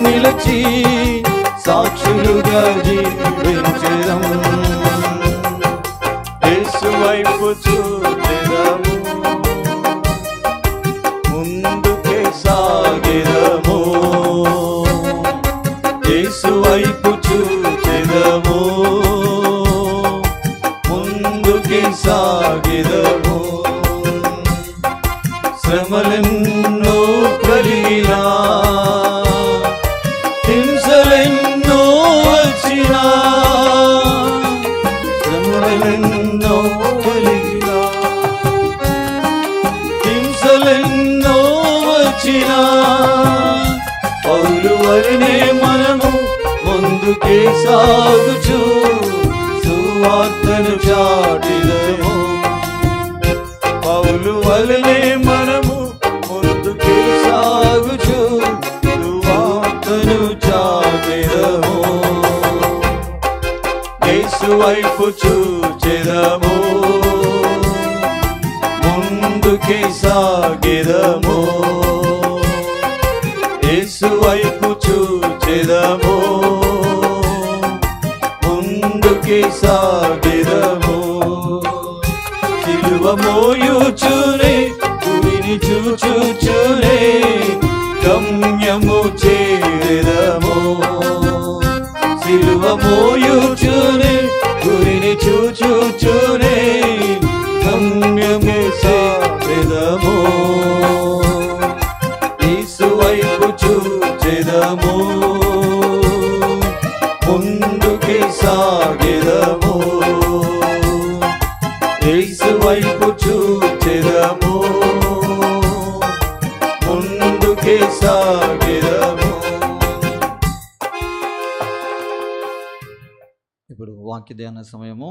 నిలచి సాక్షులుగా జీవించెదం. యేసు వైపు చూచెదము, ముందుకే సాగెదము. యేసు వైపు చూచెదము, ముందుకే సాగెదము. శ్రమలెన్నో కలిగినా, హింసలెన్నో వచ్చినా, శ్రమలెన్నో కలిగినా, హింసలెన్నో వచ్చినా, పౌలు వలనే మనము ముందుకే సాగుచు సువార్తను చాటిదము. పౌలు వలనే మనము ముందుకే సాగుచు సువార్తను చాటెదము. యేసు వైపు చూచెదము, ముందుకే సాగెదము. యేసు వైపు చూచెదము, ముందుకే సాగెదము. సిలువ మోయుచునే, గురిని చూచుచునే, గమ్యము చేరెదము. సిలువ మోయుచునే, గురిని చూచుచునే, గమ్యము చేరెదము. యేసు వైపు చూచెదము, ముందుకే సాగెదము. యేసు వైపు చూచెదము, ముందుకే సాగెదము. ఇప్పుడు వాక్య ధ్యాన సమయము.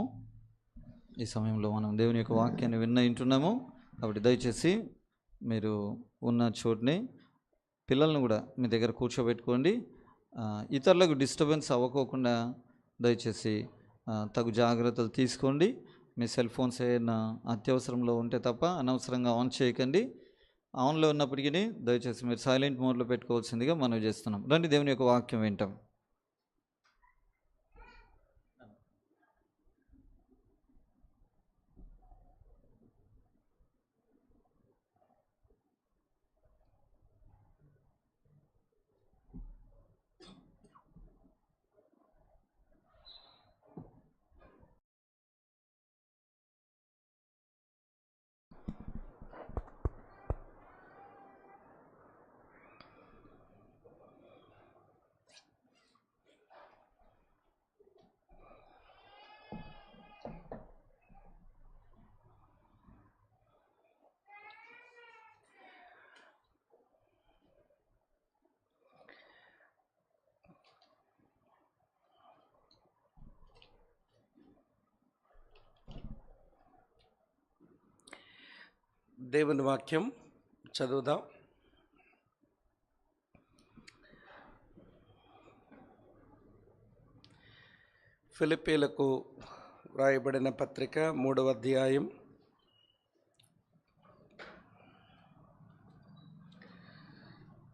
ఈ సమయంలో మనం దేవుని యొక్క వాక్యాన్ని వింటున్నాము. కాబట్టి దయచేసి మీరు ఉన్న చోటుని పిల్లలను కూడా మీ దగ్గర కూర్చోబెట్టుకోండి. ఇతరులకు డిస్టర్బెన్స్ అవ్వకోకుండా దయచేసి తగు జాగ్రత్తలు తీసుకోండి. మీ సెల్ ఫోన్స్ ఏదైనా అత్యవసరంలో ఉంటే తప్ప అనవసరంగా ఆన్ చేయకండి. ఆన్లో ఉన్నప్పటికీ దయచేసి మీరు సైలెంట్ మోడ్లో పెట్టుకోవాల్సిందిగా మనం చేస్తున్నాం. రండి దేవుని యొక్క వాక్యం వింటాం. దేవుని వాక్యం చదువుదాం. ఫిలిప్పీలకు వ్రాయబడిన పత్రిక 3వ అధ్యాయం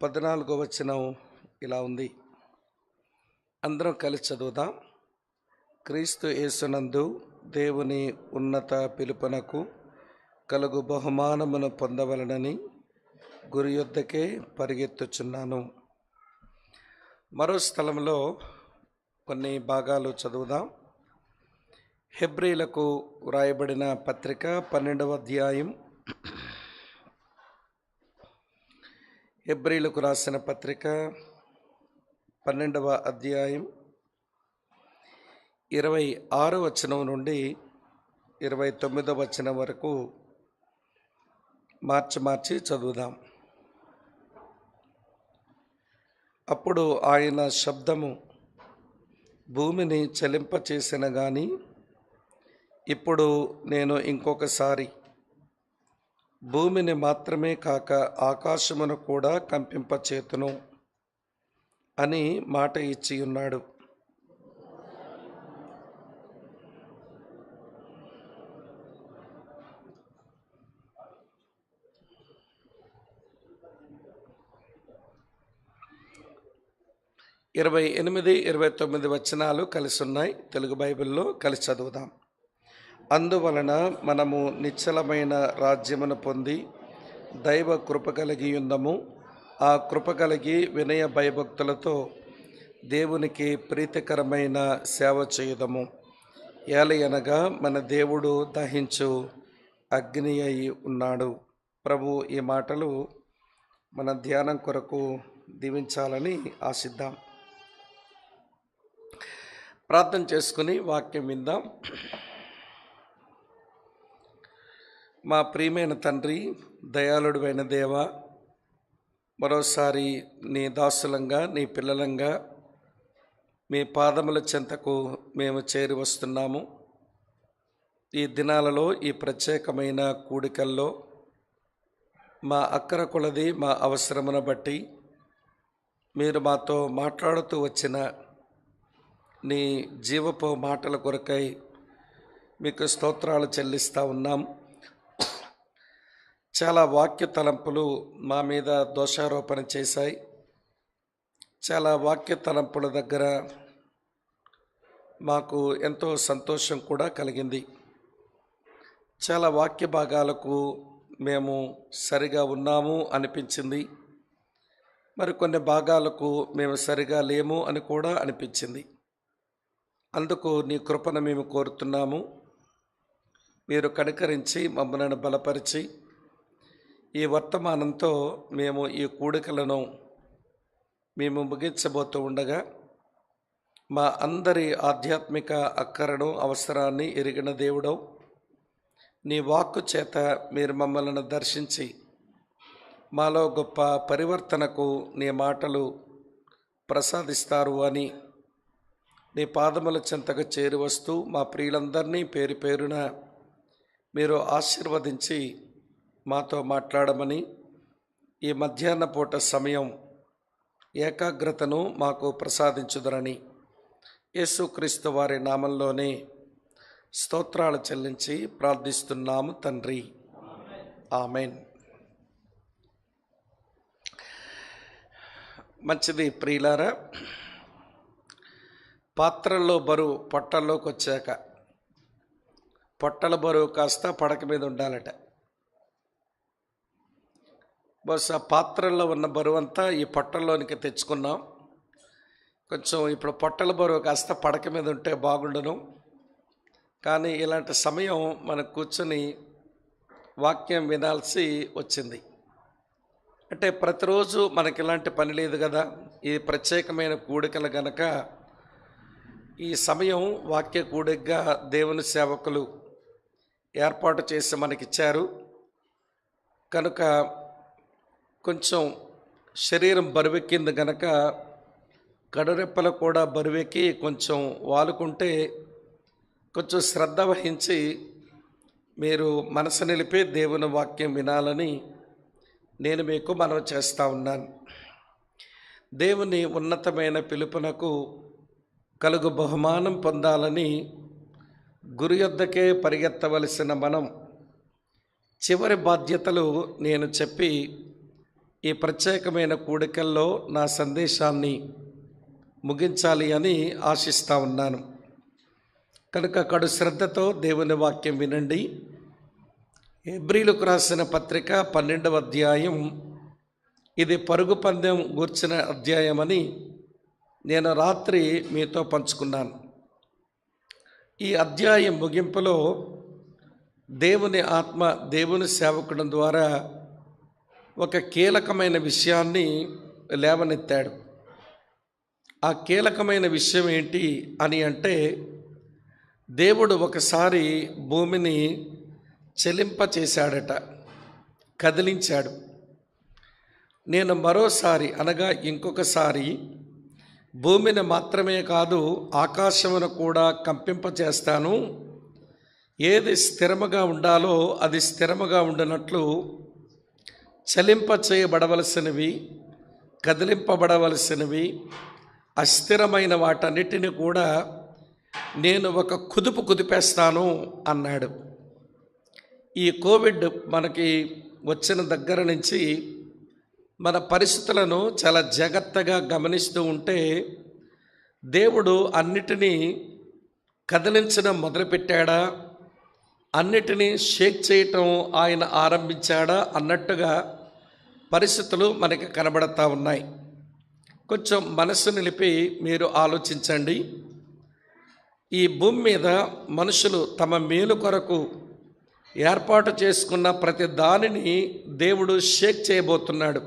14వ వచనం ఇలా ఉంది. అందరం కలిసి చదువుదాం. క్రీస్తు యేసునందు దేవుని ఉన్నత పిలుపునకు కలుగు బహుమానమును పొందవలనని గురి యొద్దకే పరిగెత్తుచున్నాను. మరో స్థలంలో కొన్ని భాగాలు చదువుదాం. హెబ్రీలకు వ్రాయబడిన పత్రిక 12వ అధ్యాయం, హెబ్రీలకు రాసిన పత్రిక 12వ అధ్యాయం 26వ వచనం నుండి 29వ వచనం వరకు మార్చి చదువుదాం. అప్పుడు ఆయన శబ్దము భూమిని చలింపచేసిన గాని ఇప్పుడు నేను ఇంకొకసారి భూమిని మాత్రమే కాక ఆకాశమును కూడా కంపింపచేతును అని మాట ఇచ్చి ఉన్నాడు. 28, 29 వచనాలు కలిసి ఉన్నాయి. తెలుగు బైబిల్లో కలిసి చదువుదాం. అందువలన మనము నిశ్చలమైన రాజ్యమును పొంది దైవ కృప కలిగి ఉందము. ఆ కృప కలిగి వినయ భయభక్తులతో దేవునికి ప్రీతికరమైన సేవ చేయుదము. ఏలయనగా మన దేవుడు దహించు అగ్ని అయి ఉన్నాడు. ప్రభు ఈ మాటలు మన ధ్యానం కొరకు దీవించాలని ఆశిద్దాం. ప్రార్థన చేసుకుని వాక్యం విందాం. మా ప్రియమైన తండ్రి, దయాళుడైన దేవ, మరోసారి నీ దాసులంగా, నీ పిల్లలంగా మీ పాదముల చెంతకు మేము చేరి వస్తున్నాము. ఈ దినాలలో ఈ ప్రత్యేకమైన కూడికల్లో మా అక్కర కొలది మా అవసరమును బట్టి మీరు మాతో మాట్లాడుతూ వచ్చిన నీ జీవపు మాటల కొరకై మీకు స్తోత్రాలు చెల్లిస్తూ ఉన్నాం. చాలా వాక్య తలంపులు మా మీద దోషారోపణ చేశాయి. చాలా వాక్య తలంపుల దగ్గర మాకు ఎంతో సంతోషం కూడా కలిగింది. చాలా వాక్య భాగాలకు మేము సరిగా ఉన్నాము అనిపించింది. మరికొన్ని భాగాలకు మేము సరిగా లేము అని కూడా అనిపించింది. అందుకు నీ కృపను మేము కోరుతున్నాము. మీరు కనికరించి మమ్మల్ని బలపరిచి ఈ వర్తమానంతో మేము ఈ కూడికలను మేము ముగించబోతూ ఉండగా మా అందరి ఆధ్యాత్మిక అక్కరను, అవసరాన్ని ఎరిగిన దేవుడవు, నీ వాక్కు చేత మీరు మమ్మల్ని దర్శించి మాలో గొప్ప పరివర్తనకు నీ మాటలు ప్రసాదిస్తారు అని నీ పాదముల చెంతకు చేరి వస్తూ మా ప్రియులందరినీ పేరు పేరున మీరు ఆశీర్వదించి మాతో మాట్లాడమని, ఈ మధ్యాహ్న పూట సమయం ఏకాగ్రతను మాకు ప్రసాదించుదరని యేసుక్రీస్తు వారి నామంలోనే స్తోత్రాలు చెల్లించి ప్రార్థిస్తున్నాము తండ్రి, ఆమెన్. మంచిది ప్రియులారా, పాత్రల్లో బరువు పొట్టల్లోకి వచ్చాక పొట్టల బరువు కాస్త పడక మీద ఉండాలట. బహుశా పాత్రల్లో ఉన్న బరువు అంతా ఈ పొట్టల్లోనికి తెచ్చుకున్నాం. కొంచెం ఇప్పుడు పొట్టల బరువు కాస్త పడక మీద ఉంటే బాగుండును. కానీ ఇలాంటి సమయం మనం కూర్చొని వాక్యం వినాల్సి వచ్చింది. అంటే ప్రతిరోజు మనకి ఇలాంటి పని లేదు కదా. ఈ ప్రత్యేకమైన కూడికలు గనక ఈ సమయం వాక్య కూడికగా దేవుని సేవకులు ఏర్పాటు చేసి మనకిచ్చారు. కనుక కొంచెం శరీరం బరువెక్కింది గనక కడురెప్పలు కూడా బరువెక్కి కొంచెం వాలుకుంటే కొంచెం శ్రద్ధ వహించి మీరు మనసు నిలిపి దేవుని వాక్యం వినాలని నేను మీకు మనవి చేస్తూ ఉన్నాను. దేవుని ఉన్నతమైన పిలుపునకు కలుగు బహుమానం పొందాలని గురు యొద్దకే పరిగెత్తవలసిన మనం చివరి బాధ్యతలు నేను చెప్పి ఈ ప్రత్యేకమైన కూడికల్లో నా సందేశాన్ని ముగించాలి అని ఆశిస్తూ ఉన్నాను. కనుక కడు శ్రద్ధతో దేవుని వాక్యం వినండి. హెబ్రీలకు రాసిన పత్రిక 12వ అధ్యాయం, ఇది పరుగు పందెం గూర్చిన అధ్యాయమని నేను రాత్రి మీతో పంచుకున్నాను. ఈ అధ్యాయం ముగింపులో దేవుని ఆత్మ దేవుని సేవకుడి ద్వారా ఒక కీలకమైన విషయాన్ని లేవనెత్తాడు. ఆ కీలకమైన విషయం ఏంటి అని అంటే, దేవుడు ఒకసారి భూమిని చెలింపచేశాడట, కదిలించాడు. నేను మరోసారి అనగా ఇంకొకసారి భూమిని మాత్రమే కాదు ఆకాశమును కూడా కంపింపచేస్తాను. ఏది స్థిరముగా ఉండాలో అది స్థిరముగా ఉండినట్లు చలింప చేయబడవలసినవి, కదిలింపబడవలసినవి, అస్థిరమైన వాటన్నిటిని కూడా నేను ఒక కుదుపు కుదిపేస్తాను అన్నాడు. ఈ కోవిడ్ మనకి వచ్చిన దగ్గర నుంచి మన పరిస్థితులను చాలా జాగ్రత్తగా గమనిస్తూ ఉంటే దేవుడు అన్నిటినీ కదిలించడం మొదలుపెట్టాడా, అన్నిటినీ షేక్ చేయటం ఆయన ఆరంభించాడా అన్నట్టుగా పరిస్థితులు మనకి కనబడతా ఉన్నాయి. కొంచెం మనస్సు నిలిపి మీరు ఆలోచించండి. ఈ భూమి మీద మనుషులు తమ మేలు కొరకు ఏర్పాటు చేసుకున్న ప్రతి దానిని దేవుడు షేక్ చేయబోతున్నాడు.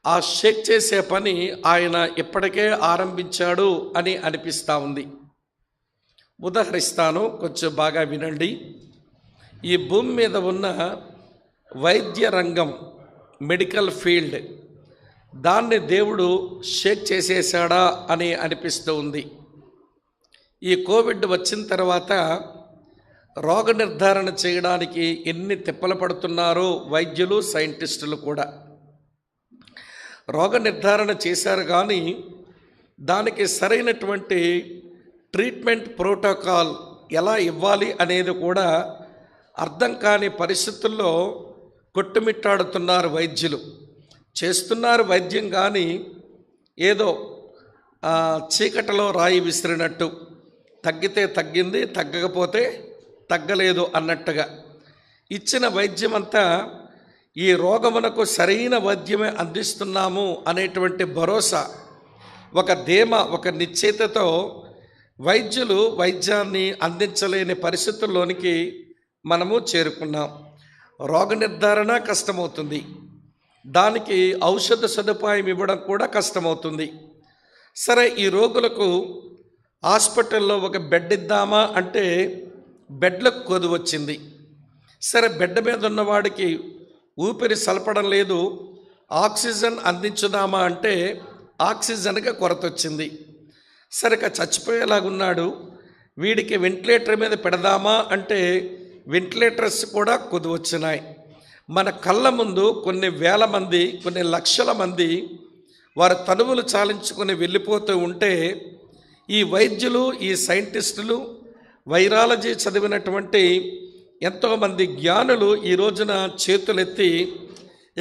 ఆ షేక్ చేసే పని ఆయన ఇప్పటికే ఆరంభించాడు అని అనిపిస్తూ ఉంది. ఉదాహరిస్తాను, కొంచెం బాగా వినండి. ఈ భూమి మీద ఉన్న వైద్య రంగం, మెడికల్ ఫీల్డ్, దాన్ని దేవుడు షేక్ చేసేసాడా అని అనిపిస్తూ ఉంది. ఈ కోవిడ్ వచ్చిన తర్వాత రోగ నిర్ధారణ చేయడానికి ఎన్ని తిప్పలు పడుతున్నారో వైద్యులు, సైంటిస్టులు కూడా. రోగ నిర్ధారణ చేశారు, కానీ దానికి సరైనటువంటి ట్రీట్మెంట్ ప్రోటోకాల్ ఎలా ఇవ్వాలి అనేది కూడా అర్థం కాని పరిస్థితుల్లో కొట్టుమిట్టాడుతున్నారు వైద్యులు. చేస్తున్నారు వైద్యం, కానీ ఏదో చీకటిలో రాయి విసిరినట్టు, తగ్గితే తగ్గింది, తగ్గకపోతే తగ్గలేదు అన్నట్టుగా ఇచ్చిన వైద్యం అంతా ఈ రోగమునకు సరైన వైద్యమే అందిస్తున్నాము అనేటువంటి భరోసా, ఒక ధీమా, ఒక నిశ్చయితతో వైద్యులు వైద్యాన్ని అందించలేని పరిస్థితుల్లోనికి మనము చేరుకున్నాం. రోగ నిర్ధారణ కష్టమవుతుంది, దానికి ఔషధ సదుపాయం ఇవ్వడం కూడా కష్టమవుతుంది. సరే, ఈ రోగులకు హాస్పిటల్లో ఒక బెడ్ ఇద్దామా అంటే బెడ్లకు కొదువు వచ్చింది. సరే, బెడ్ మీద ఉన్నవాడికి ఊపిరి సలపడం లేదు, ఆక్సిజన్ అందించుదామా అంటే ఆక్సిజన్గా కొరత వచ్చింది. సరిగా చచ్చిపోయేలాగున్నాడు, వీడికి వెంటిలేటర్ మీద పెడదామా అంటే వెంటిలేటర్స్ కూడా కొదువు వచ్చినాయి. మన కళ్ళ ముందు కొన్ని వేల మంది, కొన్ని లక్షల మంది వారి తనువులు చాలించుకొని వెళ్ళిపోతూ ఉంటే ఈ వైద్యులు, ఈ సైంటిస్టులు, వైరాలజీ చదివినటువంటి ఎంతోమంది జ్ఞానులు ఈ రోజున చేతులెత్తి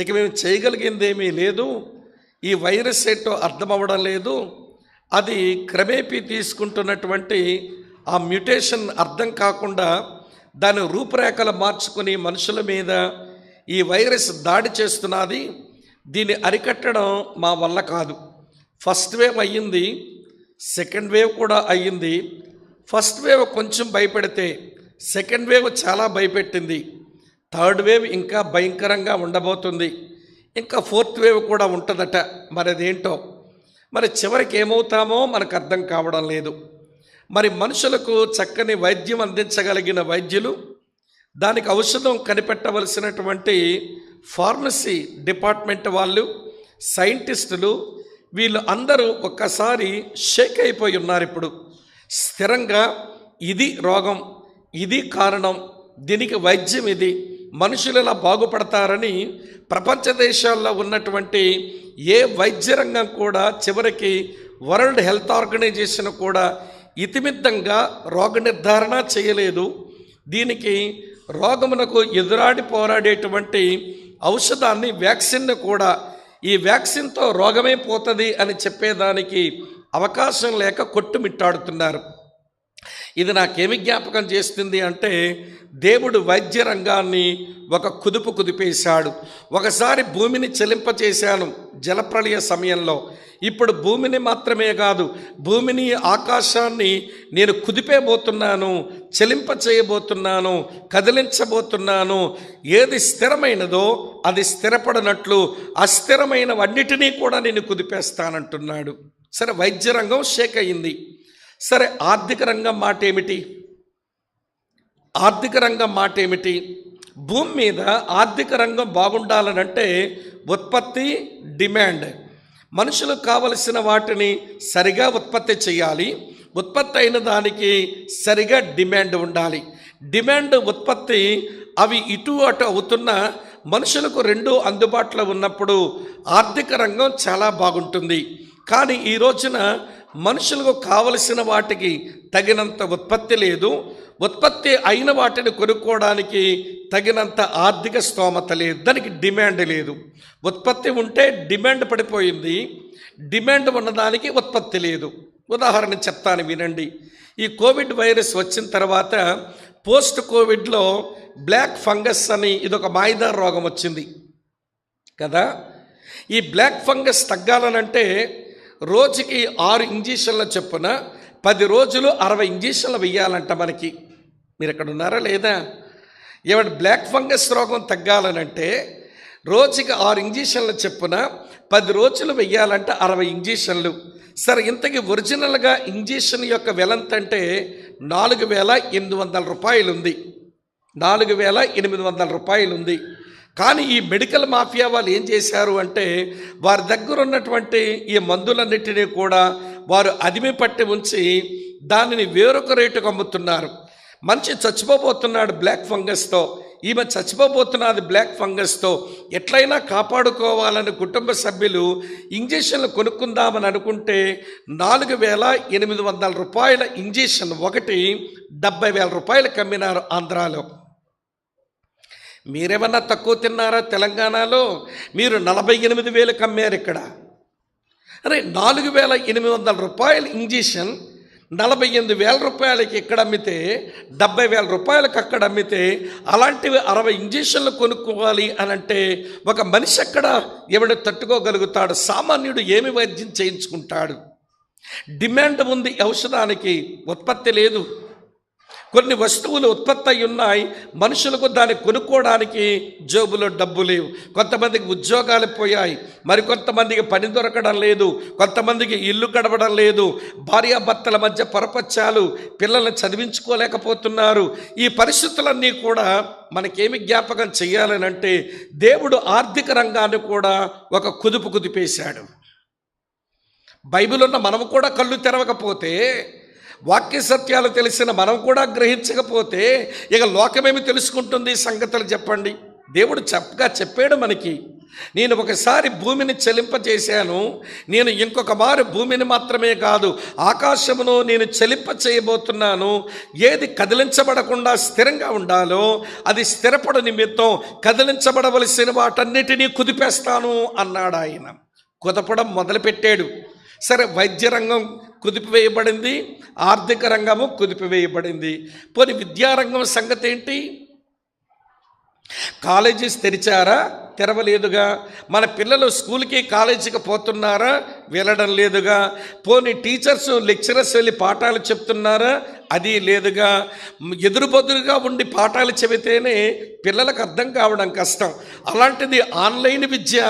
ఇక మేము చేయగలిగిందేమీ లేదు, ఈ వైరస్ ఏంటో అర్థమవ్వడం లేదు, అది క్రమేపీ తీసుకుంటున్నటువంటి ఆ మ్యుటేషన్ అర్థం కాకుండా దాని రూపురేఖలు మార్చుకుని మనుషుల మీద ఈ వైరస్ దాడి చేస్తున్నది, దీన్ని అరికట్టడం మా వల్ల కాదు. ఫస్ట్ వేవ్ అయ్యింది, సెకండ్ వేవ్ కూడా అయ్యింది. ఫస్ట్ వేవ్ కొంచెం భయపెడితే సెకండ్ వేవ్ చాలా భయపెట్టింది, థర్డ్ వేవ్ ఇంకా భయంకరంగా ఉండబోతుంది, ఇంకా ఫోర్త్ వేవ్ కూడా ఉంటుందట. మరి అదేంటో, మరి చివరికి ఏమవుతామో మనకు అర్థం కావడం లేదు. మరి మనుషులకు చక్కని వైద్యం అందించగలిగిన వైద్యులు, దానికి ఔషధం కనిపెట్టవలసినటువంటి ఫార్మసీ డిపార్ట్మెంట్ వాళ్ళు, సైంటిస్టులు, వీళ్ళు అందరూ ఒక్కసారి షేక్ అయిపోయి ఉన్నారు. ఇప్పుడు స్థిరంగా ఇది రోగం, ఇది కారణం, దీనికి వైద్యం ఇది, మనుషులు ఇలా బాగుపడతారని ప్రపంచ దేశాల్లో ఉన్నటువంటి ఏ వైద్య రంగం కూడా చివరికి వరల్డ్ హెల్త్ ఆర్గనైజేషన్ కూడా ఇతిమిద్దంగా రోగ నిర్ధారణ చేయలేదు. దీనికి రోగమునకు ఎదురాడి పోరాడేటువంటి ఔషధాన్ని, వ్యాక్సిన్ను కూడా ఈ వ్యాక్సిన్తో రోగమే పోతుంది అని చెప్పేదానికి అవకాశం లేక కొట్టుమిట్టాడుతున్నారు. ఇది నాకేమి జ్ఞాపకం చేస్తుంది అంటే, దేవుడు వైద్య రంగాన్ని ఒక కుదుపు కుదిపేశాడు. ఒకసారి భూమిని చెలింపచేశాను జలప్రళయ సమయంలో, ఇప్పుడు భూమిని మాత్రమే కాదు, భూమిని, ఆకాశాన్ని నేను కుదిపేబోతున్నాను, చెలింప చేయబోతున్నాను, కదిలించబోతున్నాను. ఏది స్థిరమైనదో అది స్థిరపడినట్లు అస్థిరమైనవన్నిటినీ కూడా నేను కుదిపేస్తానంటున్నాడు. సరే, వైద్య రంగం షేక్ అయింది. సరే, ఆర్థిక రంగం మాట ఏమిటి? ఆర్థిక రంగం మాట ఏమిటి? భూమి మీద ఆర్థిక రంగం బాగుండాలనంటే ఉత్పత్తి, డిమాండ్, మనుషులకు కావలసిన వాటిని సరిగా ఉత్పత్తి చేయాలి. ఉత్పత్తి అయిన దానికి సరిగా డిమాండ్ ఉండాలి. డిమాండ్, ఉత్పత్తి అవి ఇటు అటు అవుతున్న మనుషులకు రెండూ అందుబాటులో ఉన్నప్పుడు ఆర్థిక రంగం చాలా బాగుంటుంది. కానీ ఈ రోజున మనుషులకు కావలసిన వాటికి తగినంత ఉత్పత్తి లేదు, ఉత్పత్తి అయిన వాటిని కొనుక్కోవడానికి తగినంత ఆర్థిక స్తోమత లేదు, దానికి డిమాండ్ లేదు. ఉత్పత్తి ఉంటే డిమాండ్ పడిపోయింది, డిమాండ్ ఉన్నదానికి ఉత్పత్తి లేదు. ఉదాహరణ చెప్తాను వినండి. ఈ కోవిడ్ వైరస్ వచ్చిన తర్వాత పోస్ట్ కోవిడ్లో బ్లాక్ ఫంగస్ అని ఇదొక మాయిదారు రోగం వచ్చింది కదా. ఈ బ్లాక్ ఫంగస్ తగ్గాలనంటే రోజుకి 6 ఇంజక్షన్ల చొప్పున 10 రోజులు 60 ఇంజక్షన్లు వెయ్యాలంట మనకి. మీరు ఎక్కడ ఉన్నారా లేదా? ఏమంటే బ్లాక్ ఫంగస్ రోగం తగ్గాలనంటే రోజుకి 6 ఇంజక్షన్ల చొప్పున 10 రోజులు వెయ్యాలంట 60 ఇంజక్షన్లు. సరే, ఇంతకీ ఒరిజినల్గా ఇంజక్షన్ యొక్క వెల ఎంత అంటే 4,800 రూపాయలు ఉంది. 4,800 రూపాయలు ఉంది. కానీ ఈ మెడికల్ మాఫియా వాళ్ళు ఏం చేశారు అంటే వారి దగ్గర ఉన్నటువంటి ఈ మందులన్నిటినీ కూడా వారు అదిమి పట్టి ఉంచి దానిని వేరొక రేటుకు అమ్ముతున్నారు. మనిషి చచ్చిపోబోతున్నాడు బ్లాక్ ఫంగస్తో, ఈమె చచ్చిపోబోతున్నది బ్లాక్ ఫంగస్తో. ఎట్లయినా కాపాడుకోవాలని కుటుంబ సభ్యులు ఇంజక్షన్లు కొనుక్కుందామని అనుకుంటే 4,800 రూపాయల ఇంజక్షన్ ఒకటి 70,000 రూపాయలకు అమ్మినారు ఆంధ్రాలో. మీరేమన్నా తక్కువ తిన్నారా? తెలంగాణలో మీరు 48,000 అమ్మారు. ఇక్కడ అరే 4,800 రూపాయల ఇంజక్షన్ 48,000 రూపాయలకి ఇక్కడ అమ్మితే 70,000 రూపాయలకు అక్కడ అమ్మితే అలాంటివి 60 ఇంజక్షన్లు కొనుక్కోవాలి అని అంటే ఒక మనిషి అక్కడ ఎవడు తట్టుకోగలుగుతాడు? సామాన్యుడు ఏమి వైద్యం చేయించుకుంటాడు? డిమాండ్ ఉంది ఔషధానికి, ఉత్పత్తి లేదు. కొన్ని వస్తువులు ఉత్పత్తి అయి ఉన్నాయి, మనుషులకు దాన్ని కొనుక్కోవడానికి జేబులో డబ్బు లేవు. కొంతమందికి ఉద్యోగాలు పోయాయి, మరికొంతమందికి పని దొరకడం లేదు, కొంతమందికి ఇల్లు గడవడం లేదు, భార్యాభర్తల మధ్య పొరపచ్చాలు, పిల్లల్ని చదివించుకోలేకపోతున్నారు. ఈ పరిస్థితులన్నీ కూడా మనకేమి జ్ఞాపకం చేయాలని అంటే దేవుడు ఆర్థిక రంగాన్ని కూడా ఒక కుదిపేశాడు. బైబిల్ ఉన్న మనము కూడా కళ్ళు తెరవకపోతే, వాక్య సత్యాలు తెలిసిన మనం కూడా గ్రహించకపోతే ఇక లోకమేమి తెలుసుకుంటుంది సంగతులు చెప్పండి. దేవుడు చెప్పాడు మనకి, నేను ఒకసారి భూమిని చలింపజేశాను, నేను ఇంకొక మారు భూమిని మాత్రమే కాదు ఆకాశమును నేను చలింప చేయబోతున్నాను. ఏది కదిలించబడకుండా స్థిరంగా ఉండాలో అది స్థిరపడు నిమిత్తం కదిలించబడవలసిన వాటన్నిటినీ కుదిపేస్తాను అన్నాడు ఆయన. కుదపడం మొదలుపెట్టాడు. సరే, వైద్య రంగం కుదిపివేయబడింది, ఆర్థిక రంగము కుదిపివేయబడింది. పోనీ విద్యారంగం సంగతి ఏంటి? కాలేజీస్ తెరిచారా? తెరవలేదుగా. మన పిల్లలు స్కూల్కి కాలేజీకి పోతున్నారా? వెళ్ళడం లేదుగా. పోనీ టీచర్స్ లెక్చరర్స్ వెళ్ళి పాఠాలు చెప్తున్నారా? అది లేదుగా. ఎదురుబొదురుగా ఉండి పాఠాలు చెబితేనే పిల్లలకు అర్థం కావడం కష్టం. అలాంటిది ఆన్లైన్ విద్య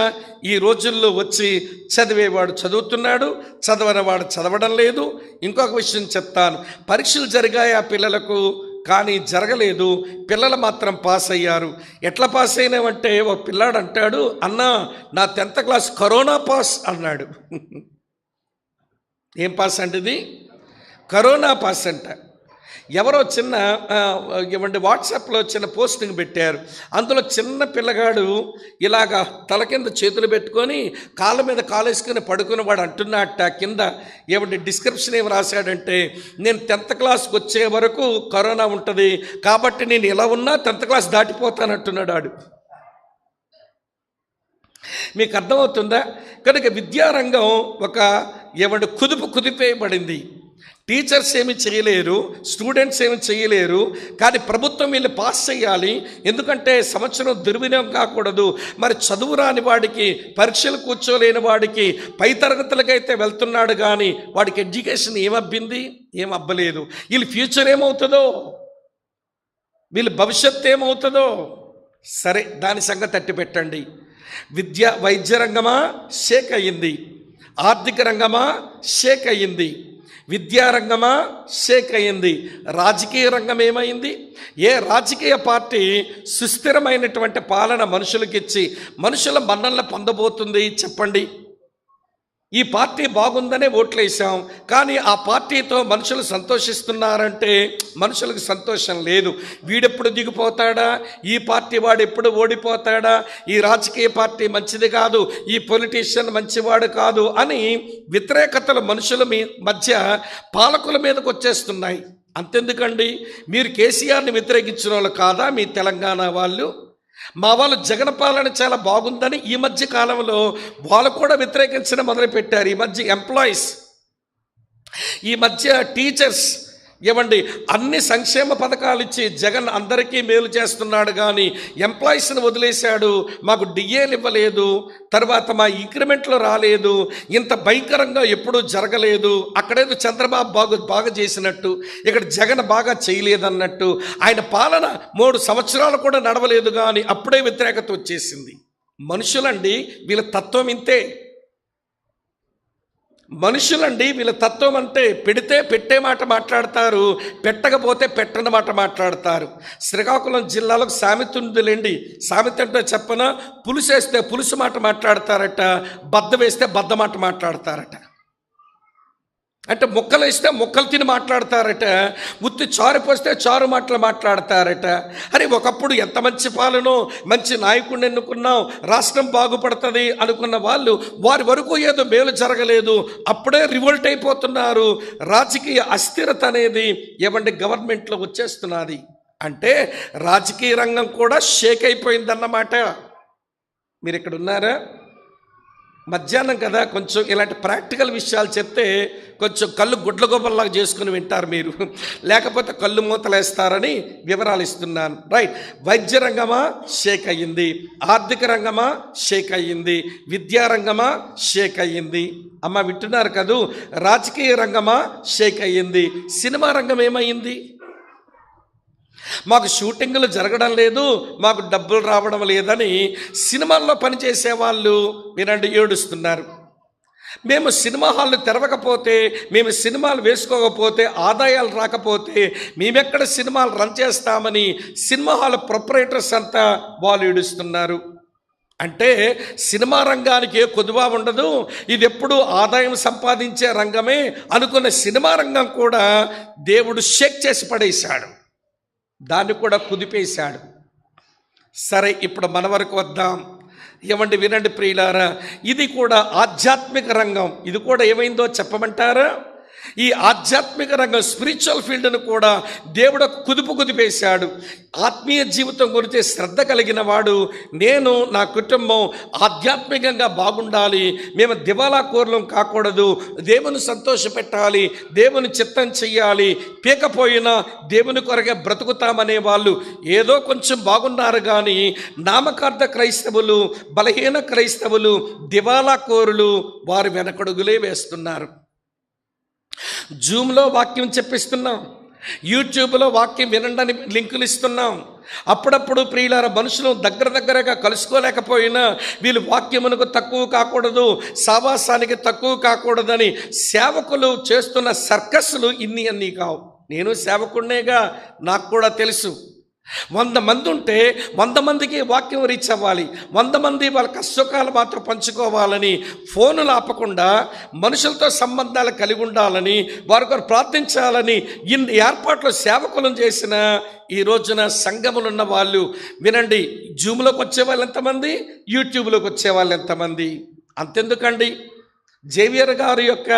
ఈ రోజుల్లో వచ్చి చదివేవాడు చదువుతున్నాడు, చదవనివాడు చదవడం లేదు. ఇంకొక విషయం చెప్తాను, పరీక్షలు జరిగాయి ఆ పిల్లలకు, కానీ జరగలేదు. పిల్లలు మాత్రం పాస్ అయ్యారు. ఎట్లా పాస్ అయినామంటే ఒక పిల్లాడు అంటాడు, అన్నా నా 10th క్లాస్ కరోనా పాస్ అన్నాడు. ఏం పాస్ అంటే ఇది? కరోనా పాస్ అంట. ఎవరో చిన్న ఏమంటే వాట్సాప్లో చిన్న పోస్టింగ్ పెట్టారు. అందులో చిన్న పిల్లగాడు ఇలాగా తల కింద చేతులు పెట్టుకొని కాళ్ళ మీద కాలేసుకుని పడుకుని వాడు అంటున్నట్ట కింద ఏమంటే డిస్క్రిప్షన్ ఏమి రాశాడంటే, నేను 10th క్లాస్కి వచ్చే వరకు కరోనా ఉంటుంది కాబట్టి నేను ఎలా ఉన్నా 10th క్లాస్ దాటిపోతానంటున్నాడు వాడు. మీకు అర్థమవుతుందా? కనుక విద్యారంగం ఒక ఏమంటే కుదిపేయబడింది. టీచర్స్ ఏమి చేయలేరు, స్టూడెంట్స్ ఏమి చేయలేరు, కానీ ప్రభుత్వం వీళ్ళు పాస్ చేయాలి. ఎందుకంటే సంవత్సరం దుర్వినియోగం కాకూడదు. మరి చదువు రాని వాడికి, పరీక్షలు కూర్చోలేని వాడికి, పై తరగతులకైతే వెళ్తున్నాడు కానీ వాడికి ఎడ్యుకేషన్ ఏమబ్బింది? ఏం అబ్బలేదు. వీళ్ళ ఫ్యూచర్ ఏమవుతుందో, వీళ్ళ భవిష్యత్తు ఏమవుతుందో. సరే, దాని సంగతి తట్టి పెట్టండి. వైద్య రంగమా షేక్ అయ్యింది, ఆర్థిక రంగమా షేక్ అయ్యింది, విద్యారంగమా షేక్ అయ్యింది, రాజకీయ రంగం ఏమైంది? ఏ రాజకీయ పార్టీ సుస్థిరమైనటువంటి పాలన మనుషులకి ఇచ్చి మనుషుల మన్ననలు పొందబోతుంది చెప్పండి? ఈ పార్టీ బాగుందనే ఓట్లేసాం, కానీ ఆ పార్టీతో మనుషులు సంతోషిస్తున్నారంటే మనుషులకు సంతోషం లేదు. వీడెప్పుడు దిగిపోతాడా, ఈ పార్టీ వాడు ఎప్పుడు ఓడిపోతాడా, ఈ రాజకీయ పార్టీ మంచిది కాదు, ఈ పొలిటీషియన్ మంచివాడు కాదు అని వ్యతిరేకతలు మనుషుల మధ్య పాలకుల మీదకి వచ్చేస్తున్నాయి. అంతెందుకండి, మీరు కేసీఆర్ని వ్యతిరేకించిన వాళ్ళు కాదా మీ తెలంగాణ వాళ్ళు? మా వాళ్ళు జగన్ పాలన చాలా బాగుందని ఈ మధ్య కాలంలో వాళ్ళు కూడా వ్యతిరేకించడం మొదలుపెట్టారు. ఈ మధ్య ఎంప్లాయీస్ ఈ మధ్య టీచర్స్ ఏమండి అన్ని సంక్షేమ పథకాలు ఇచ్చి జగన్ అందరికీ మేలు చేస్తున్నాడు, కానీ ఎంప్లాయీస్ని వదిలేశాడు, మాకు డిఏలు ఇవ్వలేదు, తర్వాత మా ఇంక్రిమెంట్లు రాలేదు, ఇంత భయంకరంగా ఎప్పుడూ జరగలేదు, అక్కడేదో చంద్రబాబు బాగా చేసినట్టు ఇక్కడ జగన్ బాగా చేయలేదన్నట్టు, ఆయన పాలన 3 సంవత్సరాలు కూడా నడవలేదు, కానీ అప్పుడే వ్యతిరేకత వచ్చేసింది. మనుషులండి వీళ్ళ తత్వం ఇంతే. మనుషులండి వీళ్ళ తత్వం అంటే పెడితే పెట్టే మాట మాట్లాడతారు, పెట్టకపోతే పెట్టని మాట మాట్లాడతారు. శ్రీకాకుళం జిల్లాలో సామెత ఉందిలేండి, సామెత అంటే చెప్పన, పులుసు వేస్తే పులుసు మాట మాట్లాడతారట, బద్ద వేస్తే బద్ద మాట మాట్లాడతారట. అంటే ముక్కలు వేస్తే ముక్కలు తిని మాట్లాడతారట, ఉత్తి చారు పోస్తే చారు మాటలు మాట్లాడతారట. అరే ఒకప్పుడు ఎంత మంచి పాలనో, మంచి నాయకుడిని ఎన్నుకున్నాం, రాష్ట్రం బాగుపడుతుంది అనుకున్న వాళ్ళు వారి వరకు ఏదో మేలు జరగలేదు, అప్పుడే రివోల్ట్ అయిపోతున్నారు. రాజకీయ అస్థిరత అనేది ఏమంటే గవర్నమెంట్లో వచ్చేస్తున్నది. అంటే రాజకీయ రంగం కూడా షేక్ అయిపోయిందన్నమాట. మీరు ఇక్కడ ఉన్నారా? మధ్యాహ్నం కదా, కొంచెం ఇలాంటి ప్రాక్టికల్ విషయాలు చెప్తే కొంచెం కళ్ళు గుడ్ల గొప్పలాగా చేసుకుని వింటారు మీరు, లేకపోతే కళ్ళు మూతలేస్తారని వివరాలు ఇస్తున్నాను. రైట్. వైద్య రంగమా షేక్ అయ్యింది, ఆర్థిక రంగమా షేక్ అయ్యింది, విద్యారంగమా షేక్ అయ్యింది. అమ్మ వింటున్నారు కదూ? రాజకీయ రంగమా షేక్ అయ్యింది. సినిమా రంగం ఏమైంది? మాకు షూటింగ్లు జరగడం లేదు, మాకు డబ్బులు రావడం లేదని సినిమాల్లో పనిచేసే వాళ్ళు వినండి ఏడుస్తున్నారు. మేము సినిమా హాళ్ళు తెరవకపోతే, మేము సినిమాలు వేసుకోకపోతే, ఆదాయాలు రాకపోతే మేమెక్కడ సినిమాలు రన్ చేస్తామని సినిమా హాల్ ప్రొపరేటర్స్ అంతా వాళ్ళు ఏడుస్తున్నారు. అంటే సినిమా రంగానికి ఏ కొదువా ఉండదు, ఇది ఎప్పుడు ఆదాయం సంపాదించే రంగమే అనుకున్న సినిమా రంగం కూడా దేవుడు షేక్ చేసి పడేశాడు, దాన్ని కూడా కుదిపేశాడు. సరే, ఇప్పుడు మన వరకు వద్దాం. ఏమండి వినండి ప్రియులారా, ఇది కూడా ఆధ్యాత్మిక రంగం. ఇది కూడా ఏమైందో చెప్పమంటారా? ఈ ఆధ్యాత్మిక రంగం, స్పిరిచువల్ ఫీల్డ్ను కూడా దేవుడు కుదిపేశాడు. ఆత్మీయ జీవితం గురించి శ్రద్ధ కలిగిన వాడు, నేను నా కుటుంబం ఆధ్యాత్మికంగా బాగుండాలి, మేము దివాలాకోరులం కాకూడదు, దేవుని సంతోషపెట్టాలి, దేవుని చిత్తం చెయ్యాలి, పీకపోయినా దేవుని కొరకే బ్రతుకుతామనే వాళ్ళు ఏదో కొంచెం బాగున్నారు, కానీ నామకార్థ క్రైస్తవులు, బలహీన క్రైస్తవులు, దివాలాకోరులు వారు వెనకడుగులే వేస్తున్నారు. జూమ్లో వాక్యం చెప్పిస్తున్నాం, యూట్యూబ్లో వాక్యం వినండి లింకులు ఇస్తున్నాం. అప్పుడప్పుడు ప్రియులార మనుషులు దగ్గరగా కలుసుకోలేకపోయినా వీళ్ళు వాక్యమునకు తక్కువ కాకూడదు, సావాసానికి తక్కువ కాకూడదని సేవకులు చేస్తున్న సర్కస్లు అన్నీ కావు. నేను సేవకుడినేగా, నాకు కూడా తెలుసు. 100 మంది ఉంటే 100 మందికి వాక్యం రీచ్ అవ్వాలి, 100 మంది వాళ్ళ కష్టసుఖాలు మాత్రం పంచుకోవాలని, ఫోనులు ఆపకుండా మనుషులతో సంబంధాలు కలిగి ఉండాలని, వారికి ప్రార్థించాలని ఇన్ని ఏర్పాట్లు సేవకులను చేసిన ఈ రోజున సంఘములున్న వాళ్ళు వినండి, జూమ్లోకి వచ్చే వాళ్ళు ఎంతమంది, యూట్యూబ్లోకి వచ్చే వాళ్ళు ఎంతమంది? అంతెందుకండి, జేవియర్ గారి యొక్క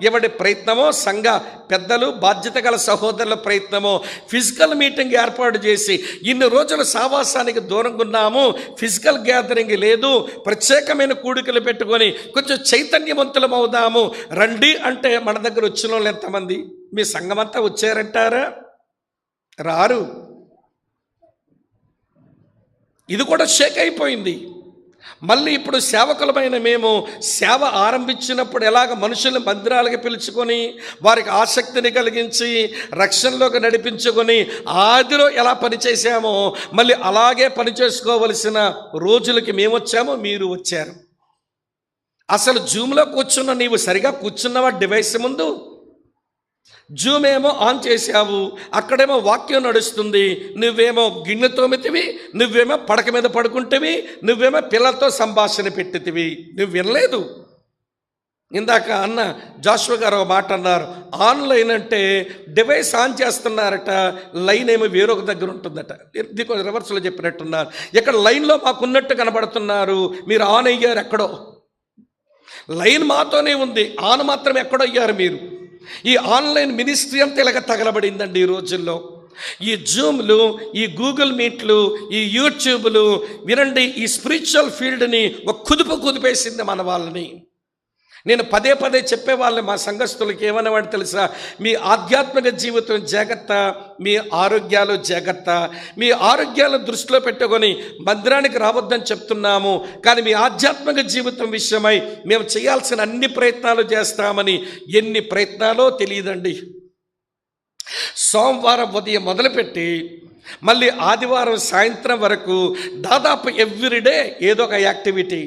ఎవడి ప్రయత్నమో, సంఘ పెద్దలు బాధ్యత గల సహోదరుల ప్రయత్నమో, ఫిజికల్ మీటింగ్ ఏర్పాటు చేసి ఇన్ని రోజులు సావాసానికి దూరంగా ఉన్నాము, ఫిజికల్ గ్యాదరింగ్ లేదు, ప్రత్యేకమైన కూడికలు పెట్టుకొని కొంచెం చైతన్యవంతులం అవుదాము రండి అంటే మన దగ్గర వచ్చిన వాళ్ళు ఎంతమంది? మీ సంఘమంతా వచ్చారంటారా? రారు. ఇది కూడా షేక్ అయిపోయింది. మళ్ళీ ఇప్పుడు సేవకులమైన మేము సేవ ఆరంభించినప్పుడు ఎలాగ మనుషులు మందిరాలకి పిలుచుకొని వారికి ఆసక్తిని కలిగించి రక్షణలోకి నడిపించుకొని ఆదిలో ఎలా పనిచేసామో మళ్ళీ అలాగే పనిచేసుకోవలసిన రోజులకి మేము వచ్చామో మీరు వచ్చారు. అసలు జూమ్లో కూర్చున్న నీవు సరిగా కూర్చున్నవా డివైస్ ముందు? జూమ్ ఏమో ఆన్ చేసావు, అక్కడేమో వాక్యం నడుస్తుంది, నువ్వేమో గిన్నె తోమితివి, నువ్వేమో పడక మీద పడుకుంటేవి, నువ్వేమో పిల్లలతో సంభాషణ పెట్టితివి, నువ్వు వినలేదు. ఇందాక అన్న జాషువా గారు ఒక మాట అన్నారు, ఆన్లైన్ అంటే డివైస్ ఆన్ చేస్తున్నారట, లైన్ ఏమో వేరొక దగ్గర ఉంటుందట. ఇది రివర్స్లో చెప్పినట్టున్నారు. ఇక్కడ లైన్లో మాకున్నట్టు కనబడుతున్నారు, మీరు ఆన్ అయ్యారు ఎక్కడో. లైన్ మాతోనే ఉంది, ఆన్ మాత్రం ఎక్కడో అయ్యారు మీరు. ఈ ఆన్లైన్ మినిస్ట్రీ అంతా ఇలాగ తగలబడిందండి ఈ రోజుల్లో. ఈ జూమ్లు, ఈ గూగుల్ మీట్లు, ఈ యూట్యూబ్లు వినండి, ఈ స్పిరిచువల్ ఫీల్డ్ని ఒక కుదిపేసింది మన వాళ్ళని. నేను పదే పదే చెప్పేవాళ్ళని మా సంఘస్థులకి ఏమనేవాడు తెలుసా, మీ ఆధ్యాత్మిక జీవితం జాగ్రత్త, మీ ఆరోగ్యాలు జాగ్రత్త. మీ ఆరోగ్యాలను దృష్టిలో పెట్టుకొని మందిరానికి రావద్దని చెప్తున్నాము, కానీ మీ ఆధ్యాత్మిక జీవితం విషయమై మేము చేయాల్సిన అన్ని ప్రయత్నాలు చేస్తామని. ఎన్ని ప్రయత్నాలో తెలియదండి. సోమవారం ఉదయం మొదలుపెట్టి మళ్ళీ ఆదివారం సాయంత్రం వరకు దాదాపు ఎవ్రీడే ఏదో ఒక యాక్టివిటీ.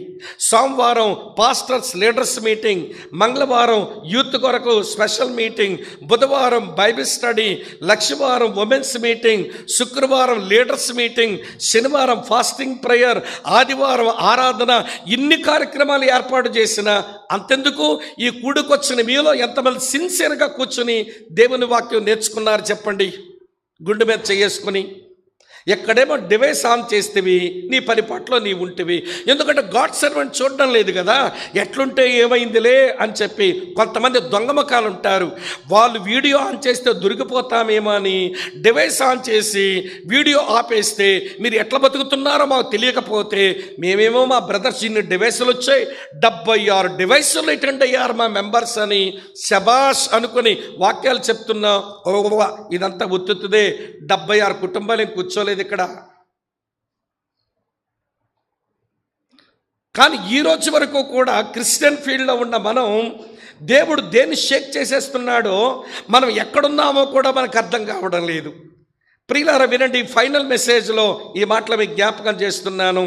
సోమవారం పాస్టర్స్ లీడర్స్ మీటింగ్, మంగళవారం యూత్ కొరకు స్పెషల్ మీటింగ్, బుధవారం బైబిల్ స్టడీ, లక్షవారం ఉమెన్స్ మీటింగ్, శుక్రవారం లీడర్స్ మీటింగ్, శనివారం ఫాస్టింగ్ ప్రేయర్, ఆదివారం ఆరాధన. ఇన్ని కార్యక్రమాలు ఏర్పాటు చేసిన అంతెందుకు, ఈ కూడుకొచ్చిన మీలో ఎంతమంది సిన్సియర్గా కూర్చుని దేవుని వాక్యం నేర్చుకున్నారు చెప్పండి, గుండె మీద చేసుకుని. ఎక్కడేమో డివైస్ ఆన్ చేస్తేవి, నీ పని పట్ల నీ ఉంటివి. ఎందుకంటే గాడ్ సర్వెంట్ చూడడం లేదు కదా, ఎట్లుంటే ఏమైందిలే అని చెప్పి. కొంతమంది దొంగ ముఖాలు ఉంటారు, వాళ్ళు వీడియో ఆన్ చేస్తే దొరికిపోతామేమో అని డివైస్ ఆన్ చేసి వీడియో ఆపేస్తే మీరు ఎట్లా బతుకుతున్నారో మాకు తెలియకపోతే, మేమేమో మా బ్రదర్స్ ఇన్ని డివైసులు వచ్చాయి, 76 డివైసులు అటెండ్ అయ్యారు మా మెంబర్స్ అని శబాష్ అనుకుని వాక్యాలు చెప్తున్నా. ఇదంతా ఉత్తుతుదే, 76 కుటుంబాలు కూర్చోలేదు ఇక్కడ. కానీ ఈ రోజు వరకు కూడా క్రిస్టియన్ ఫీల్డ్లో ఉన్న మనం దేవుడు దేన్ని షేక్ చేసేస్తున్నాడో, మనం ఎక్కడున్నామో కూడా మనకు అర్థం కావడం లేదు. ప్రియులారా వినండి, ఫైనల్ మెసేజ్లో ఈ మాటలు మీకు జ్ఞాపకం చేస్తున్నాను.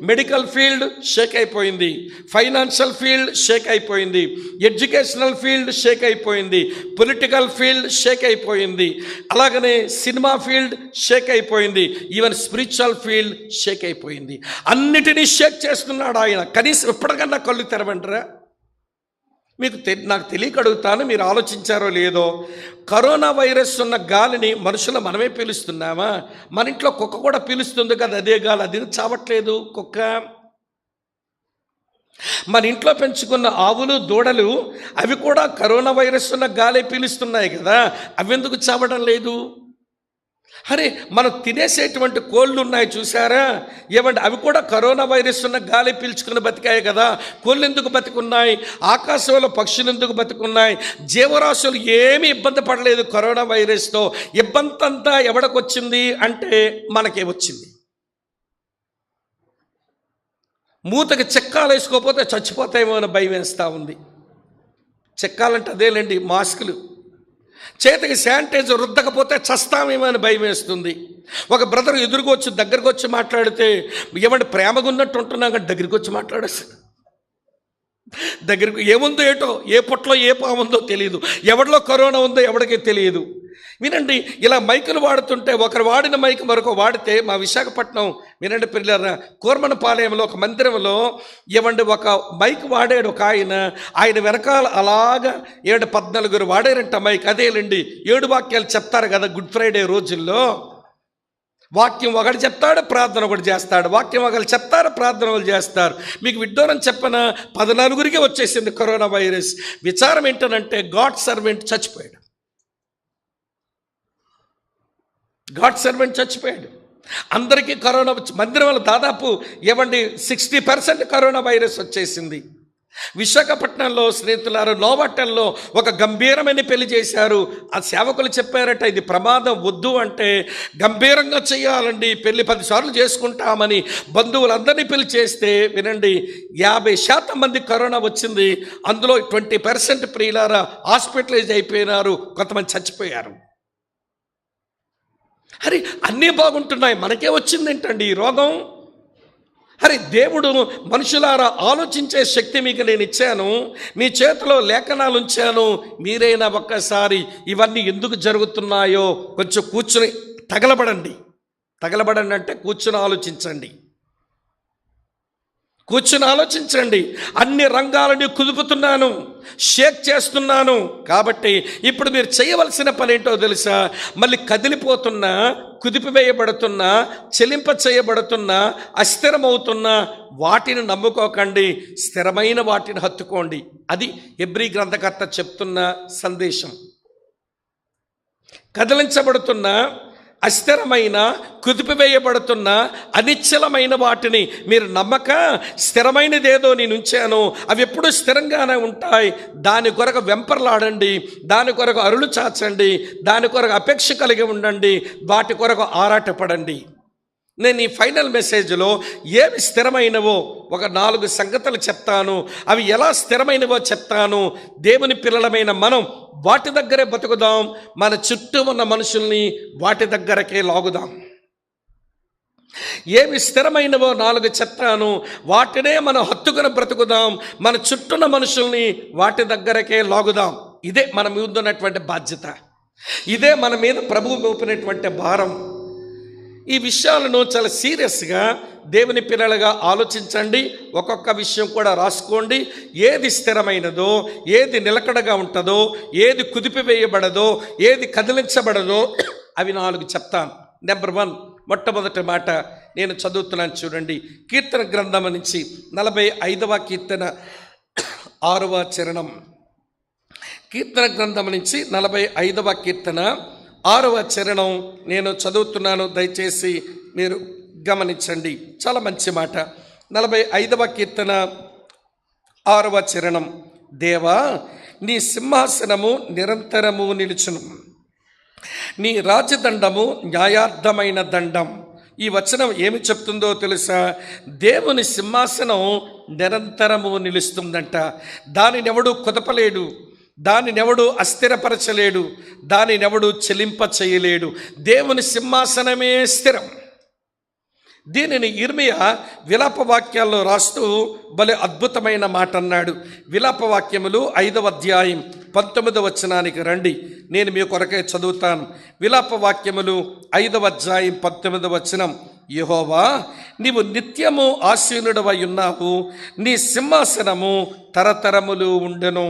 మెడికల్ ఫీల్డ్ షేక్ అయిపోయింది, ఫైనాన్షియల్ ఫీల్డ్ షేక్ అయిపోయింది, ఎడ్యుకేషనల్ ఫీల్డ్ షేక్ అయిపోయింది, పొలిటికల్ ఫీల్డ్ షేక్ అయిపోయింది, అలాగనే సినిమా ఫీల్డ్ షేక్ అయిపోయింది, ఈవెన్ స్పిరిచువల్ ఫీల్డ్ షేక్ అయిపోయింది. అన్నిటినీ షేక్ చేస్తున్నాడు ఆయన. కనీసం ఎప్పటికన్నా కళ్ళు తెరవంటారా? నాకు తెలియక అడుగుతాను, మీరు ఆలోచించారో లేదో, కరోనా వైరస్ ఉన్న గాలిని మనుషులు మనమే పీలుస్తున్నామా? మన ఇంట్లో కుక్క కూడా పీలుస్తుంది కదా అదే గాలి, అది చావట్లేదు కుక్క. మన ఇంట్లో పెంచుకున్న ఆవులు దూడలు అవి కూడా కరోనా వైరస్ ఉన్న గాలి పీలుస్తున్నాయి కదా, అవి ఎందుకు చావడం లేదు? అరే మనం తినేసేటువంటి కోళ్ళు ఉన్నాయి చూసారా, ఏమంటే అవి కూడా కరోనా వైరస్ ఉన్న గాలి పీల్చుకుని బతికాయి కదా, కోళ్ళు ఎందుకు బతికున్నాయి? ఆకాశంలో పక్షులు ఎందుకు బతికున్నాయి? జీవరాశులు ఏమీ ఇబ్బంది పడలేదు కరోనా వైరస్తో. ఇబ్బంది అంతా ఎవడికొచ్చింది అంటే మనకే వచ్చింది. మూతకి చెక్కాలు వేసుకోకపోతే చచ్చిపోతాయేమో అని భయం వేస్తూ ఉంది. చెక్కాలంటే అదేలేండి మాస్కులు. చేతికి శానిటైజర్ రుద్దకపోతే చస్తామేమో అని భయం వేస్తుంది. ఒక బ్రదర్ ఎదురుకొచ్చి దగ్గరకు వచ్చి మాట్లాడితే ఏమంటే ప్రేమగా ఉన్నట్టు ఉంటున్నాం, కానీ దగ్గరికి వచ్చి మాట్లాడేస్తాను. దగ్గరకు ఏముందో ఏటో, ఏ పొట్లో ఏ పాముందో తెలియదు, ఎవరిలో కరోనా ఉందో ఎవరికీ తెలియదు. వినండి, ఇలా మైకులు వాడుతుంటే ఒకరు వాడిన మైక్ మరొక వాడితే, మా విశాఖపట్నం వినండి పిల్లరా, కోర్మనపాలయంలో ఒక మందిరంలో ఏమండి ఒక మైక్ వాడాడు ఒక ఆయన వెనకాల అలాగా 14 వాడారంట మైక్. అదేలేండి 7 వాక్యాలు చెప్తారు కదా గుడ్ ఫ్రైడే రోజుల్లో. వాక్యం ఒకటి చెప్తాడు, ప్రార్థన ఒకటి చేస్తాడు. వాక్యం ఒకరు చెప్తారు, ప్రార్థన ఒకరు చేస్తారు. మీకు విడ్డూరం చెప్పన 14కి వచ్చేసింది కరోనా వైరస్. విచారం ఏంటనంటే గాడ్ సర్వెంట్ చచ్చిపోయాడు. గాడ్ సర్వెంట్ చచ్చిపోయాడు. అందరికీ కరోనా మందిరంలో దాదాపు 60% కరోనా వైరస్ వచ్చేసింది. విశాఖపట్నంలో స్నేహితులారు నోవాటల్లో ఒక గంభీరమైన పెళ్లి చేశారు. ఆ సేవకులు చెప్పారట, ఇది ప్రమాదం, వద్దు అంటే గంభీరంగా చేయాలండి పెళ్లి, 10 సార్లు చేసుకుంటామని బంధువులందరినీ పెళ్లి చేస్తే వినండి 50% మంది కరోనా వచ్చింది. అందులో 20% ప్రియులారా హాస్పిటలైజ్ అయిపోయినారు, కొంతమంది చచ్చిపోయారు. అరే అన్నీ బాగుంటున్నాయి, మనకే వచ్చిందేంటండి ఈ రోగం? అరే దేవుడు మనుషులారా ఆలోచించే శక్తి మీకు నేను ఇచ్చాను, మీ చేతిలో లేఖనాలు ఉంచాను. మీరైనా ఒక్కసారి ఇవన్నీ ఎందుకు జరుగుతున్నాయో కొంచెం కూర్చుని తగలబడండి అంటే కూర్చుని ఆలోచించండి. కూర్చుని ఆలోచించండి. అన్ని రంగాలని కుదుపుతున్నాను, షేక్ చేస్తున్నాను. కాబట్టి ఇప్పుడు మీరు చేయవలసిన పని ఏంటో తెలుసా? మళ్ళీ కదిలిపోతున్నా, కుదిపివేయబడుతున్నా, చెలింప చేయబడుతున్నా, అస్థిరమవుతున్నా వాటిని నమ్ముకోకండి, స్థిరమైన వాటిని హత్తుకోండి. అది హెబ్రీ గ్రంథకర్త చెప్తున్న సందేశం. కదిలించబడుతున్నా, అస్థిరమైన, కుదిపివేయబడుతున్న, అనిశ్చలమైన వాటిని మీరు నమ్మక, స్థిరమైనదేదో నేను ఉంచాను, అవి ఎప్పుడూ స్థిరంగానే ఉంటాయి, దాని కొరకు వెంపర్లాడండి, దాని కొరకు అరులు చాచండి, దాని కొరకు అపేక్ష కలిగి ఉండండి, వాటి కొరకు ఆరాటపడండి. నేను ఈ ఫైనల్ మెసేజ్లో ఏవి స్థిరమైనవో ఒక 4 సంగతులు చెప్తాను. అవి ఎలా స్థిరమైనవో చెప్తాను. దేవుని పిల్లలమైన మనం వాటి దగ్గరే బతుకుదాం, మన చుట్టూ ఉన్న మనుషుల్ని వాటి దగ్గరకే లాగుదాం. ఏవి స్థిరమైనవో 4 చెప్తాను, వాటినే మనం హత్తుకుని బ్రతుకుదాం, మన చుట్టూన్న మనుషుల్ని వాటి దగ్గరకే లాగుదాం. ఇదే మన మీద ఉన్నటువంటి బాధ్యత, ఇదే మన మీద ప్రభువు మోపినటువంటి భారం. ఈ విషయాలను చాలా సీరియస్గా దేవుని పిల్లలుగా ఆలోచించండి. ఒక్కొక్క విషయం కూడా రాసుకోండి. ఏది స్థిరమైనదో, ఏది నిలకడగా ఉంటుందో, ఏది కుదిపివేయబడదో, ఏది కదిలించబడదో అవి 4 చెప్తాను. నెంబర్ 1, మొట్టమొదటి మాట నేను చదువుతున్నాను చూడండి. కీర్తన గ్రంథం నుంచి 45వ కీర్తన 6వ చరణం. కీర్తన గ్రంథం నుంచి 45వ కీర్తన 6వ చరణం నేను చదువుతున్నాను, దయచేసి మీరు గమనించండి. చాలా మంచి మాట. 45వ కీర్తన 6వ చరణం. దేవా, నీ సింహాసనము నిరంతరము నిలుచును, నీ రాజదండము న్యాయార్థమైన దండం. ఈ వచనం ఏమి చెప్తుందో తెలుసా? దేవుని సింహాసనం నిరంతరము నిలుస్తుందంట. దానినెవడు కుదపలేడు, దానినెవడు అస్థిరపరచలేడు, దానినెవడు చెలింప చేయలేడు. దేవుని సింహాసనమే స్థిరం. దీనిని ఇర్మియా విలాప వాక్యాల్లో రాస్తూ భలే అద్భుతమైన మాట అన్నాడు. విలాప వాక్యములు 5వ అధ్యాయం 19వ వచనానికి రండి, నేను మీ కొరకే చదువుతాను. విలాప వాక్యములు 5వ అధ్యాయం 19వ వచనం. యెహోవా, నీవు నిత్యము ఆసీనుడవై ఉన్నావు, నీ సింహాసనము తరతరములు ఉండెను.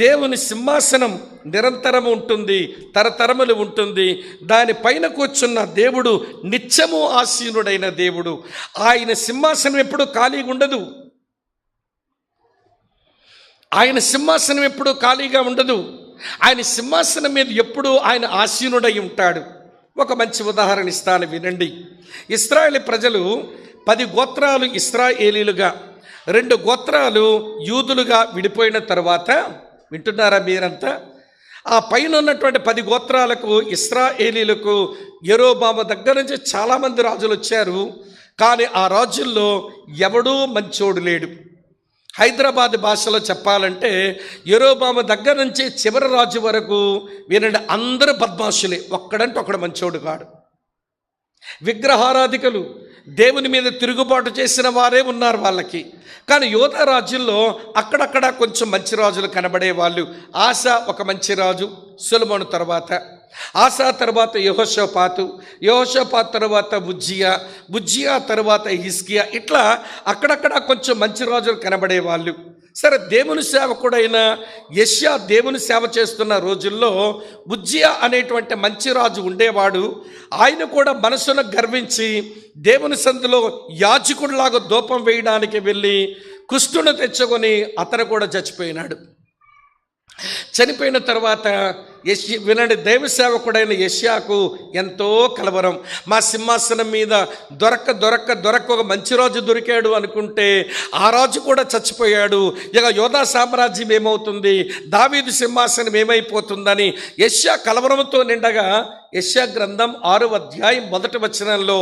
దేవుని సింహాసనం నిరంతరము ఉంటుంది, తరతరములు ఉంటుంది. దానిపైన కూర్చున్న దేవుడు నిత్యము ఆసీనుడైన దేవుడు. ఆయన సింహాసనం ఎప్పుడు ఖాళీగా ఉండదు, ఆయన సింహాసనం ఎప్పుడు ఖాళీగా ఉండదు. ఆయన సింహాసనం మీద ఎప్పుడు ఆయన ఆసీనుడై ఉంటాడు. ఒక మంచి ఉదాహరణ ఇస్తాను, వినండి. ఇశ్రాయేలు ప్రజలు 10 గోత్రాలు ఇశ్రాయేలీలుగా, 2 గోత్రాలు యూదులుగా విడిపోయిన తర్వాత, వింటున్నారా మీరంతా? ఆ పైన ఉన్నటువంటి 10 గోత్రాలకు ఇశ్రాయేలీలకు యెరోబాము దగ్గర నుంచి చాలామంది రాజులు వచ్చారు. కానీ ఆ రాజుల్లో ఎవడూ మంచోడు లేడు. హైదరాబాద్ భాషలో చెప్పాలంటే యెరోబాము దగ్గర నుంచి చివరి రాజు వరకు వినండి, అందరూ బద్మాషులే, ఒక్కడంటే ఒకడు మంచోడు కాడు. విగ్రహారాధికులు, దేవుని మీద తిరుగుబాటు చేసిన వారే ఉన్నారు వాళ్ళకి. కానీ యోధా రాజుల్లో అక్కడక్కడ కొంచెం మంచి రాజులు కనబడేవాళ్ళు. ఆసా ఒక మంచి రాజు, సొలొమోను తర్వాత. ఆసా తర్వాత యెహోషాపాతు, యెహోషాపాతు తర్వాత ఉజ్జియా తర్వాత హిజ్కియా. ఇట్లా అక్కడక్కడ కొంచెం మంచి రాజులు కనబడేవాళ్ళు. సరే, దేవుని సేవకుడైన యెషయా దేవుని సేవ చేస్తున్న రోజుల్లో ఉజ్జియా అనేటువంటి మంచి రాజు ఉండేవాడు. ఆయన కూడా మనసును గర్వించి దేవుని సందులో యాజకుడిలాగా ధూపం వేయడానికి వెళ్ళి కుష్టును తెచ్చుకొని అతను కూడా చచ్చిపోయినాడు. చనిపోయిన తర్వాత వినండి, దైవ సేవకుడైన యెషయాకు ఎంతో కలవరం. మా సింహాసనం మీద దొరక్క ఒక మంచి రాజు దొరికాడు అనుకుంటే ఆ రాజు కూడా చచ్చిపోయాడు. ఇక యోధా సామ్రాజ్యం ఏమవుతుంది, దావీదు సింహాసనం ఏమైపోతుందని యెషయా కలవరంతో నిండగా యెషయా గ్రంథం 6వ అధ్యాయం 1వ వచనంలో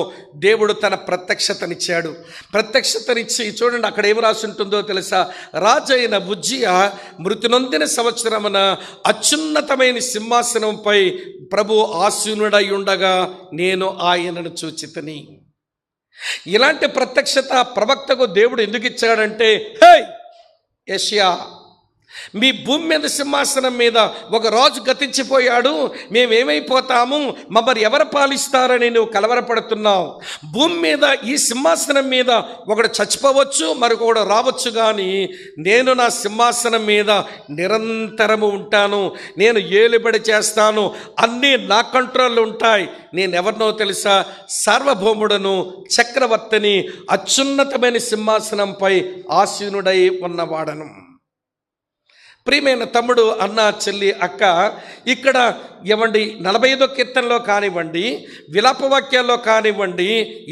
దేవుడు తన ప్రత్యక్షతనిచ్చాడు. ప్రత్యక్షతనిచ్చి చూడండి, అక్కడ ఏం రాసి ఉంటుందో తెలుసా? రాజైన ఉజ్జియా మృతి నొందిన సంవత్సరమున అత్యున్నతమైన సింహాసనంపై ప్రభు ఆసీనుడై ఉండగా నేను ఆయనను చూచితిని. ఇలాంటి ప్రత్యక్షత ప్రవక్తకు దేవుడు ఎందుకు ఇచ్చాడంటే, హే యెషయా, మీ భూమి మీద సింహాసనం మీద ఒక రాజు గతించిపోయాడు, మేమేమైపోతాము, మమ్మల్ని ఎవరు పాలిస్తారని నువ్వు కలవరపడుతున్నావు. భూమి మీద ఈ సింహాసనం మీద ఒకడు చచ్చిపోవచ్చు, మరొకడు రావచ్చు, కానీ నేను నా సింహాసనం మీద నిరంతరము ఉంటాను. నేను ఏలుబడి చేస్తాను, అన్నీ నా కంట్రోల్లో ఉంటాయి. నేను ఎవరినో తెలుసా? సార్వభౌముడను, చక్రవర్తిని, అత్యున్నతమైన సింహాసనంపై ఆసీనుడై ఉన్నవాడను. ప్రియమైన తమ్ముడు, అన్న, చెల్లి, అక్క, ఇక్కడ ఏమండి 45వ కీర్తనలో కానివ్వండి, విలాపవాక్యాల్లో కానివ్వండి,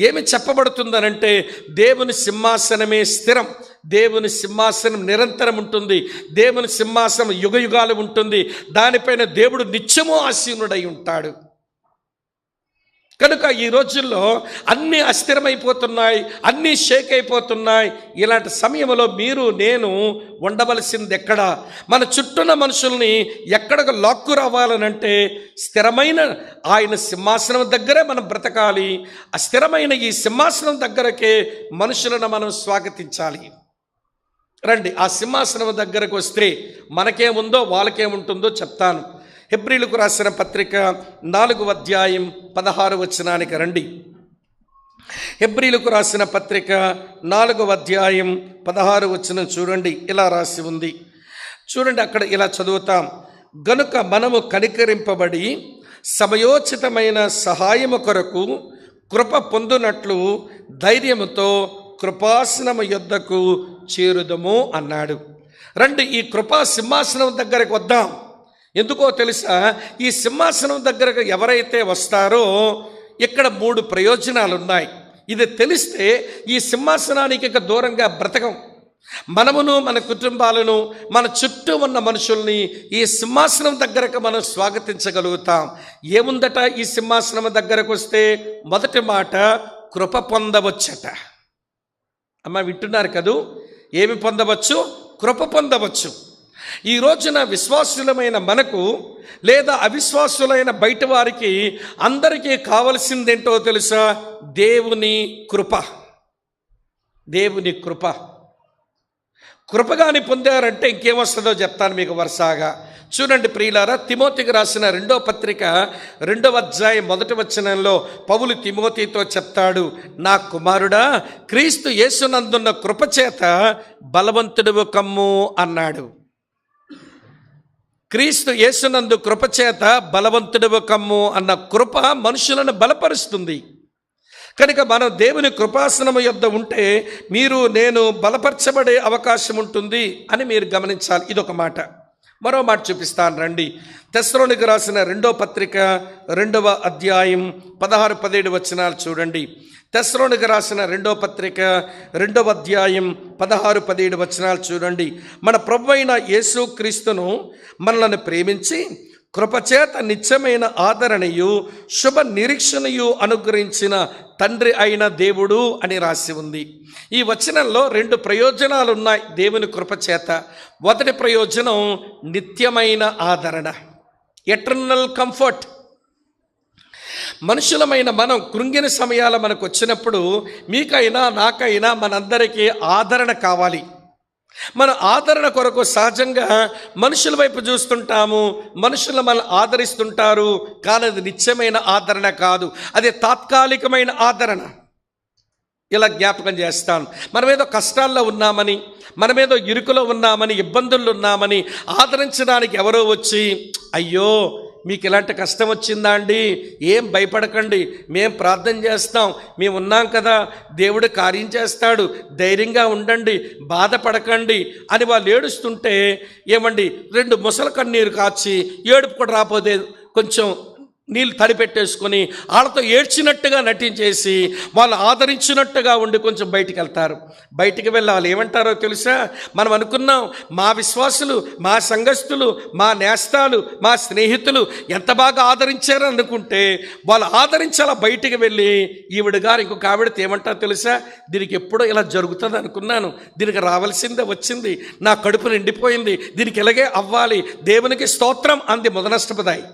ఏమి చెప్పబడుతుందనంటే దేవుని సింహాసనమే స్థిరం, దేవుని సింహాసనం నిరంతరం ఉంటుంది, దేవుని సింహాసనం యుగయుగాలు ఉంటుంది, దానిపైన దేవుడు నిత్యము ఆసీనుడై ఉంటాడు. కనుక ఈ రోజుల్లో అన్నీ అస్థిరమైపోతున్నాయి, అన్నీ షేక్ అయిపోతున్నాయి. ఇలాంటి సమయంలో మీరు నేను ఉండవలసింది ఎక్కడ? మన చుట్టూన్న మనుషుల్ని ఎక్కడికి లాక్కు రావాలనంటే స్థిరమైన ఆయన సింహాసనం దగ్గరే మనం బ్రతకాలి. ఆ స్థిరమైన ఈ సింహాసనం దగ్గరకే మనుషులను మనం స్వాగతించాలి. రండి, ఆ సింహాసనం దగ్గరకు వస్తే మనకేముందో వాళ్ళకేముంటుందో చెప్తాను. హెబ్రీలకు రాసిన పత్రిక 4వ అధ్యాయం 16వ వచనానికి రండి. హెబ్రీలకు రాసిన పత్రిక 4వ అధ్యాయం 16వ వచనం చూడండి, ఇలా రాసి ఉంది. చూడండి, అక్కడ ఇలా చదువుతాం. గనుక మనము కనికరింపబడి సమయోచితమైన సహాయము కొరకు కృప పొందునట్లు ధైర్యముతో కృపాసనము యొద్దకు చేరుదము అన్నాడు. రండి, ఈ కృపా సింహాసనం దగ్గరకు వద్దాం. ఎందుకో తెలుసా? ఈ సింహాసనం దగ్గరకు ఎవరైతే వస్తారో ఇక్కడ 3 ప్రయోజనాలు ఉన్నాయి. ఇది తెలిస్తే ఈ సింహాసనానికి ఇక దూరంగా బ్రతకం. మనమును, మన కుటుంబాలను, మన చుట్టూ ఉన్న మనుషుల్ని ఈ సింహాసనం దగ్గరకు మనం స్వాగతించగలుగుతాం. ఏముందట ఈ సింహాసనం దగ్గరకు వస్తే? మొదటి మాట, కృప పొందవచ్చట. అమ్మ, వింటున్నారు కదూ? ఏమి పొందవచ్చు? కృప పొందవచ్చు. ఈ రోజున విశ్వాసులమైన మనకు లేదా అవిశ్వాసులైన బయట వారికి అందరికీ కావలసిందేంటో తెలుసా? దేవుని కృప. దేవుని కృప. కృపగాని పొందారంటే ఇంకేమొస్తుందో చెప్తాను మీకు వరుసగా. చూడండి ప్రియులారా, తిమోతికి రాసిన 2వ పత్రిక 2వ అధ్యాయం 1వ వచనంలో పౌలు తిమోతితో చెప్తాడు, నా కుమారుడా, క్రీస్తు యేసునందున్న కృపచేత బలవంతుడు కమ్ము అన్నాడు. క్రీస్తు యేసునందు కృపచేత బలవంతుడు కమ్ము అన్న కృప మనుషులను బలపరుస్తుంది. కనుక మనం దేవుని కృపాసనము యొద్ద ఉంటే మీరు నేను బలపరచబడే అవకాశం ఉంటుంది అని మీరు గమనించాలి. ఇదొక మాట. మరో మాట చూపిస్తాను రండి. తెస్సలోనికీయులకు రాసిన 2వ పత్రిక 2వ అధ్యాయం 16-17 వచనాలు చూడండి. తెస్సలోనికీయులకు రాసిన 2వ పత్రిక 2వ అధ్యాయం 16-17 వచనాలు చూడండి. మన ప్రభువైన యేసుక్రీస్తును మనలను ప్రేమించి కృపచేత నిత్యమైన ఆదరణయు శుభ నిరీక్షణయు అనుగ్రహించిన తండ్రి అయిన దేవుడు అని రాసి ఉంది. ఈ వచనంలో 2 ప్రయోజనాలు ఉన్నాయి దేవుని కృపచేత. మొదటి ప్రయోజనం నిత్యమైన ఆదరణ, ఎటర్నల్ కంఫర్ట్. మనుషులమైన మనం కృంగిన సమయాలు మనకు వచ్చినప్పుడు మీకైనా నాకైనా మనందరికీ ఆదరణ కావాలి. మన ఆదరణ కొరకు సహజంగా మనుషుల వైపు చూస్తుంటాము, మనుషులు మనల్ని ఆదరిస్తుంటారు. కానీ అది నిత్యమైన ఆదరణ కాదు, అది తాత్కాలికమైన ఆదరణ. ఇలా జ్ఞాపకం చేస్తాను. మనమేదో కష్టాల్లో ఉన్నామని, మనమేదో ఇరుకులో ఉన్నామని, ఇబ్బందుల్లో ఉన్నామని ఆదరించడానికి ఎవరో వచ్చి, అయ్యో మీకు ఇలాంటి కష్టం వచ్చిందా అండి, ఏం భయపడకండి, మేం ప్రార్థన చేస్తాం, మేము ఉన్నాం కదా, దేవుడు కార్యం చేస్తాడు, ధైర్యంగా ఉండండి, బాధపడకండి అని వాళ్ళు ఏడుస్తుంటే ఏమండి 2 ముసల కన్నీరు కాచి ఏడుపు కూడా రాపోతే కొంచెం నీళ్ళు తడిపెట్టేసుకొని వాళ్ళతో ఏడ్చినట్టుగా నటించేసి వాళ్ళు ఆదరించినట్టుగా ఉండి కొంచెం బయటికి వెళ్తారు. బయటికి వెళ్ళి వాళ్ళు ఏమంటారో తెలుసా? మనం అనుకున్నాం మా విశ్వాసులు, మా సంఘస్థులు, మా నేస్తాలు, మా స్నేహితులు ఎంత బాగా ఆదరించారు అనుకుంటే వాళ్ళు ఆదరించాలా బయటికి వెళ్ళి ఈవిడ గారు ఇంకొక ఆవిడతో ఏమంటారో తెలుసా? దీనికి ఎప్పుడో ఇలా జరుగుతుంది అనుకున్నాను, దీనికి రావాల్సిందే వచ్చింది, నా కడుపు నిండిపోయింది, దీనికి ఇలాగే అవ్వాలి, దేవునికి స్తోత్రం అంది మొదనష్టపదాయి.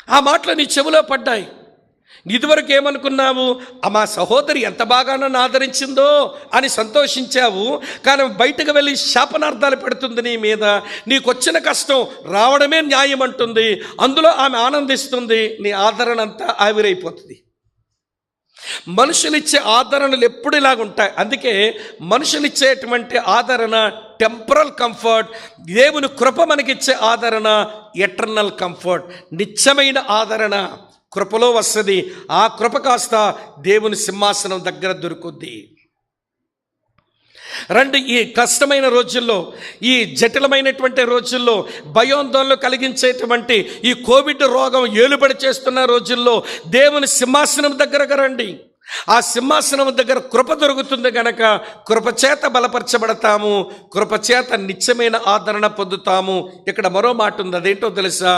ఆ మాటలు నీ చెవిలో పడ్డాయి. ఇదివరకు ఏమనుకున్నావు? మా సహోదరి ఎంత బాగా నన్ను ఆదరించిందో అని సంతోషించావు. కానీ బయటకు వెళ్ళి శాపనార్థాలు పెడుతుంది నీ మీద. నీకు వచ్చిన కష్టం రావడమే న్యాయం అంటుంది, అందులో ఆమె ఆనందిస్తుంది, నీ ఆదరణ అంతా ఆవిరైపోతుంది. మనుషులిచ్చే ఆదరణలు ఎప్పుడు ఇలాగుంటాయి. అందుకే మనుషులిచ్చేటువంటి ఆదరణ టెంపరల్ కంఫర్ట్, దేవుని కృప మనకిచ్చే ఆదరణ ఎటర్నల్ కంఫర్ట్, నిత్యమైన ఆదరణ కృపలో వస్తుంది. ఆ కృప కాస్త దేవుని సింహాసనం దగ్గర దొరుకుద్ది. రండి, ఈ కష్టమైన రోజుల్లో, ఈ జటిలమైనటువంటి రోజుల్లో, భయోందోళనలు కలిగించేటువంటి ఈ కోవిడ్ రోగం ఏలుబడి చేస్తున్న రోజుల్లో దేవుని సింహాసనం దగ్గరకు రండి. ఆ సింహాసనం దగ్గర కృప దొరుకుతుంది గనక కృపచేత బలపరచబడతాము, కృపచేత నిత్యమైన ఆదరణ పొందుతాము. ఇక్కడ మరో మాట ఉంది, అదేంటో తెలుసా?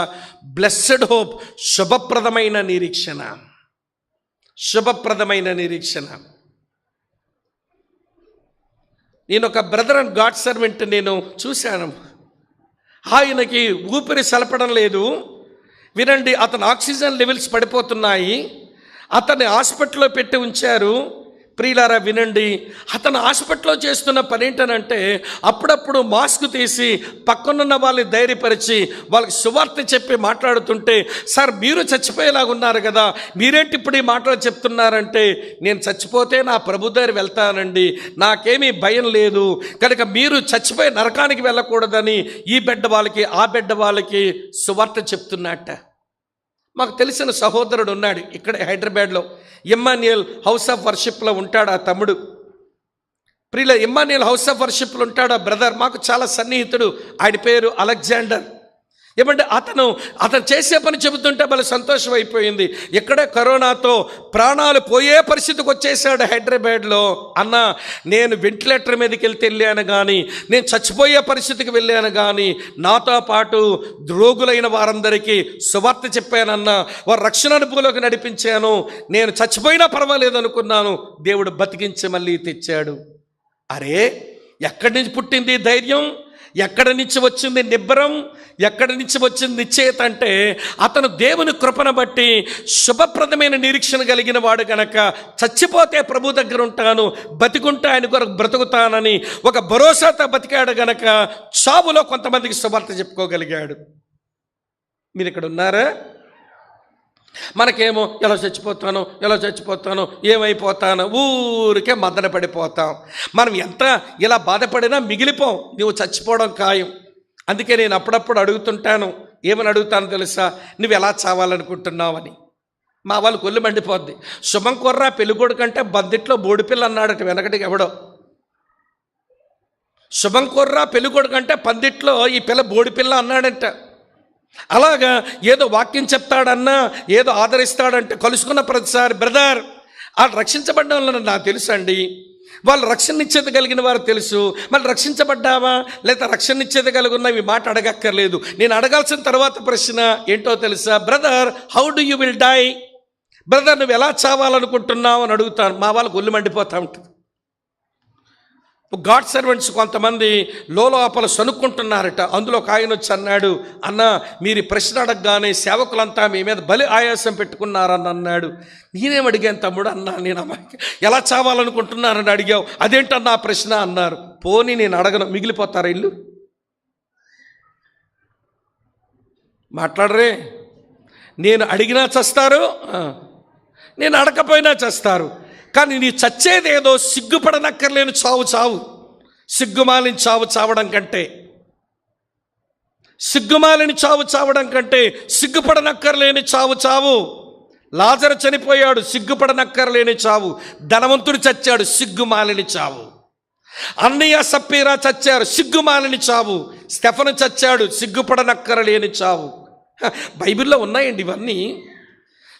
బ్లెస్సెడ్ హోప్, శుభప్రదమైన నిరీక్షణ. శుభప్రదమైన నిరీక్షణ. నేను ఒక బ్రదర్ అండ్ గాడ్ సర్వెంట్ నేను చూశాను. ఆయనకి ఊపిరి సలపడం లేదు. వినండి, అతని ఆక్సిజన్ లెవెల్స్ పడిపోతున్నాయి. అతన్ని హాస్పిటల్లో పెట్టి ఉంచారు. ప్రియులారా వినండి, అతను హాస్పిటల్లో చేస్తున్న పని ఏంటనంటే అప్పుడప్పుడు మాస్క్ తీసి పక్కనున్న వాళ్ళని ధైర్యపరిచి వాళ్ళకి సువార్త చెప్పి మాట్లాడుతుంటే, సార్ మీరు చచ్చిపోయేలాగా ఉన్నారు కదా, మీరేంటి ఇప్పుడు ఈ మాటలు చెప్తున్నారంటే, నేను చచ్చిపోతే నా ప్రభు దగ్గర వెళ్తానండి, నాకేమీ భయం లేదు, కనుక మీరు చచ్చిపోయి నరకానికి వెళ్ళకూడదని ఈ బిడ్డ వాళ్ళకి ఆ బిడ్డ వాళ్ళకి సువార్త చెప్తున్నట్ట. మాకు తెలిసిన సహోదరుడు ఉన్నాడు ఇక్కడ హైదరాబాద్లో, ఇమ్మాన్యుయల్ హౌస్ ఆఫ్ వర్షిప్లో ఉంటాడు ఆ తమ్ముడు. ప్రియుల, ఇమ్మాన్యుయల్ హౌస్ ఆఫ్ వర్షిప్లో ఉంటాడు ఆ బ్రదర్, మాకు చాలా సన్నిహితుడు. ఆయన పేరు అలెగ్జాండర్. ఏమంటే అతను చేసే పని చెబుతుంటే భలే సంతోషం అయిపోయింది. ఇక్కడే కరోనాతో ప్రాణాలు పోయే పరిస్థితికి వచ్చేసాడు హైదరాబాద్లో. అన్న, నేను వెంటిలేటర్ మీదకి వెళ్ళాను కానీ, నేను చచ్చిపోయే పరిస్థితికి వెళ్ళాను కానీ, నాతో పాటు రోగులైన వారందరికీ సువార్త చెప్పానన్నా, వారు రక్షణ అనుభవంలోకి నడిపించాను. నేను చచ్చిపోయినా పర్వాలేదు అనుకున్నాను, దేవుడు బతికించి మళ్ళీ తెచ్చాడు. అరే, ఎక్కడి నుంచి పుట్టింది ధైర్యం? ఎక్కడి నుంచి వచ్చింది నిబ్బరం? ఎక్కడి నుంచి వచ్చింది నిశ్చయత? అంటే అతను దేవుని కృపను బట్టి శుభప్రదమైన నిరీక్షణ కలిగిన వాడు కనుక, చచ్చిపోతే ప్రభు దగ్గర ఉంటాను, బతికుంటే ఆయన కొరకు బ్రతుకుతానని ఒక భరోసాతో బతికాడు గనక చావులో కొంతమందికి సువార్త చెప్పుకోగలిగాడు. మీరు ఇక్కడ ఉన్నారా? మనకేమో ఎలా చచ్చిపోతాను, ఏమైపోతాను, ఊరికే మదన పడిపోతాం. మనం ఎంత ఇలా బాధపడినా మిగిలిపోం, నువ్వు చచ్చిపోవడం ఖాయం. అందుకే నేను అప్పుడప్పుడు అడుగుతుంటాను, ఏమని అడుగుతాను తెలుసా? నువ్వు ఎలా చావాలనుకుంటున్నావని. మా వాళ్ళు కొల్లు మండిపోద్ది. శుభం కొర్రా పెళ్ళికొడు కంటే బందిట్లో బోడిపిల్ల అన్నాడట వెనకటికి ఎవడో. శుభం కొర్రా పెళ్ళికొడు కంటే పందిట్లో ఈ పిల్ల బోడిపిల్ల అన్నాడంట. అలాగా ఏదో వాక్యం చెప్తాడన్నా, ఏదో ఆదరిస్తాడంటే కలుసుకున్న ప్రతిసారి, బ్రదర్ వాళ్ళు రక్షించబడ్డం వల్ల నాకు తెలుసు అండి, వాళ్ళు రక్షణ నిశ్చేత కలిగిన వారు తెలుసు, మళ్ళీ రక్షించబడ్డావా లేదా రక్షణ నిశ్చేత కలిగి ఉన్న ఈ మాట అడగక్కర్లేదు. నేను అడగాల్సిన తర్వాత ప్రశ్న ఏంటో తెలుసా? Brother, how do you will die? Brother, నువ్వు ఎలా చావాలనుకుంటున్నావు అని అడుగుతాను. మా వాళ్ళకు ఒళ్ళు మండిపోతూ ఉంటుంది. గాడ్ సర్వెంట్స్ కొంతమంది లోపల సనుక్కుంటున్నారట. అందులో ఒక ఆయన వచ్చి అన్నాడు, అన్న మీరు ప్రశ్న అడగగానే సేవకులంతా మీ మీద బలి ఆయాసం పెట్టుకున్నారని అన్నాడు. నేనేం అడిగాను తమ్ముడు అన్నా, నేను అమ్మాయికి ఎలా చావాలనుకుంటున్నారని అడిగావు, అదేంటన్నా ప్రశ్న అన్నారు. పోనీ నేను అడగను, మిగిలిపోతారా ఇల్లు? మాట్లాడరే. నేను అడిగినా చస్తారు, నేను అడగకపోయినా చస్తారు. కానీ నీ చచ్చేదేదో సిగ్గుపడనక్కర్లేని చావు. సిగ్గుమాలిని చావడం కంటే, సిగ్గుపడనక్కర్లేని చావు. లాజరు చనిపోయాడు, సిగ్గుపడనక్కర్లేని చావు. ధనవంతుడు చచ్చాడు, సిగ్గుమాలిని చావు. అన్నయ్య సప్పీరా చచ్చారు, సిగ్గుమాలిని చావు. స్టెఫను చచ్చాడు, సిగ్గుపడనక్కర్లేని చావు. బైబిల్లో ఉన్నాయండి ఇవన్నీ.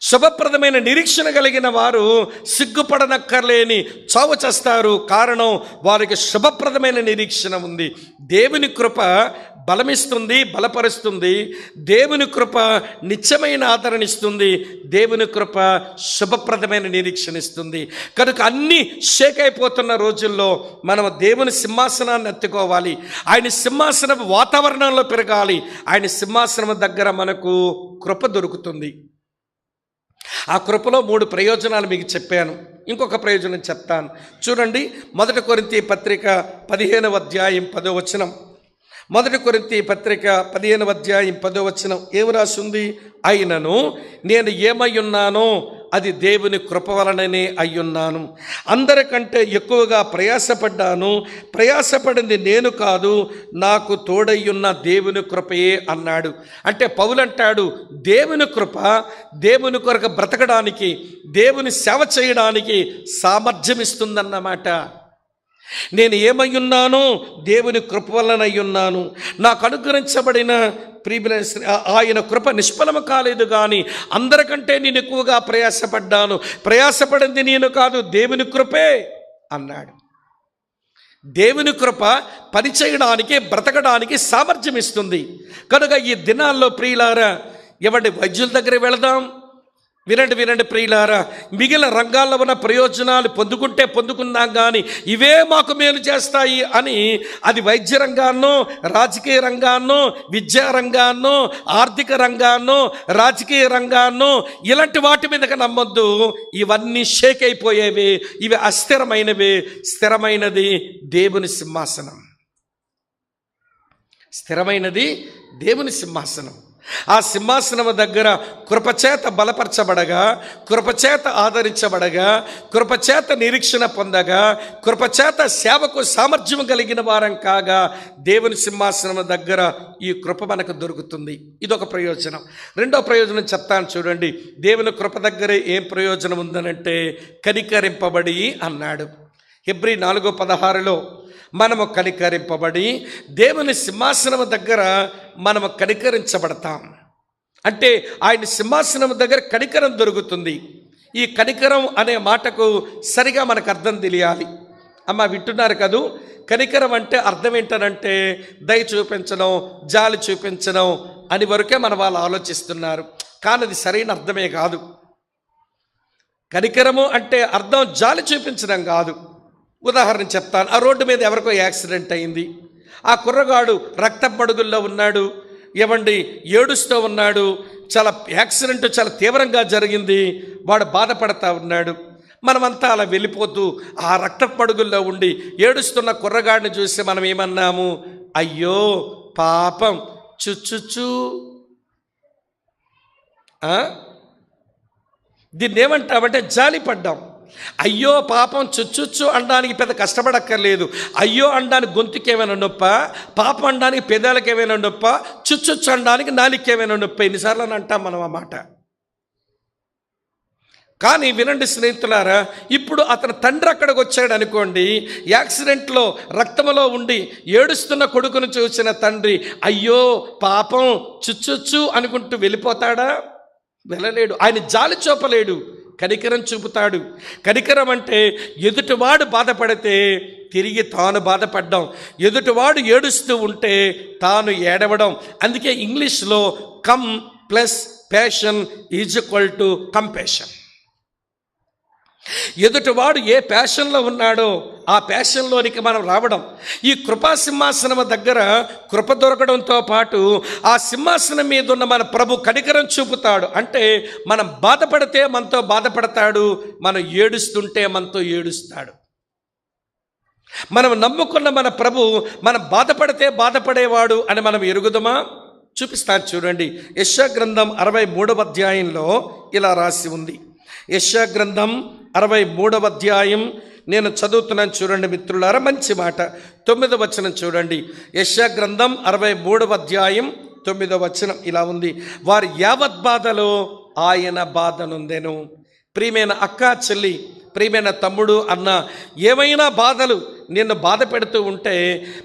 శుభప్రదమైన నిరీక్షణ కలిగిన వారు సిగ్గుపడనక్కర్లేని చావు చేస్తారు. కారణం, వారికి శుభప్రదమైన నిరీక్షణ ఉంది. దేవుని కృప బలమిస్తుంది, బలపరుస్తుంది. దేవుని కృప నిత్యమైన ఆదరణ ఇస్తుంది. దేవుని కృప శుభప్రదమైన నిరీక్షణ ఇస్తుంది. కనుక అన్నీ షేక్ అయిపోతున్న రోజుల్లో మనం దేవుని సింహాసనాన్ని ఎత్తుకోవాలి. ఆయన సింహాసనం వాతావరణంలో పెరగాలి. ఆయన సింహాసనం దగ్గర మనకు కృప దొరుకుతుంది. ఆ కృపలో 3 ప్రయోజనాలు మీకు చెప్పాను. ఇంకొక ప్రయోజనం చెప్తాను చూడండి. 1 కొరింథీ పత్రిక 15వ అధ్యాయం 10వ వచనం. 1 కొరింథీ పత్రిక 15వ అధ్యాయం 10వ వచనం ఏమి రాసింది? అయినను నేను ఏమై ఉన్నానో అది దేవుని కృప వలననే అయ్యున్నాను. అందరికంటే ఎక్కువగా ప్రయాసపడ్డాను. ప్రయాసపడింది నేను కాదు, నాకు తోడయ్యున్న దేవుని కృపయే అన్నాడు. అంటే పౌలంటాడు, దేవుని కృప దేవుని కొరకు బ్రతకడానికి, దేవుని సేవ చేయడానికి సామర్థ్యం ఇస్తుందన్నమాట. నేను ఏమై ఉన్నానో దేవుని కృప వలన ఉన్నాను. నాకు అనుగ్రహించబడిన ఆయన కృప నిష్ఫలము కాలేదు, కానీ అందరికంటే నేను ఎక్కువగా ప్రయాసపడ్డాను. ప్రయాసపడింది నేను కాదు, దేవుని కృపే అన్నాడు. దేవుని కృప పనిచేయడానికి, బ్రతకడానికి సామర్థ్యం ఇస్తుంది. కనుక ఈ దినాల్లో ప్రియులారా, ఎవరి వైద్యుల దగ్గర వెళదాం. వినండి ప్రియులారా, మిగిలిన రంగాల్లో ఉన్న ప్రయోజనాలు పొందుకుందాం, కానీ ఇవే మాకు మేలు చేస్తాయి అని అది వైద్య రంగాన్నో, రాజకీయ రంగాన్నో, విద్యా రంగాన్నో, ఆర్థిక రంగాన్నో, రాజకీయ రంగాన్నో ఇలాంటి వాటి మీదకి నమ్మొద్దు. ఇవన్నీ షేక్ అయిపోయేవి, ఇవి అస్థిరమైనవి. స్థిరమైనది దేవుని సింహాసనం. స్థిరమైనది దేవుని సింహాసనం. ఆ సింహాసనము దగ్గర కృపచేత బలపరచబడగా, కృపచేత ఆదరించబడగా, కృపచేత నిరీక్షణ పొందగా, కృపచేత సేవకు సామర్థ్యం కలిగిన వారం కాగా దేవుని సింహాసనము దగ్గర ఈ కృప మనకు దొరుకుతుంది. ఇదొక ప్రయోజనం. రెండో ప్రయోజనం చెప్తాను చూడండి. దేవుని కృప దగ్గరే ఏం ప్రయోజనం ఉందనంటే కనికరింపబడి అన్నాడు. హెబ్రీ 4:16 మనము కనికరింపబడి దేవుని సింహాసనము దగ్గర మనము కనికరించబడతాం. అంటే ఆయన సింహాసనం దగ్గర కనికరం దొరుకుతుంది. ఈ కనికరం అనే మాటకు సరిగా మనకు అర్థం తెలియాలి. అమ్మ వింటున్నారు కదూ? కనికరం అంటే అర్థం ఏంటనంటే దయ చూపించడం, జాలి చూపించడం అని వరకే మన వాళ్ళు ఆలోచిస్తున్నారు. కానీ అది సరైన అర్థమే కాదు. కనికరము అంటే అర్థం జాలి చూపించడం కాదు. ఉదాహరణ చెప్తాను. ఆ రోడ్డు మీద ఎవరికో యాక్సిడెంట్ అయింది. ఆ కుర్రగాడు రక్తపు మడుగుల్లో ఉన్నాడు, ఏడుస్తూ ఉన్నాడు. యాక్సిడెంట్ చాలా తీవ్రంగా జరిగింది. వాడు బాధపడతా ఉన్నాడు. మనమంతా అలా వెళ్ళిపోతూ ఆ రక్తపు మడుగుల్లో ఉండి ఏడుస్తున్న కుర్రగాడిని చూసి మనం ఏమన్నాము? అయ్యో పాపం, చుచ్చుచ్చు. దీన్ని ఏమంటామంటే జాలిపడ్డాం. అయ్యో పాపం చుచ్చుచ్చు అనడానికి పెద్ద కష్టపడక్కర్లేదు. అయ్యో అనడానికి గొంతుకి ఏమైనా నొప్ప, పాపం అనడానికి పెదాలకు ఏమైనా నొప్ప, చుచ్చుచ్చు అనడానికి నాలుగుకి ఏమైనా నొప్ప. ఎన్నిసార్లు అని అంటాం మనం ఆ మాట. కానీ వినండి స్నేహితులారా, ఇప్పుడు అతని తండ్రి అక్కడికి వచ్చాడు అనుకోండి. యాక్సిడెంట్లో రక్తంలో ఉండి ఏడుస్తున్న కొడుకును చూసిన తండ్రి అయ్యో పాపం చుచ్చుచ్చు అనుకుంటూ వెళ్ళిపోతాడా? వెళ్ళలేడు. ఆయన జాలి చూపలేడు, కనికరం చూపుతాడు. కనికరం అంటే ఎదుటివాడు బాధపడితే తిరిగి తాను బాధపడ్డం, ఎదుటివాడు ఏడుస్తూ ఉంటే తాను ఏడవడం. అందుకే ఇంగ్లీష్లో come plus passion is equal to compassion. ఎదుటివాడు ఏ ప్యాషన్లో ఉన్నాడో ఆ ప్యాషన్లోనికి మనం రావడం. ఈ కృపా సింహాసనం దగ్గర కృప దొరకడంతో పాటు ఆ సింహాసనం మీద ఉన్న మన ప్రభు కనికరం చూపుతాడు. అంటే మనం బాధపడితే మనతో బాధపడతాడు, మనం ఏడుస్తుంటే మనతో ఏడుస్తాడు. మనం నమ్ముకున్న మన ప్రభు మనం బాధపడితే బాధపడేవాడు అని మనం ఎరుగుదమా? చూపిస్తాను చూడండి. యెషయా గ్రంథం 63వ అధ్యాయంలో ఇలా రాసి ఉంది. యెషయా గ్రంథం 63వ అధ్యాయం నేను చదువుతున్నాను చూడండి మిత్రులారా, మంచి మాట. 9వ వచనం చూడండి. యెషయా గ్రంథం 63వ అధ్యాయం 9వ వచనం ఇలా ఉంది. వారి యావత్ బాధలో ఆయన బాధ నొందెను. ప్రియమైన అక్క చెల్లి, ప్రియమైన తమ్ముడు అన్న, ఏమైనా బాధలు నిన్ను బాధ పెడుతూ ఉంటే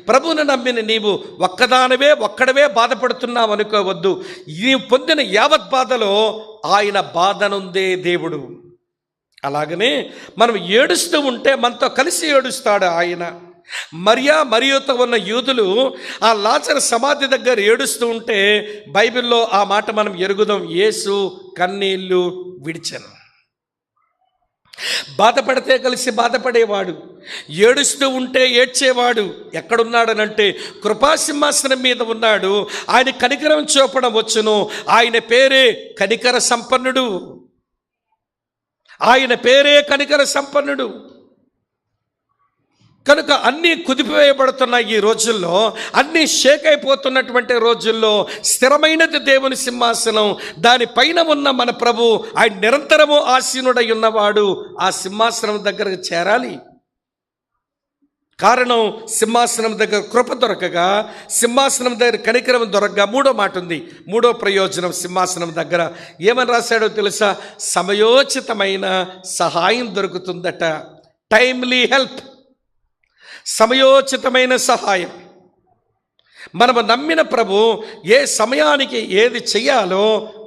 ప్రభువును నమ్మిన నీవు ఒక్కడవే బాధపడుతున్నావు అనుకోవద్దు. నీవు పొందిన యావత్ బాధలో ఆయన బాధ నొందే దేవుడు. అలాగనే మనం ఏడుస్తూ ఉంటే మనతో కలిసి ఏడుస్తాడు ఆయన. మరియతో ఉన్న యూదులు ఆ లాజరు సమాధి దగ్గర ఏడుస్తూ ఉంటే బైబిల్లో ఆ మాట మనం ఎరుగుదాం. యేసు కన్నీళ్లు విడిచెను. బాధపడితే కలిసి బాధపడేవాడు, ఏడుస్తూ ఉంటే ఏడ్చేవాడు ఎక్కడున్నాడనంటే కృపాసింహాసనం మీద ఉన్నాడు. ఆయన కనికరం చూపడం వచ్చును. ఆయన పేరే కనికర సంపన్నుడు. ఆయన పేరే కనికర సంపన్నుడు. కనుక అన్నీ కుదిపివేయబడుతున్న ఈ రోజుల్లో, అన్నీ షేక్ అయిపోతున్నటువంటి రోజుల్లో స్థిరమైనది దేవుని సింహాసనం. దానిపైన ఉన్న మన ప్రభు, ఆయన నిరంతరము ఆసీనుడై ఉన్నవాడు. ఆ సింహాసనం దగ్గరకు చేరాలి. కారణం సింహాసనం దగ్గర కృప దొరకగా, సింహాసనం దగ్గర కనికరం దొరకగా మూడో మాట ఉంది. మూడో ప్రయోజనం సింహాసనం దగ్గర ఏమని రాశాడో తెలుసా? సమయోచితమైన సహాయం దొరుకుతుందట. Timely help. సమయోచితమైన సహాయం. మనము నమ్మిన ప్రభు ఏ సమయానికి ఏది చెయ్యాలో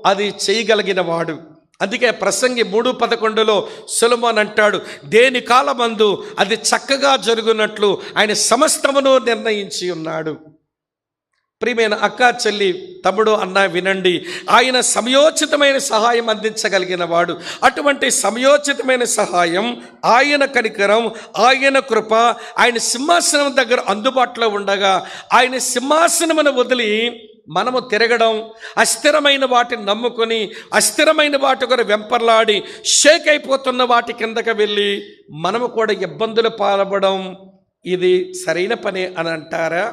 అది చేయగలిగిన వాడు. అందుకే ప్రసంగి 3:11 సొలొమోను అంటాడు, దేని కాలమందు అది చక్కగా జరుగునట్లు ఆయన సమస్తమును నిర్ణయించి ఉన్నాడు. ప్రియమైన అక్క, చెల్లి, తమ్ముడు, అన్న వినండి, ఆయన సమయోచితమైన సహాయం అందించగలిగిన వాడు. అటువంటి సమయోచితమైన సహాయం, ఆయన కనికరం, ఆయన కృప ఆయన సింహాసనం దగ్గర అందుబాటులో ఉండగా ఆయన సింహాసనమును వదిలి మనము తిరగడం, అస్థిరమైన వాటిని నమ్ముకొని అస్థిరమైన వాటి కొరకు వెంపర్లాడి షేక్ అయిపోతున్న వాటి కిందకి వెళ్ళి మనము కూడా ఇబ్బందులు పాల్పడడం ఇది సరైన పని అని అంటారా?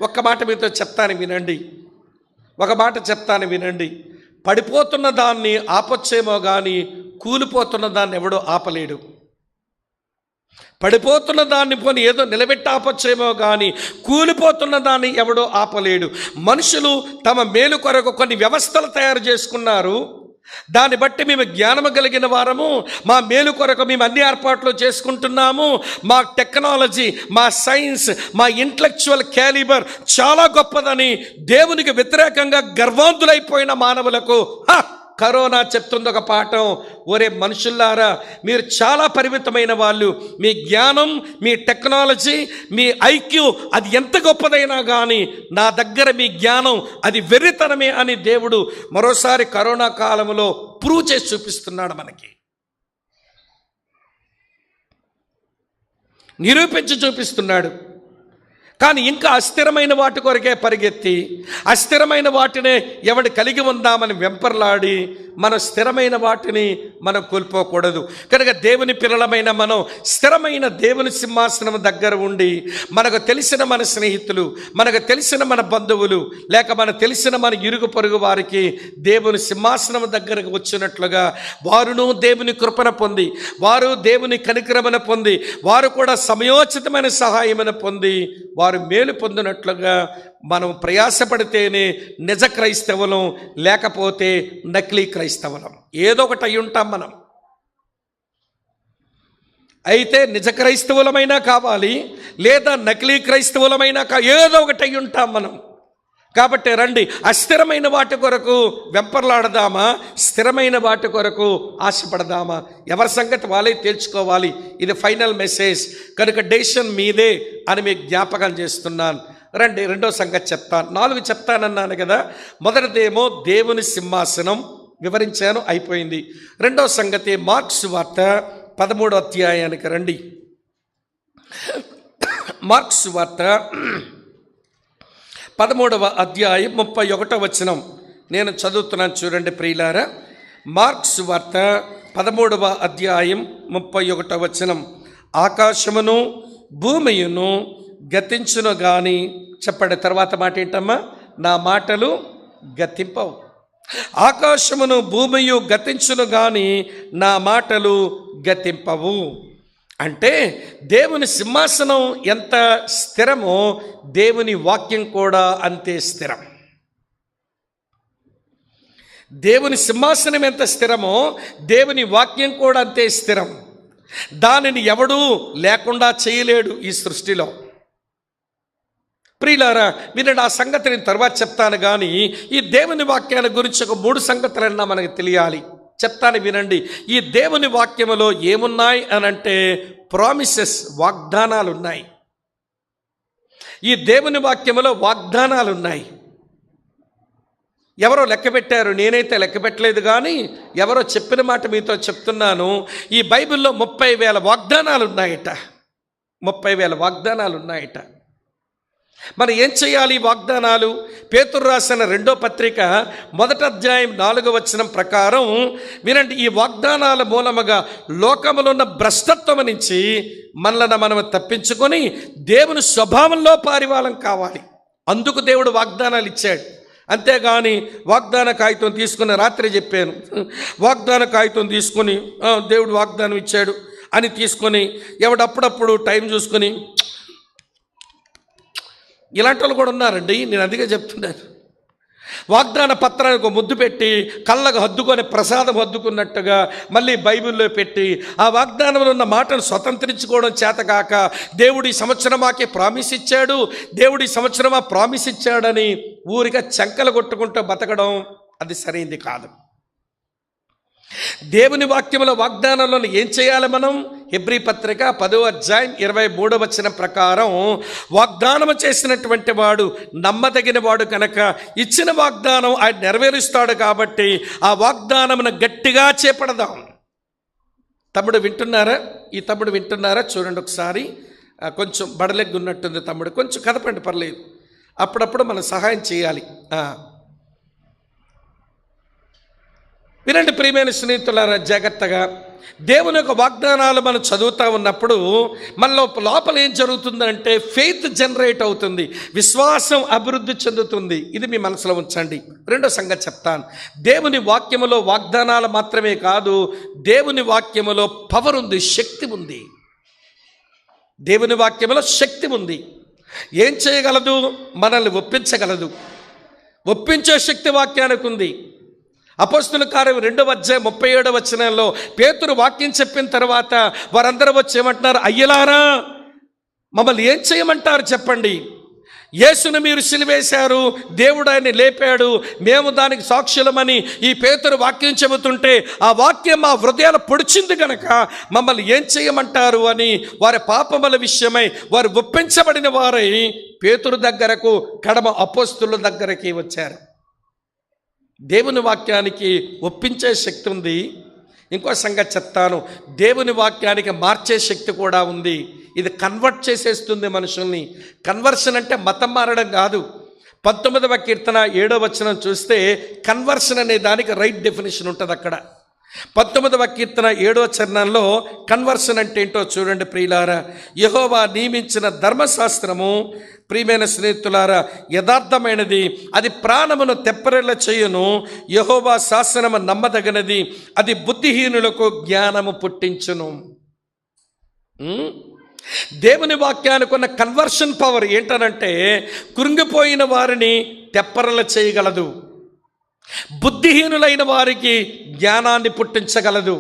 ఒక్క మాట మీతో చెప్తాను వినండి. పడిపోతున్న దాన్ని ఆపొచ్చేమో కానీ కూలిపోతున్న దాన్ని ఎవడో ఆపలేడు. పడిపోతున్న దాన్ని పోని ఏదో నిలబెట్టి ఆపొచ్చేమో కానీ కూలిపోతున్న దాన్ని ఎవడో ఆపలేడు. మనుషులు తమ మేలు కొరకు కొన్ని వ్యవస్థలు తయారు చేసుకున్నారు. దాన్ని బట్టి మేము జ్ఞానము కలిగిన వారము, మా మేలు కొరకు మేము అన్ని ఏర్పాట్లు చేసుకుంటున్నాము, మా టెక్నాలజీ, మా సైన్స్, మా ఇంటలెక్చువల్ క్యాలిబర్ చాలా గొప్పదని దేవునికి వ్యతిరేకంగా గర్వాంతులైపోయిన మానవులకు కరోనా చెప్తుంది ఒక పాఠం. ఒరే మనుషుల్లారా, మీరు చాలా పరిమితమైన వాళ్ళు. మీ జ్ఞానం, మీ టెక్నాలజీ, మీ ఐక్యూ అది ఎంత గొప్పదైనా కానీ నా దగ్గర మీ జ్ఞానం అది వెర్రితనమే అని దేవుడు మరోసారి కరోనా కాలంలో ప్రూవ్ చేసి చూపిస్తున్నాడు, మనకి నిరూపించి చూపిస్తున్నాడు. కానీ ఇంకా అస్థిరమైన వాటి కొరకే పరిగెత్తి అస్థిరమైన వాటినే ఎవడు కలిగి ఉందామని వెంపర్లాడి మనం స్థిరమైన వాటిని మనం కోల్పోకూడదు. కనుక దేవుని పిల్లలమైన మనం స్థిరమైన దేవుని సింహాసనం దగ్గర ఉండి మనకు తెలిసిన మన స్నేహితులు, మనకు తెలిసిన మన బంధువులు, లేక మనకు తెలిసిన మన ఇరుగు పొరుగు వారికి దేవుని సింహాసనం దగ్గరకు వచ్చినట్లుగా వారును దేవుని కృపణ పొంది, వారు దేవుని కనికరమన పొంది, వారు కూడా సమయోచితమైన సహాయమన పొంది వారు మేలు పొందినట్లుగా మనం ప్రయాసపడితేనే నిజ క్రైస్తవులం, లేకపోతే నకిలీ క్రైస్తవులం. ఏదో ఒకటి అయి ఉంటాం మనం. అయితే నిజ క్రైస్తవులమైనా కావాలి, లేదా నకిలీ క్రైస్తవులమైనా ఏదో ఒకటి అయి ఉంటాం మనం. కాబట్టి రండి, అస్థిరమైన వాటి కొరకు వెంపర్లాడదామా, స్థిరమైన వాటి కొరకు ఆశపడదామా? ఎవరి సంగతి వాళ్ళే తేల్చుకోవాలి. ఇది ఫైనల్ మెసేజ్ కనుక డెసిషన్ మీదే అని మీకు జ్ఞాపకం చేస్తున్నాను. రండి, రెండో సంగతి చెప్తాను. 4 చెప్తానన్నాను కదా. మొదటిదేమో దేవుని సింహాసనం వివరించాను, అయిపోయింది. రెండో సంగతి మార్కు సువార్త 13వ అధ్యాయానికి రండి. మార్కు సువార్త 13వ అధ్యాయం 31వ వచనం నేను చదువుతున్నాను, చూడండి ప్రియులారా. మార్కు సువార్త 13వ అధ్యాయం 31వ వచనం. ఆకాశమును భూమియును గతించును గాని, చెప్పండి తర్వాత మాట ఏంటమ్మా, నా మాటలు గతింపవు. ఆకాశమును భూమియు గతించును గాని నా మాటలు గతింపవు. అంటే దేవుని సింహాసనం ఎంత స్థిరమో దేవుని వాక్యం కూడా అంతే స్థిరం. దేవుని సింహాసనం ఎంత స్థిరమో దేవుని వాక్యం కూడా అంతే స్థిరం. దానిని ఎవడూ లేకుండా చేయలేడు ఈ సృష్టిలో. ప్రియులారా వినండి, ఆ సంగతి నేను తర్వాత చెప్తాను. కానీ ఈ దేవుని వాక్యాన్ని గురించి ఒక 3 సంగతులన్నా మనకు తెలియాలి. చెప్తాను వినండి. ఈ దేవుని వాక్యములో ఏమున్నాయి అని అంటే ప్రామిసెస్, వాగ్దానాలు ఉన్నాయి. ఈ దేవుని వాక్యములో వాగ్దానాలు ఉన్నాయి. ఎవరో లెక్క పెట్టారు, నేనైతే లెక్క పెట్టలేదు, కానీ ఎవరో చెప్పిన మాట మీతో చెప్తున్నాను. ఈ బైబిల్లో 30,000 వాగ్దానాలు ఉన్నాయట. 30,000 వాగ్దానాలు ఉన్నాయట. మనం ఏం చేయాలి? వాగ్దానాలు పేతురు రాసిన 2వ పత్రిక 1వ అధ్యాయం 4వ వచనం ప్రకారం వినండి. ఈ వాగ్దానాల మూలముగా లోకములో ఉన్న భ్రష్టత్వం నుంచి మనల్ని మనం తప్పించుకొని దేవుని స్వభావంలో పారివాళం కావాలి. అందుకు దేవుడు వాగ్దానాలు ఇచ్చాడు. అంతేగాని వాగ్దాన కాగితం తీసుకుని, రాత్రి చెప్పాను, వాగ్దాన కాగితం తీసుకొని దేవుడు వాగ్దానం ఇచ్చాడు అని తీసుకొని ఎవడప్పుడప్పుడు టైం చూసుకొని, ఇలాంటి వాళ్ళు కూడా ఉన్నారండి. నేను అందుకే చెప్తున్నాను, వాగ్దాన పత్రానికి ముద్దు పెట్టి కళ్ళకు హద్దుకొని ప్రసాదం హద్దుకున్నట్టుగా మళ్ళీ బైబిల్లో పెట్టి ఆ వాగ్దానంలో ఉన్న మాటను స్వతంత్రించుకోవడం చేతకాక దేవుడు ఈ సంవత్సరం మాకే ప్రామిస్ ఇచ్చాడు, దేవుడు ఈ సంవత్సరం ఆ ప్రామిస్ ఇచ్చాడని ఊరిగా చంకలు కొట్టుకుంటూ బతకడం అది సరైంది కాదు. దేవుని వాక్యంలో వాగ్దానంలో ఏం చేయాలి మనం? హెబ్రీ పత్రిక 10వ అధ్యాయం 23వ వచనం ప్రకారం వాగ్దానం చేసినటువంటి వాడు నమ్మదగిన వాడు కనుక ఇచ్చిన వాగ్దానం ఆయన నెరవేరుస్తాడు కాబట్టి ఆ వాగ్దానమును గట్టిగా చేపడదాం. తమ్ముడు వింటున్నారా? ఈ తమ్ముడు వింటున్నారా? చూడండి ఒకసారి. కొంచెం బడలెగ్గున్నట్టుంది తమ్ముడు, కొంచెం కదపండి, పర్లేదు. అప్పుడప్పుడు మనం సహాయం చేయాలి. వినండి ప్రియమైన స్నేహితులారా, జాగ్రత్తగా. దేవుని యొక్క వాగ్దానాలు మనం చదువుతూ ఉన్నప్పుడు మనలో లోపల ఏం జరుగుతుందంటే ఫెయిత్ జనరేట్ అవుతుంది, విశ్వాసం అభివృద్ధి చెందుతుంది. ఇది మీ మనసులో ఉంచండి. రెండో సంగతి చెప్తాను. దేవుని వాక్యములో వాగ్దానాలు మాత్రమే కాదు, దేవుని వాక్యములో పవర్ ఉంది, శక్తి ఉంది. దేవుని వాక్యములో శక్తి ఉంది. ఏం చేయగలదు? మనల్ని ఒప్పించగలదు. ఒప్పించే శక్తి వాక్యానికి ఉంది. అపోస్తుల కార్యం 2వ అధ్యాయం 37వ వచనంలో పేతురు వాక్యం చెప్పిన తర్వాత వారందరూ వచ్చి ఏమంటున్నారు? అయ్యలారా, మమ్మల్ని ఏం చేయమంటారు చెప్పండి. యేసును మీరు సిలువేశారు, దేవుడు ఆయన్ని లేపాడు, మేము దానికి సాక్షులమని ఈ పేతురు వాక్యం చెబుతుంటే ఆ వాక్యం మా హృదయాలు పొడిచింది కనుక మమ్మల్ని ఏం చేయమంటారు అని వారి పాపముల విషయమై వారు ఒప్పించబడిన వారై పేతురు దగ్గరకు, కడమ అపోస్తుల దగ్గరికి వచ్చారు. దేవుని వాక్యానికి ఒప్పించే శక్తి ఉంది. ఇంకో సంగతి చెప్తాను, దేవుని వాక్యానికి మార్చే శక్తి కూడా ఉంది. ఇది కన్వర్ట్ చేసేస్తుంది మనుషుల్ని. కన్వర్షన్ అంటే మతం మారడం కాదు. 19వ కీర్తన 7వ వచనం చూస్తే కన్వర్షన్ అనే దానికి రైట్ డెఫినేషన్ ఉంటుంది అక్కడ. 19వ కీర్తన 7వ చరణంలో కన్వర్షన్ అంటే ఏంటో చూడండి ప్రియులారా. యెహోవా నియమించిన ధర్మశాస్త్రము, ప్రియమైన స్నేహితులారా, యథార్థమైనది, అది ప్రాణమును తెప్పరిల్ల చేయును. యెహోవా శాసనము నమ్మదగినది, అది బుద్ధిహీనులకు జ్ఞానము పుట్టించును. దేవుని వాక్యానికి ఉన్న కన్వర్షన్ పవర్ ఏంటనంటే కృంగిపోయిన వారిని తెప్పరల చేయగలదు, బుద్ధిహీనులైన వారికి జ్ఞానాన్ని పుట్టించగలదు.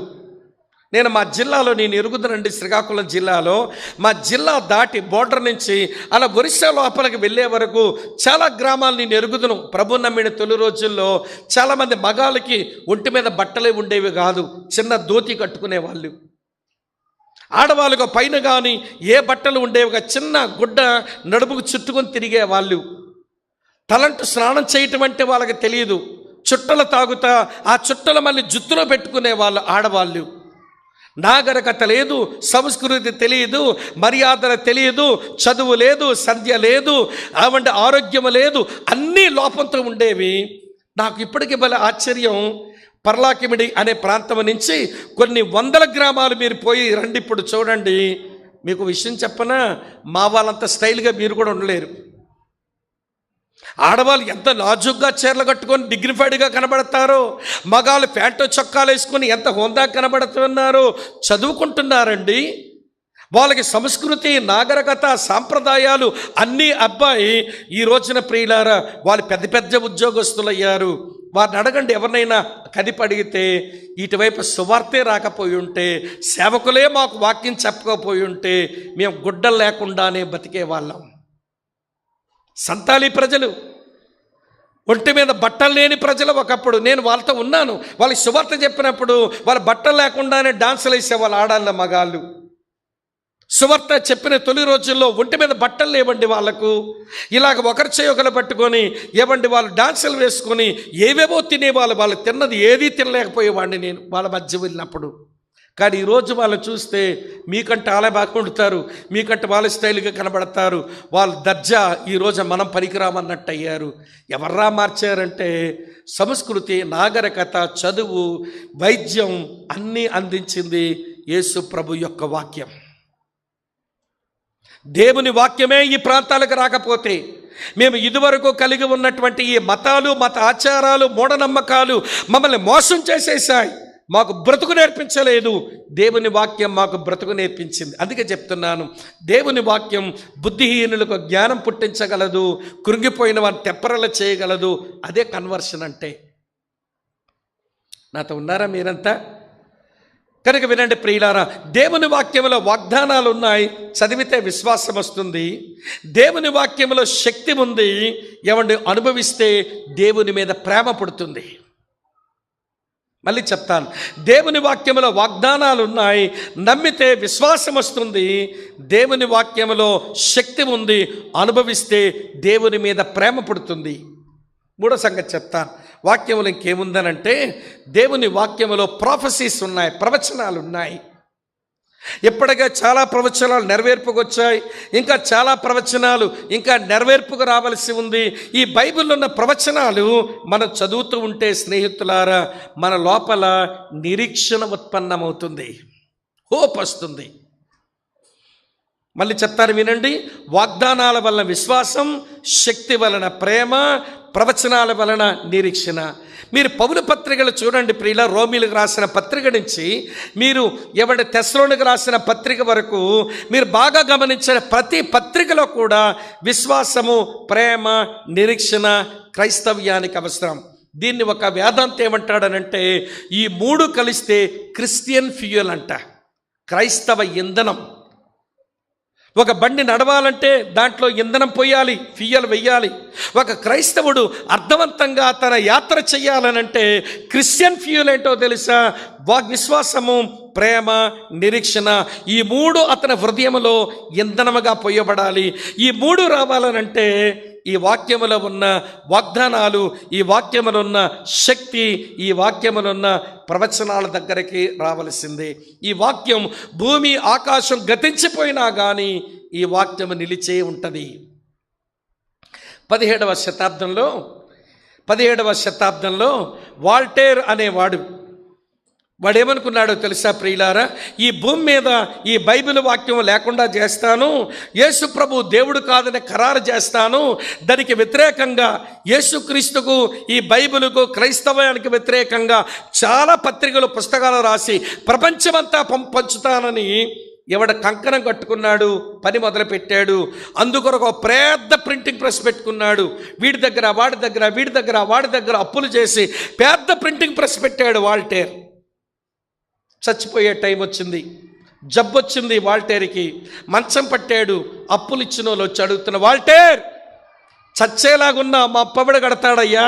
నేను మా జిల్లాలో, నేను ఎరుగుదనండి, శ్రీకాకుళం జిల్లాలో మా జిల్లా దాటి బోర్డర్ నుంచి అలా ఒరిస్సా లోపలికి వెళ్ళే వరకు చాలా గ్రామాలు నేను ఎరుగుదును. ప్రభు నమ్మిన తొలి రోజుల్లో చాలామంది మగాళ్ళకి ఒంటి మీద బట్టలే ఉండేవి కాదు, చిన్న ధోతి కట్టుకునేవాళ్ళు. ఆడవాళ్ళకు పైన కానీ ఏ బట్టలు ఉండేవిగా చిన్న గుడ్డ నడుముకు చుట్టుకొని తిరిగేవాళ్ళు. తలంటు స్నానం చేయటం అంటే వాళ్ళకి తెలియదు. చుట్టలు తాగుతా ఆ చుట్టలు మళ్ళీ జుత్తులో పెట్టుకునే వాళ్ళు ఆడవాళ్ళు. నాగరికత లేదు, సంస్కృతి తెలియదు, మర్యాదలు తెలియదు, చదువు లేదు, సంధ్య లేదు, అవంటి ఆరోగ్యం లేదు, అన్నీ లోపంతో ఉండేవి. నాకు ఇప్పటికీ భలే ఆశ్చర్యం. పర్లాకిమిడి అనే ప్రాంతం నుంచి కొన్ని 100 గ్రామాలు మీరు పోయి రండి, ఇప్పుడు చూడండి. మీకు విషయం చెప్పనా, మా వాళ్ళంత స్టైల్గా మీరు కూడా ఉండలేరు. ఆడవాళ్ళు ఎంత నాజుగ్గా చీరలు కట్టుకొని డిగ్నిఫైడ్గా కనబడతారో, మగాళ్ళు ప్యాంటు చొక్కాలు వేసుకొని ఎంత హోందా కనబడుతున్నారో. చదువుకుంటున్నారండి, వాళ్ళకి సంస్కృతి, నాగరికత, సాంప్రదాయాలు అన్నీ అబ్బాయి. ఈ రోజున ప్రియులారా వాళ్ళు పెద్ద పెద్ద ఉద్యోగస్తులయ్యారు. వారిని అడగండి, ఎవరినైనా కదిపి అడిగితే ఇటువైపు సువార్తే రాకపోయి ఉంటే, సేవకులే మాకు వాక్యం చెప్పకపోయి ఉంటే మేము గుడ్డలు లేకుండానే బతికే వాళ్ళం. సంతాలీ ప్రజలు, ఒంటి మీద బట్టలు లేని ప్రజలు ఒకప్పుడు. నేను వాళ్ళతో ఉన్నాను. వాళ్ళకి సువార్త చెప్పినప్పుడు వాళ్ళు బట్టలు లేకుండానే డాన్సులు వేసేవాళ్ళు, ఆడాళ్ళ మగాళ్ళు. సువార్త చెప్పిన తొలి రోజుల్లో ఒంటి మీద బట్టలు లేవండి వాళ్ళకు. ఇలాగ ఒకరి చేయొకరు పట్టుకొని ఏవండి వాళ్ళు డాన్సులు వేసుకొని ఏవేవో తినేవాళ్ళు. వాళ్ళు తిన్నది ఏదీ తినలేకపోయేవాడిని నేను వాళ్ళ మధ్య వెళ్ళినప్పుడు. కానీ ఈరోజు వాళ్ళు చూస్తే మీకంటే వాళ్ళే బాగా వండుతారు, మీకంటే వాళ్ళ స్టైల్గా కనబడతారు. వాళ్ళు దర్జా ఈరోజు మనం పనికిరామన్నట్టు అయ్యారు. ఎవర్రా మార్చారంటే సంస్కృతి, నాగరికత, చదువు, వైద్యం అన్నీ అందించింది యేసు ప్రభు యొక్క వాక్యం. దేవుని వాక్యమే ఈ ప్రాంతాలకు రాకపోతే మేము ఇదివరకు కలిగి ఉన్నటువంటి ఈ మతాలు, మత ఆచారాలు, మూఢనమ్మకాలు మమ్మల్ని మోసం చేసేసాయి. మాకు బ్రతుకు నేర్పించలేదు, దేవుని వాక్యం మాకు బ్రతుకు నేర్పించింది. అందుకే చెప్తున్నాను, దేవుని వాక్యం బుద్ధిహీనులకు జ్ఞానం పుట్టించగలదు, కృంగిపోయిన వారిని తెప్పరల చేయగలదు. అదే కన్వర్షన్ అంటే. నాతో ఉన్నారా మీరంతా? కనుక వినండి ప్రియులారా, దేవుని వాక్యంలో వాగ్దానాలు ఉన్నాయి, చదివితే విశ్వాసం వస్తుంది. దేవుని వాక్యంలో శక్తి ఉంది, ఎవరిని అనుభవిస్తే దేవుని మీద ప్రేమ పుడుతుంది. మళ్ళీ చెప్తాను, దేవుని వాక్యంలో వాగ్దానాలు ఉన్నాయి, నమ్మితే విశ్వాసం వస్తుంది. దేవుని వాక్యంలో శక్తి ఉంది, అనుభవిస్తే దేవుని మీద ప్రేమ పుడుతుంది. మూడో సంగతి చెప్తాను. వాక్యంలో ఇంకేముందనంటే, దేవుని వాక్యంలో ప్రొఫెసీస్ ఉన్నాయి, ప్రవచనాలు ఉన్నాయి. ఇప్పటికే చాలా ప్రవచనాలు నెరవేర్పుకు వచ్చాయి, ఇంకా చాలా ప్రవచనాలు ఇంకా నెరవేర్పుకు రావాల్సి ఉంది. ఈ బైబిల్లో ఉన్న ప్రవచనాలు మనం చదువుతూ ఉంటే స్నేహితులారా, మన లోపల నిరీక్షణ ఉత్పన్నమవుతుంది, హోప్ వస్తుంది. మళ్ళీ చెప్తారు వినండి, వాగ్దానాల వలన విశ్వాసం, శక్తి వలన ప్రేమ, ప్రవచనాల వలన నిరీక్షణ. మీరు పౌలు పత్రికలు చూడండి ప్రియుల, రోమీలకు రాసిన పత్రిక నుంచి మీరు ఎవరి తెస్సలోనికి రాసిన పత్రిక వరకు మీరు బాగా గమనించిన ప్రతి పత్రికలో కూడా విశ్వాసము, ప్రేమ, నిరీక్షణ క్రైస్తవ్యానికి అవసరం. దీన్ని ఒక వేదాంత ఏమంటాడనంటే, ఈ మూడు కలిస్తే క్రిస్టియన్ ఫ్యూయల్ అంట, క్రైస్తవ ఇంధనం. ఒక బండి నడవాలంటే దాంట్లో ఇంధనం పోయాలి, ఫ్యూయల్ వెయ్యాలి. ఒక క్రైస్తవుడు అర్థవంతంగా తన యాత్ర చేయాలనంటే క్రిస్టియన్ ఫ్యూయల్ ఏంటో తెలుసా? విశ్వాసము, ప్రేమ, నిరీక్షణ. ఈ మూడు అతని హృదయంలో ఇంధనముగా పోయబడాలి. ఈ మూడు రావాలనంటే ఈ వాక్యములో ఉన్న వాగ్దానాలు, ఈ వాక్యములో ఉన్న శక్తి, ఈ వాక్యములో ఉన్న ప్రవచనాల దగ్గరికి రావలసిందే. ఈ వాక్యం భూమి ఆకాశం గతించిపోయినా కానీ ఈ వాక్యము నిలిచే ఉంటుంది. 17వ శతాబ్దంలో వాల్టేర్ అనేవాడు, వాడేమనుకున్నాడో తెలుసా ప్రియులారా? ఈ భూమి మీద ఈ బైబిల్ వాక్యం లేకుండా చేస్తాను, యేసు ప్రభు దేవుడు కాదని ఖరారు చేస్తాను, దానికి వ్యతిరేకంగా యేసుక్రీస్తుకు, ఈ బైబిలుకు, క్రైస్తవానికి వ్యతిరేకంగా చాలా పత్రికలు, పుస్తకాలు రాసి ప్రపంచమంతా పంచుతానని ఎవడ కంకణం కట్టుకున్నాడు, పని మొదలుపెట్టాడు. అందుకొరకు ఒక పెద్ద ప్రింటింగ్ ప్రెస్ పెట్టుకున్నాడు. వీడి దగ్గర వాడి దగ్గర, వీడి దగ్గర వాడి దగ్గర అప్పులు చేసి పెద్ద ప్రింటింగ్ ప్రెస్ పెట్టాడు వాల్టేర్. చచ్చిపోయే టైం వచ్చింది, జబ్బు వచ్చింది వాల్టేర్కి, మంచం పట్టాడు. అప్పులు ఇచ్చిన వాళ్ళు వచ్చి అడుగుతున్న, వాల్టేర్ చచ్చేలాగున్నా మా అప్పెవడు కడతాడయ్యా,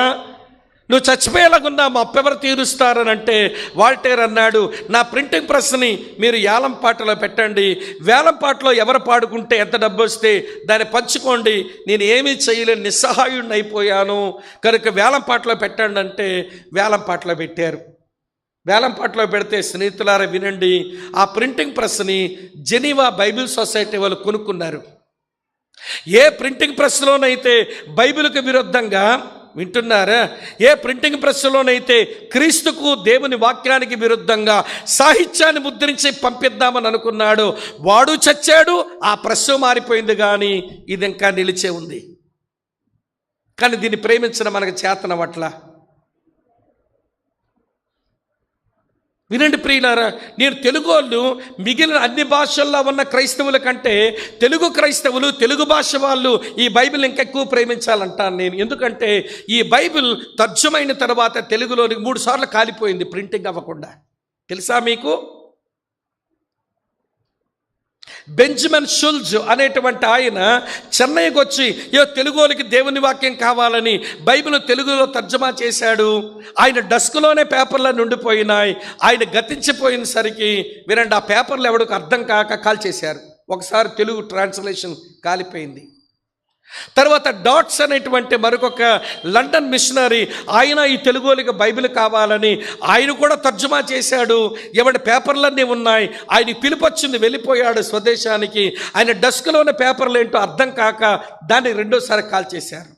నువ్వు చచ్చిపోయేలాగున్నా మా అప్పెవరు తీరుస్తారని అంటే వాల్టేర్ అన్నాడు, నా ప్రింటింగ్ ప్రెస్ని మీరు వేలంపాటలో పెట్టండి, వేలంపాటలో ఎవరు పాడుకుంటే ఎంత డబ్బు వస్తే దాన్ని పంచుకోండి, నేను ఏమీ చేయలేని నిస్సహాయుడిని అయిపోయాను కనుక వేలంపాటలో పెట్టండి అంటే వేలంపాటలో పెట్టారు. వేలంపాటలో పెడితే స్నేహితులారా వినండి, ఆ ప్రింటింగ్ ప్రెస్ని జెనీవా బైబిల్ సొసైటీ వాళ్ళు కొనుక్కున్నారు. ఏ ప్రింటింగ్ ప్రెస్లోనైతే బైబిల్కు విరుద్ధంగా, వింటున్నారా, ఏ ప్రింటింగ్ ప్రెస్లోనైతే క్రీస్తుకు, దేవుని వాక్యానికి విరుద్ధంగా సాహిత్యాన్ని ముద్రించి పంపిద్దామని అనుకున్నాడు, వాడు చచ్చాడు, ఆ ప్రెస్ మారిపోయింది, కానీ ఇది ఇంకా నిలిచే ఉంది. కానీ దీన్ని ప్రేమించడం మనకు చేతనవట్ల. వినండి ప్రియులారా, నేను తెలుగు వాళ్ళు మిగిలిన అన్ని భాషల్లో ఉన్న క్రైస్తవుల కంటే తెలుగు క్రైస్తవులు, తెలుగు భాష వాళ్ళు ఈ బైబిల్ ఇంకెక్కువ ప్రేమించాలంటాను నేను. ఎందుకంటే ఈ బైబిల్ తర్జుమైన తర్వాత తెలుగులోని 3 సార్లు కాలిపోయింది ప్రింటింగ్ అవ్వకుండా. తెలుసా మీకు? బెంజమిన్ షుల్జ్ అనేటువంటి ఆయన చెన్నైకి వచ్చి తెలుగు వాళ్ళకి దేవుని వాక్యం కావాలని బైబిల్ తెలుగులో తర్జుమా చేశాడు. ఆయన డస్క్లోనే పేపర్లు ఉండిపోయినాయి. ఆయన గతించిపోయినసరికి వినండి, ఆ పేపర్లు ఎవడికి అర్థం కాక కాల్చేశారు. ఒకసారి తెలుగు ట్రాన్స్లేషన్ కాలిపోయింది. తర్వాత డాట్స్ అనేటువంటి మరొక లండన్ మిషనరీ, ఆయన ఈ తెలుగు వాళ్ళకి బైబిల్ కావాలని ఆయన కూడా తర్జుమా చేశాడు. ఎవడి పేపర్లన్నీ ఉన్నాయి, ఆయన పిలుపొచ్చింది, వెళ్ళిపోయాడు స్వదేశానికి. ఆయన డస్క్లో ఉన్న పేపర్లు ఏంటో అర్థం కాక దాన్ని 2వ కాల్చేశారు.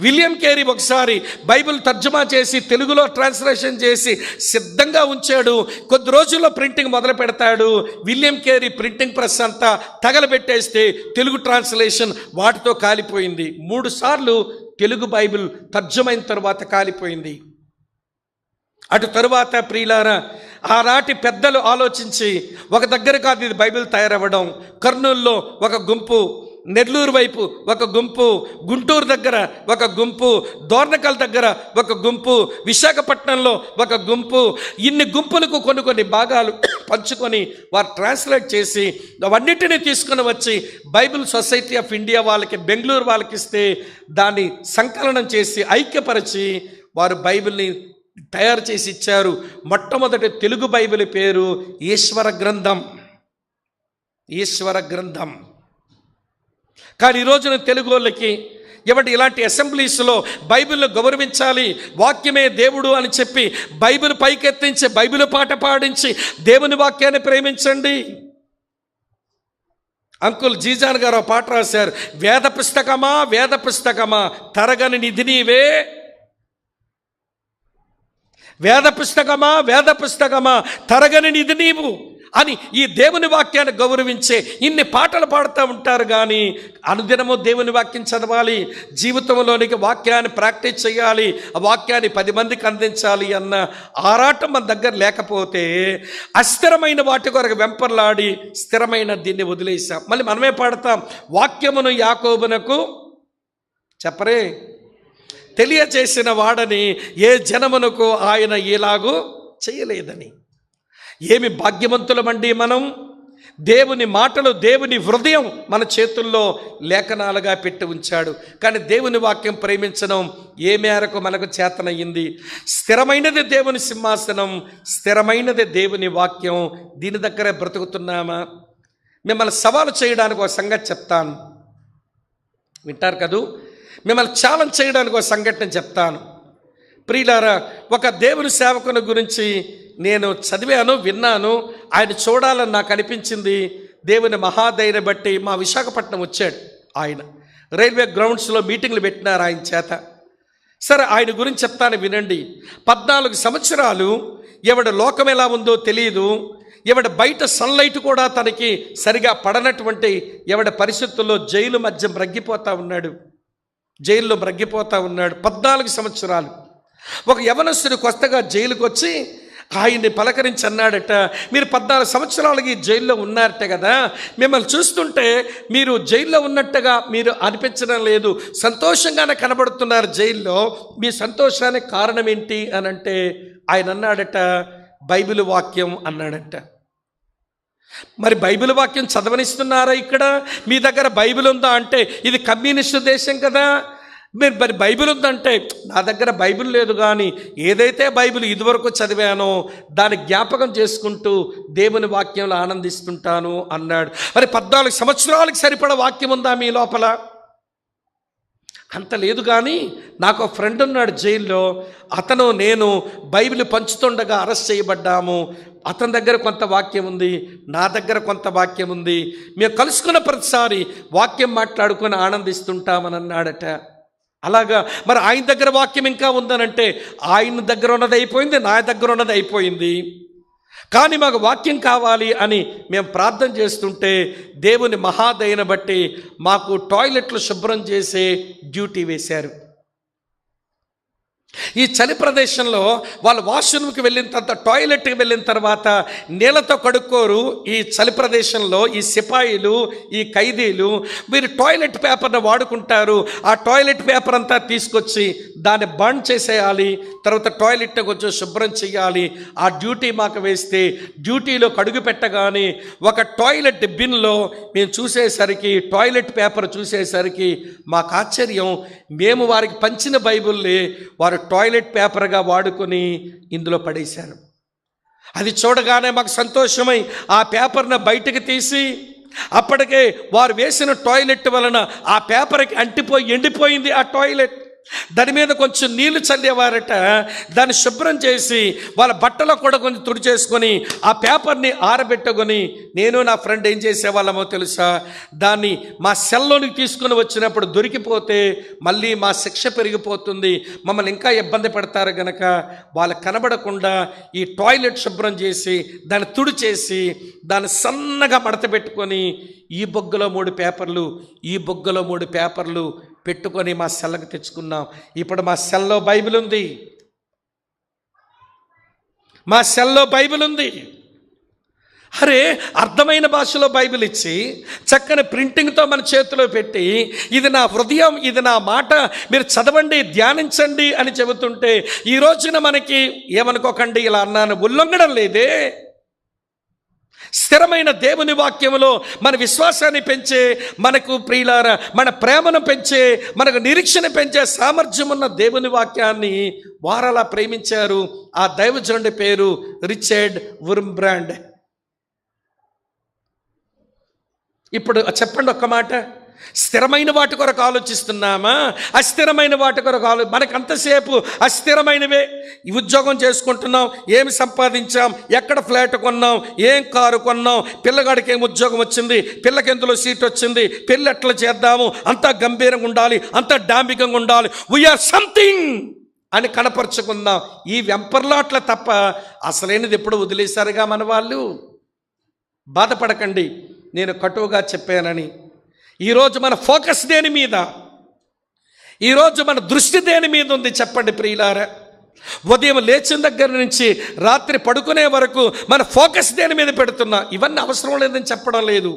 విలియం కేరీ ఒకసారి బైబిల్ తర్జుమా చేసి తెలుగులో ట్రాన్స్లేషన్ చేసి సిద్ధంగా ఉంచాడు. కొద్ది రోజుల్లో ప్రింటింగ్ మొదలు పెడతాడు. విలియం కేరీ ప్రింటింగ్ ప్రెస్ అంతా తగలబెట్టేస్తే తెలుగు ట్రాన్స్లేషన్ వాటితో కాలిపోయింది. 3 సార్లు తెలుగు బైబిల్ తర్జుమైన తర్వాత కాలిపోయింది. అటు తరువాత ప్రియులారా, ఆనాటి పెద్దలు ఆలోచించి ఒక దగ్గర కాదు ఇది బైబిల్ తయారవ్వడం. కర్నూలులో ఒక గుంపు, నెల్లూరు వైపు ఒక గుంపు, గుంటూరు దగ్గర ఒక గుంపు, దోర్నకల్ దగ్గర ఒక గుంపు, విశాఖపట్నంలో ఒక గుంపు, ఇన్ని గుంపులకు కొన్ని భాగాలు పంచుకొని వారు ట్రాన్స్లేట్ చేసి అవన్నిటినీ తీసుకుని వచ్చి బైబిల్ సొసైటీ ఆఫ్ ఇండియా వాళ్ళకి, బెంగళూరు వాళ్ళకి ఇస్తే దాన్ని సంకలనం చేసి ఐక్యపరిచి వారు బైబిల్ని తయారు చేసి ఇచ్చారు. మొట్టమొదటి తెలుగు బైబిల్ పేరు ఈశ్వర గ్రంథం. ఈశ్వర గ్రంథం. కానీ ఈరోజున తెలుగు వాళ్ళకి ఏమంటే ఇలాంటి అసెంబ్లీస్లో బైబిల్ను గౌరవించాలి, వాక్యమే దేవుడు అని చెప్పి బైబిల్ పైకెత్తించి బైబిల్ పాట పాడించి దేవుని వాక్యాన్ని ప్రేమించండి. అంకుల్ జీజాన్ గారు పాట రాశారు, వేద పుస్తకమా వేద పుస్తకమా తరగని నిధి నీవే, వేద పుస్తకమా వేద పుస్తకమా తరగని నిధి నీవు అని ఈ దేవుని వాక్యాన్ని గౌరవించే ఇన్ని పాటలు పాడుతూ ఉంటారు. కానీ అనుదినము దేవుని వాక్యం చదవాలి, జీవితంలోనికి వాక్యాన్ని ప్రాక్టీస్ చేయాలి, ఆ వాక్యాన్ని 10 మందికి అందించాలి అన్న ఆరాటం మన దగ్గర లేకపోతే అస్థిరమైన వాటి కొరకు వెంపర్లాడి స్థిరమైన దీన్ని వదిలేసాం. మళ్ళీ మనమే పాడతాం, వాక్యమును యాకోబునకు చెప్పరే తెలియచేసిన వాడని ఏ జనమునకు ఆయన ఇలాగూ చేయలేదని. ఏమి భాగ్యవంతులమండి మనం. దేవుని మాటలు, దేవుని హృదయం మన చేతుల్లో లేఖనాలుగా పెట్టి ఉంచాడు. కానీ దేవుని వాక్యం ప్రేమించడం ఏ మేరకు మనకు చేతనయ్యింది? స్థిరమైనది దేవుని సింహాసనం, స్థిరమైనది దేవుని వాక్యం. దీని దగ్గరే బ్రతుకుతున్నామా? మిమ్మల్ని సవాలు చేయడానికి ఒక సంగతి చెప్తాను, వింటారు కదూ? మిమ్మల్ని ఛాలెంజ్ చేయడానికి ఒక సంఘటన చెప్తాను. ప్రియులారా, ఒక దేవుని సేవకుని గురించి నేను చదివాను, విన్నాను. ఆయన చూడాలని నాకు అనిపించింది. దేవుని మహాదయని బట్టి మా విశాఖపట్నం వచ్చాడు. ఆయన రైల్వే గ్రౌండ్స్లో మీటింగ్లు పెట్టినారు ఆయన చేత. సరే, ఆయన గురించి చెప్తాను వినండి. 14 సంవత్సరాలు ఎవడ లోకం ఎలా ఉందో తెలియదు, ఎవడ బయట సన్లైట్ కూడా తనకి సరిగా పడనటువంటి ఎవడ పరిస్థితుల్లో జైలు మధ్య మ్రగ్గిపోతూ ఉన్నాడు, జైల్లో మ్రగ్గిపోతూ ఉన్నాడు. 14 సంవత్సరాలు. ఒక యవనస్తుడు కొత్తగా జైలుకు వచ్చి ఆయన్ని పలకరించి అన్నాడట, మీరు 14 సంవత్సరాలకి జైల్లో ఉన్నారట కదా, మిమ్మల్ని చూస్తుంటే మీరు జైల్లో ఉన్నట్టుగా మీరు అనిపించడం లేదు, సంతోషంగానే కనబడుతున్నారు జైల్లో, మీ సంతోషానికి కారణం ఏంటి అని అంటే ఆయన అన్నాడట, బైబిల్ వాక్యం అన్నాడట. మరి బైబిల్ వాక్యం చదవనిస్తున్నారా? ఇక్కడ మీ దగ్గర బైబిల్ ఉందా అంటే ఇది కమ్యూనిస్టు దేశం కదా, మీరు మరి బైబిల్ ఉందంటే నా దగ్గర బైబిల్ లేదు, కానీ ఏదైతే బైబిల్ ఇదివరకు చదివానో దాన్ని జ్ఞాపకం చేసుకుంటూ దేవుని వాక్యంలో ఆనందిస్తుంటాను అన్నాడు. మరి 14 సంవత్సరాలకు సరిపడ వాక్యం ఉందా మీ లోపల? అంత లేదు. కానీ నాకు ఒక ఫ్రెండ్ ఉన్నాడు జైల్లో, అతను నేను బైబిల్ పంచుతుండగా అరెస్ట్ చేయబడ్డాము. అతని దగ్గర కొంత వాక్యం ఉంది, నా దగ్గర కొంత వాక్యం ఉంది, మేము కలుసుకున్న ప్రతిసారి వాక్యం మాట్లాడుకొని ఆనందిస్తుంటామని అన్నాడట. అలాగా మరి ఆయన దగ్గర వాక్యం ఇంకా ఉందనంటే ఆయన దగ్గర ఉన్నది అయిపోయింది, నా దగ్గర ఉన్నది అయిపోయింది. కానీ మాకు వాక్యం కావాలి అని మేము ప్రార్థన చేస్తుంటే దేవుని మహాదయను బట్టి మాకు టాయిలెట్లు శుభ్రం చేసే డ్యూటీ వేశారు. ఈ చలి ప్రదేశంలో వాళ్ళు వాష్రూమ్కి వెళ్ళిన తర్వాత, టాయిలెట్కి వెళ్ళిన తర్వాత నీళ్ళతో కడుక్కోరు. ఈ చలి ప్రదేశంలో ఈ సిపాయిలు, ఈ ఖైదీలు వీరు టాయిలెట్ పేపర్ని వాడుకుంటారు. ఆ టాయిలెట్ పేపర్ అంతా తీసుకొచ్చి దాన్ని బర్న్ చేసేయాలి, తర్వాత టాయిలెట్ని కొంచెం శుభ్రం చేయాలి. ఆ డ్యూటీ మాకు వేస్తే డ్యూటీలో కడుగు పెట్టగానే ఒక టాయిలెట్ బిన్లో మేము చూసేసరికి, టాయిలెట్ పేపర్ చూసేసరికి మాకు ఆశ్చర్యం. మేము వారికి పంచిన బైబిల్ని వారు టాయిలెట్ పేపర్గా వాడుకొని ఇందులో పడేశారు. అది చూడగానే మాకు సంతోషమై ఆ పేపర్ను బయటకు తీసి, అప్పటికే వారు వేసిన టాయిలెట్ వలన ఆ పేపర్కి అంటిపోయి ఎండిపోయింది ఆ టాయిలెట్. దాని మీద కొంచెం నీళ్లు చల్లేవారట. దాన్ని శుభ్రం చేసి వాళ్ళ బట్టలో కూడా కొంచెం తుడిచేసుకొని ఆ పేపర్ని ఆరబెట్టుకొని నేను నా ఫ్రెండ్ ఏం చేసేవాళ్ళమో తెలుసా, దాన్ని మా సెల్లోనికి తీసుకుని వచ్చినప్పుడు దొరికిపోతే మళ్ళీ మా శిక్ష పెరిగిపోతుంది, మమ్మల్ని ఇంకా ఇబ్బంది పడతారు గనక వాళ్ళకి కనబడకుండా ఈ టాయిలెట్ శుభ్రం చేసి దాన్ని తుడిచేసి దాన్ని సన్నగా మడత పెట్టుకొని ఈ బొగ్గలో 3 పేపర్లు, ఈ బొగ్గలో 3 పేపర్లు పెట్టుకొని మా సెల్లకు తెచ్చుకున్నాం. ఇప్పుడు మా సెల్లో బైబిల్ ఉంది. మా సెల్లో బైబిల్ ఉంది. అరే, అర్థమైన భాషలో బైబిల్ ఇచ్చి చక్కని ప్రింటింగ్తో మన చేతిలో పెట్టి ఇది నా హృదయం, ఇది నా మాట, మీరు చదవండి, ధ్యానించండి అని చెబుతుంటే ఈ రోజున మనకి ఏమనుకోకండి, ఇలా అన్నాను, ఉల్లంఘనం లేదే. స్థిరమైన దేవుని వాక్యములో మన విశ్వాసాన్ని పెంచే, మనకు ప్రియులారా మన ప్రేమను పెంచే, మనకు నిరీక్షణ పెంచే సామర్థ్యం ఉన్న దేవుని వాక్యాన్ని వారలా ప్రేమించారు. ఆ దైవజనుడి పేరు రిచర్డ్ వుర్మ్బ్రాండ్. ఇప్పుడు చెప్పండి ఒక్క మాట, స్థిరమైన వాటి కొరకు ఆలోచిస్తున్నామా, అస్థిరమైన వాటి కొరకు మనకు అంతసేపు అస్థిరమైనవే. ఈ ఉద్యోగం చేసుకుంటున్నాం, ఏమి సంపాదించాం, ఎక్కడ ఫ్లాట్ కొన్నాం, ఏం కారు కొన్నాం, పిల్లగాడికి ఏం ఉద్యోగం వచ్చింది, పిల్లకి ఎందులో సీట్ వచ్చింది, పెళ్ళి ఎట్లా చేద్దాము, అంతా గంభీరంగా ఉండాలి, అంతా డాంబికంగా ఉండాలి, వీఆర్ సంథింగ్ అని కనపరుచుకుందాం. ఈ వెంపర్లాట్ల తప్ప అసలైనది ఎప్పుడు వదిలేశారుగా మన వాళ్ళు. బాధపడకండి, నేను కటువుగా చెప్పానని. ఈరోజు మన ఫోకస్ దేని మీద, ఈరోజు మన దృష్టి దేని మీద ఉంది చెప్పండి ప్రియులారా? ఉదయం లేచిన దగ్గర నుంచి రాత్రి పడుకునే వరకు మన ఫోకస్ దేని మీద పెడుతున్నా? ఇవన్నీ అవసరం లేదని చెప్పడం లేదు.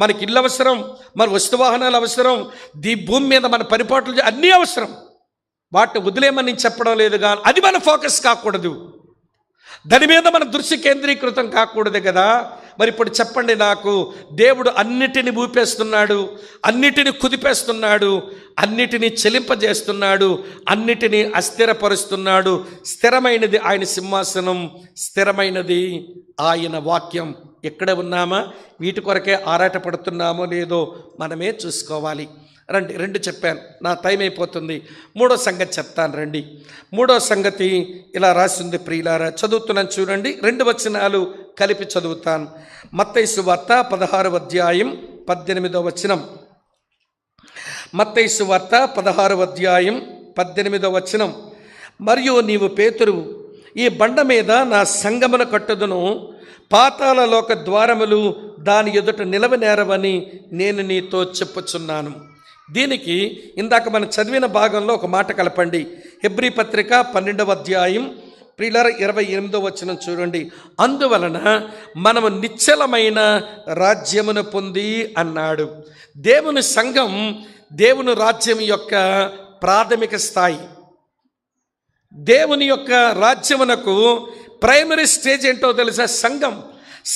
మనకి ఇల్లు అవసరం, మన వస్తువాహనాలు అవసరం, భూమి మీద మన పరిపాట్లు అన్నీ అవసరం. వాటిని వదిలేమని చెప్పడం లేదు, కానీ అది మన ఫోకస్ కాకూడదు, దాని మీద మన దృష్టి కేంద్రీకృతం కాకూడదు కదా. మరి ఇప్పుడు చెప్పండి, నాకు దేవుడు అన్నిటిని ఊపేస్తున్నాడు, అన్నిటిని కుదిపేస్తున్నాడు, అన్నిటినీ చెలింపజేస్తున్నాడు, అన్నిటినీ అస్థిరపరుస్తున్నాడు. స్థిరమైనది ఆయన సింహాసనం, స్థిరమైనది ఆయన వాక్యం. ఎక్కడ ఉన్నామా, వీటి కొరకే ఆరాటపడుతున్నామో లేదో మనమే చూసుకోవాలి. రండి, రెండు చెప్పాను, నా టైం అయిపోతుంది. మూడో సంగతి చెప్తాను రండి. మూడో సంగతి ఇలా రాసింది ప్రియులారా, చదువుతున్నాను చూడండి, 2 వచనాలు కలిపి చదువుతాను. మత్తయి సువార్త 16వ అధ్యాయం 18వ వచనం. మత్తయి సువార్త 16వ అధ్యాయం 18వ వచనం. మరియు నీవు పేతురువు, ఈ బండ మీద నా సంగమును కట్టుదును, పాతాళ లోక ద్వారములు దాని ఎదుట నిలవనేరవని నేను నీతో చెప్పుచున్నాను. దీనికి ఇందాక మనం చదివిన భాగంలో ఒక మాట కలపండి. హెబ్రీ పత్రిక 12వ అధ్యాయం ప్రియులార 28వ వచనం చూడండి. అందువలన మనము నిశ్చలమైన రాజ్యమును పొంది అన్నాడు. దేవుని సంఘం దేవుని రాజ్యం యొక్క ప్రాథమిక స్థాయి. దేవుని యొక్క రాజ్యమునకు ప్రైమరీ స్టేజ్ ఏంటో తెలుసా? సంఘం.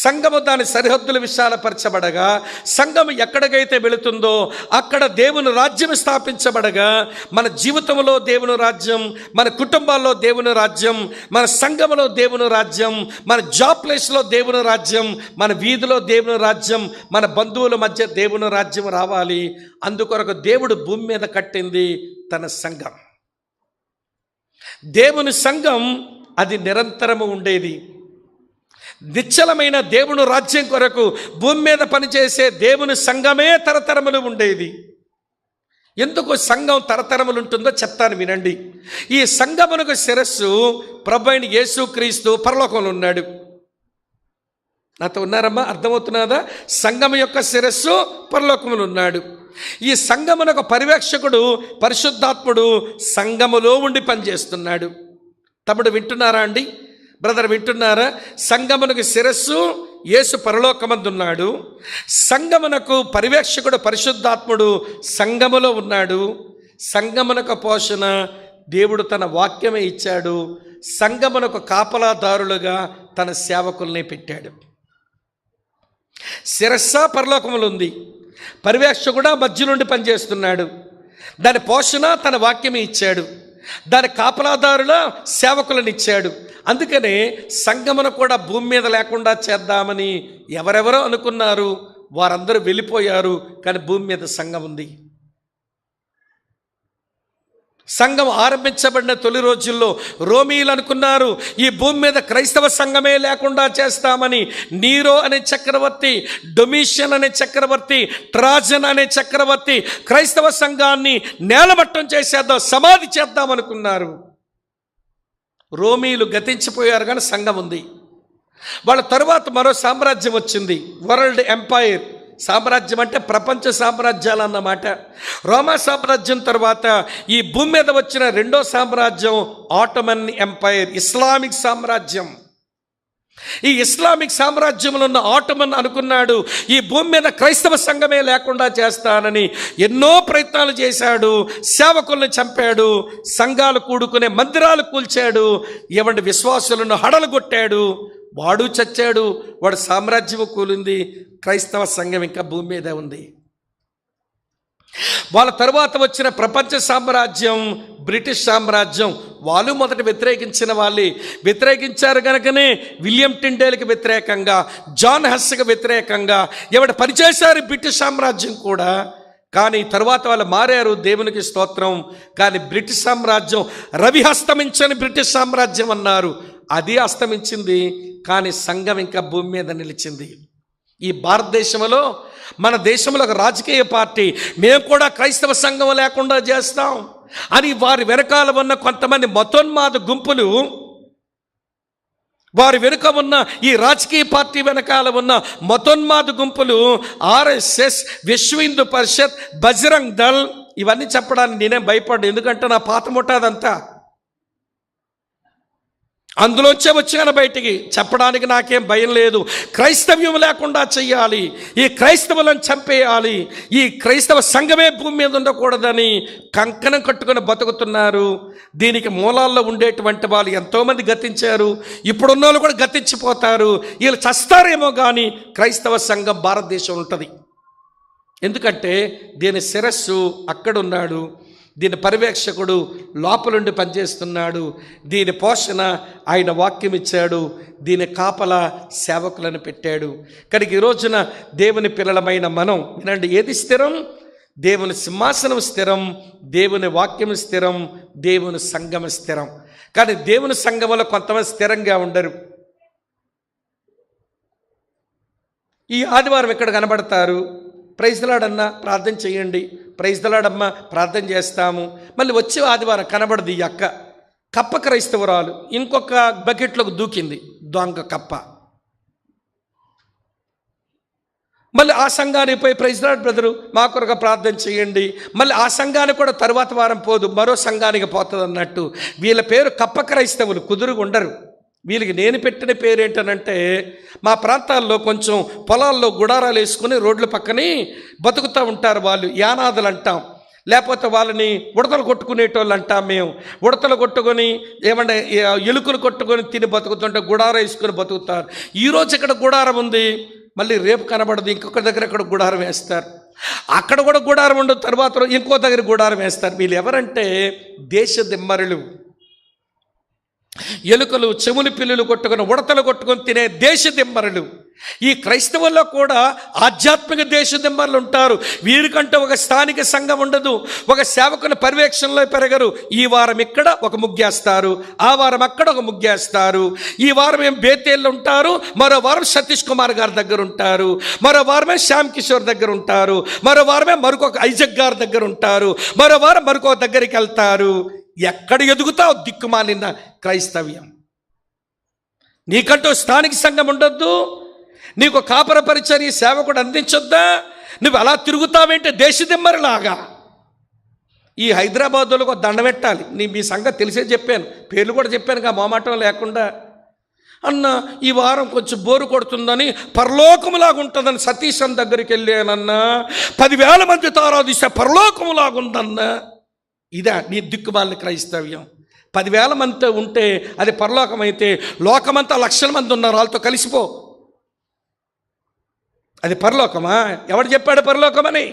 సంఘము దాని సరిహద్దుల విశాలపరచబడగా, సంఘం ఎక్కడికైతే వెళుతుందో అక్కడ దేవుని రాజ్యం స్థాపించబడగా, మన జీవితంలో దేవుని రాజ్యం, మన కుటుంబాల్లో దేవుని రాజ్యం, మన సంఘములో దేవుని రాజ్యం, మన జాబ్ ప్లేస్లో దేవుని రాజ్యం, మన వీధిలో దేవుని రాజ్యం, మన బంధువుల మధ్య దేవుని రాజ్యం రావాలి. అందుకొరకు దేవుడు భూమి మీద కట్టింది తన సంఘం. దేవుని సంఘం అది నిరంతరము ఉండేది. నిశ్చలమైన దేవుని రాజ్యం కొరకు భూమి మీద పనిచేసే దేవుని సంఘమే తరతరములు ఉండేది. ఎందుకు సంఘం తరతరములు ఉంటుందో చెప్తాను వినండి. ఈ సంఘమునకు శిరస్సు ప్రభువైన యేసుక్రీస్తు పరలోకంలో ఉన్నాడు. నాతో ఉన్నారమ్మా? అర్థమవుతున్నదా? సంఘం యొక్క శిరస్సు పరలోకములో ఉన్నాడు. ఈ సంఘమునకు పర్యవేక్షకుడు పరిశుద్ధాత్ముడు సంఘములో ఉండి పనిచేస్తున్నాడు. తమ్ముడు వింటున్నారా అండి? బ్రదర్ వింటున్నారా? సంఘమునకు శిరస్సు యేసు పరలోకమందున్నాడు, సంఘమునకు పర్యవేక్షకుడు పరిశుద్ధాత్ముడు సంఘములో ఉన్నాడు. సంఘమునకు పోషణ దేవుడు తన వాక్యమే ఇచ్చాడు. సంఘమునకు కాపలాదారులుగా తన సేవకుల్ని పెట్టాడు. శిరస్స పరలోకములు ఉంది, పర్యవేక్షకుడు మధ్య నుండి పనిచేస్తున్నాడు. దాని పోషణ తన వాక్యమే ఇచ్చాడు, దాని కాపలాదారుల సేవకులను ఇచ్చాడు. అందుకనే సంఘమును కూడా భూమి మీద లేకుండా చేద్దామని ఎవరెవరో అనుకున్నారు, వారందరూ వెళ్ళిపోయారు. కానీ భూమి మీద సంఘం ఉంది. సంఘం ఆరంభించబడిన తొలి రోజుల్లో రోమీయులు అనుకున్నారు ఈ భూమి మీద క్రైస్తవ సంఘమే లేకుండా చేస్తామని. నీరో అనే చక్రవర్తి, డొమిషియన్ అనే చక్రవర్తి, ట్రాజన్ అనే చక్రవర్తి క్రైస్తవ సంఘాన్ని నేలమట్టం చేసేద్దాం, సమాధి చేద్దాం అనుకున్నారు. రోమీయులు గతించిపోయారు కానీ సంఘం ఉంది. వాళ్ళ తరువాత మరో సామ్రాజ్యం వచ్చింది, వరల్డ్ ఎంపైర్. సామ్రాజ్యం అంటే ప్రపంచ సామ్రాజ్యాలు అన్నమాట. రోమా సామ్రాజ్యం తర్వాత ఈ భూమి మీద వచ్చిన రెండో సామ్రాజ్యం ఆటోమన్ ఎంపైర్, ఇస్లామిక్ సామ్రాజ్యం. ఈ ఇస్లామిక్ సామ్రాజ్యంలో ఉన్న ఆటోమన్ అనుకున్నాడు ఈ భూమి మీద క్రైస్తవ సంఘమే లేకుండా చేస్తానని. ఎన్నో ప్రయత్నాలు చేశాడు, సేవకులను చంపాడు, సంఘాలు కూడుకునే మందిరాలు కూల్చాడు, ఏమంటే విశ్వాసులను హడలు కొట్టాడు. వాడు చచ్చాడు, వాడు సామ్రాజ్యం కూలింది. క్రైస్తవ సంఘం ఇంకా భూమి మీదే ఉంది. వాళ్ళ తరువాత వచ్చిన ప్రపంచ సామ్రాజ్యం బ్రిటిష్ సామ్రాజ్యం, వాళ్ళు మొదట వ్యతిరేకించిన వాళ్ళే. వ్యతిరేకించారు కనుకనే విలియం టిండేల్కి వ్యతిరేకంగా, జాన్ హస్కి వ్యతిరేకంగా ఎవడు పనిచేశారు బ్రిటిష్ సామ్రాజ్యం కూడా. కానీ తరువాత వాళ్ళు మారారు, దేవునికి స్తోత్రం. కానీ బ్రిటిష్ సామ్రాజ్యం రవి అస్తమించని బ్రిటిష్ సామ్రాజ్యం అన్నారు, అది అస్తమించింది. కానీ సంఘం ఇంకా భూమి మీద నిలిచింది. ఈ భారతదేశంలో, మన దేశంలో ఒక రాజకీయ పార్టీ మేము కూడా క్రైస్తవ సంఘం లేకుండా చేస్తాం అని వారి వెనకాల ఉన్న కొంతమంది మతోన్మాద గుంపులు, వారి వెనుక ఉన్న ఈ రాజకీయ పార్టీ వెనకాల ఉన్న మతోన్మాద గుంపులు, ఆర్ఎస్ఎస్, విశ్వ హిందూ పరిషత్, బజరంగ్ దళ్, ఇవన్నీ చెప్పడానికి నేనేం భయపడ్డా. ఎందుకంటే నా పాత ముఠాదంతా అందులోంచే వచ్చాను బయటికి. చెప్పడానికి నాకేం భయం లేదు. క్రైస్తవ్యం లేకుండా చెయ్యాలి, ఈ క్రైస్తవులను చంపేయాలి, ఈ క్రైస్తవ సంఘమే భూమి మీద ఉండకూడదని కంకణం కట్టుకొని బతుకుతున్నారు. దీనికి మూలాల్లో ఉండేటువంటి వాళ్ళు ఎంతోమంది గతించారు, ఇప్పుడున్న వాళ్ళు కూడా గతించిపోతారు. వీళ్ళు చస్తారేమో కానీ క్రైస్తవ సంఘం భారతదేశం ఉంటుంది. ఎందుకంటే దీని శిరస్సు అక్కడున్నాడు, దీని పర్యవేక్షకుడు లోపలుండి పనిచేస్తున్నాడు, దీని పోషణ ఆయన వాక్యం ఇచ్చాడు, దీని కాపల సేవకులను పెట్టాడు. కనుక ఈ రోజున దేవుని పిల్లలమైన మనం వినండి, ఏది స్థిరం? దేవుని సింహాసనం స్థిరం, దేవుని వాక్యం స్థిరం, దేవుని సంఘం స్థిరం. కానీ దేవుని సంఘంలో కొంతమంది స్థిరంగా ఉండరు. ఈ ఆదివారం ఎక్కడ కనబడతారు? ప్రైజ్ ది లార్డ్ అన్న ప్రార్థన చేయండి, ప్రైజ్ ది లార్డ్ అమ్మ ప్రార్థన చేస్తాము. మళ్ళీ వచ్చే ఆదివారం కనబడదు. ఈ అక్క కప్ప క్రైస్తవురాలు ఇంకొక బకెట్లోకి దూకింది, దొంగ కప్ప. మళ్ళీ ఆ సంఘానికి పోయి ప్రైజ్ ది లార్డ్ బ్రదరు మా కొరకు ప్రార్థన చేయండి. మళ్ళీ ఆ సంఘానికి కూడా తరువాత వారం పోదు, మరో సంఘానికి పోతుంది అన్నట్టు. వీళ్ళ పేరు కప్ప క్రైస్తవులు, కుదురుగా ఉండరు. వీళ్ళకి నేను పెట్టిన పేరు ఏంటనంటే, మా ప్రాంతాల్లో కొంచెం పొలాల్లో గుడారాలు వేసుకుని రోడ్ల పక్కనే బతుకుతూ ఉంటారు వాళ్ళు, యానాదులు అంటాం. లేకపోతే వాళ్ళని ఉడతలు కొట్టుకునేటోళ్ళు అంటాం మేము. ఉడతలు కొట్టుకొని ఏమంటే ఎలుకలు కొట్టుకొని తిని బతుకుతుంటే గుడారం వేసుకొని బతుకుతారు. ఈరోజు ఇక్కడ గుడారం ఉంది, మళ్ళీ రేపు కనబడదు, ఇంకొక దగ్గర ఇక్కడ గుడారం వేస్తారు, అక్కడ కూడా గుడారం ఉండదు, తర్వాత ఇంకో దగ్గర గుడారం వేస్తారు. వీళ్ళు ఎవరంటే దేశ దిమ్మరులు, ఎలుకలు, చెముని పిల్లులు కొట్టుకొని, ఉడతలు కొట్టుకొని తినే దేశ దిమ్మరులు. ఈ క్రైస్తవుల్లో కూడా ఆధ్యాత్మిక దేశ దిమ్మరులు ఉంటారు. వీరికంటే ఒక స్థానిక సంఘం ఉండదు, ఒక సేవకుని పర్యవేక్షణలో పెరగరు. ఈ వారం ఇక్కడ ఒక ముగ్గేస్తారు, ఆ వారం అక్కడ ఒక ముగ్గేస్తారు. ఈ వారం ఏం బేతేళ్ళు ఉంటారు, మరో వారం సతీష్ కుమార్ గారి దగ్గర ఉంటారు, మరో వారమే శ్యామ్ కిషోర్ దగ్గర ఉంటారు, మరో వారమే మరొక ఐజక్ గారి దగ్గర ఉంటారు, మరో వారం మరొక దగ్గరికి వెళ్తారు. ఎక్కడ ఎదుగుతావు దిక్కుమాలిన క్రైస్తవ్యం? నీకంటూ స్థానిక సంఘం ఉండొద్దు, నీకు కాపర పరిచర్య సేవకుడు అందించొద్దా? నువ్వు అలా తిరుగుతావేంటే దేశదిమ్మరిలాగా. ఈ హైదరాబాద్లో ఒక దండ పెట్టాలి. మీ సంగతి తెలిసే చెప్పాను, పేర్లు కూడా చెప్పాను, మొమాటం లేకుండా. అన్న ఈ వారం కొంచెం బోరు కొడుతుందని, పరలోకములాగా ఉంటుందని సతీష్ అన్న దగ్గరికి వెళ్ళానన్నా, 10,000 మందితో ఆరాధిస్తే పరలోకములాగా ఉందన్నా. ఇదా నీ దిక్కుమాలిన క్రైస్తవ్యం? 10,000 మందితో ఉంటే అది పరలోకం అయితే, లోకమంతా 1,00,000 మంది ఉన్నారు, వాళ్ళతో కలిసిపో. అది పరలోకమా? ఎవడు చెప్పాడు పరలోకమని?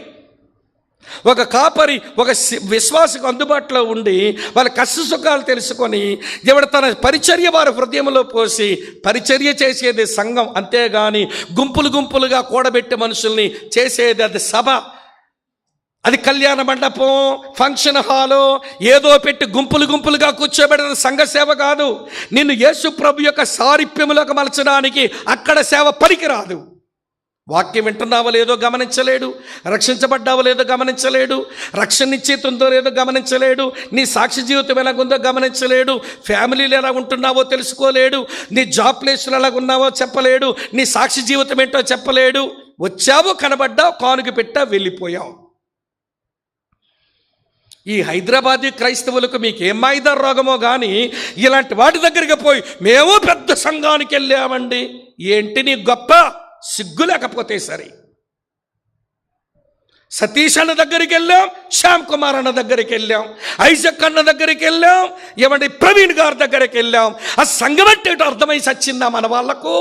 ఒక కాపరి ఒక విశ్వాసకు అందుబాటులో ఉండి వాళ్ళ కష్ట సుఖాలు తెలుసుకొని ఎవడు తన పరిచర్య వారి హృదయంలో పోసి పరిచర్య చేసేది సంఘం, అంతేగాని గుంపులు గుంపులుగా కూడబెట్టే మనుషుల్ని చేసేది అది సభ, అది కళ్యాణ మండపం, ఫంక్షన్ హాలు, ఏదో పెట్టి గుంపులు గుంపులుగా కూర్చోబెట్టిన సంఘ సేవ కాదు. నిన్ను యేసు ప్రభు యొక్క సారూప్యములోకి మలచడానికి అక్కడ సేవ పనికిరాదు. వాక్యం వింటున్నావో లేదో గమనించలేడు, రక్షించబడ్డావో లేదో గమనించలేడు, రక్షణ నిశ్చితుందో లేదో గమనించలేడు, నీ సాక్షి జీవితం ఎలాగుందో గమనించలేడు, ఫ్యామిలీలు ఎలా ఉంటున్నావో తెలుసుకోలేడు, నీ జాబ్ ప్లేస్లో ఎలాగున్నావో చెప్పలేడు, నీ సాక్షి జీవితం ఏంటో చెప్పలేడు. వచ్చావు, కనబడ్డావు, కానుక పెట్టావు, వెళ్ళిపోయావు. ఈ హైదరాబాదీ క్రైస్తవులకు మీకు ఏం మైదా రోగమో కానీ ఇలాంటి వాటి దగ్గరికి పోయి మేము పెద్ద సంఘానికి వెళ్ళామండి, ఏంటి నీ గొప్ప? సిగ్గు లేకపోతే సరే. సతీష్ అన్న దగ్గరికి వెళ్ళాం, శ్యామ్ కుమార్ అన్న దగ్గరికి వెళ్ళాం, ఐజక్ అన్న దగ్గరికి వెళ్ళాం, ఏమంటే ప్రవీణ్ గారి దగ్గరికి వెళ్ళాం. ఆ సంఘం అంటే అర్థమై సచ్చిందా మన వాళ్లకు?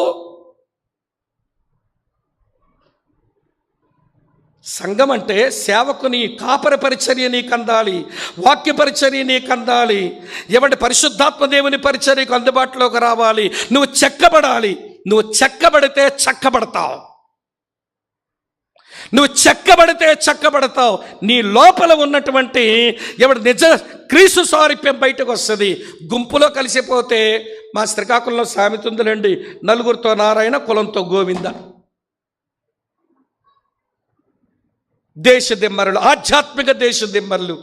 సంఘం అంటే సేవకుని కాపర పరిచర్య నీకు అందాలి, వాక్య పరిచర్య నీకు అందాలి, ఏమంటే పరిశుద్ధాత్మ దేవుని పరిచర్యకు అందుబాటులోకి రావాలి. నువ్వు చెక్కబడాలి. నువ్వు చెక్కబడితే చక్కబడతావు. నువ్వు చెక్కబడితే చక్కబడతావు. నీ లోపల ఉన్నటువంటి ఎవడు నిజ క్రీస్తు సారూప్యం బయటకు వస్తుంది. గుంపులో కలిసిపోతే మా శ్రీకాకుళంలో సామెత ఉందిలేండి, నలుగురితో నారాయణ, కులంతో గోవింద. దేశ దిమ్మరులు, ఆధ్యాత్మిక దేశ దిమ్మరులు,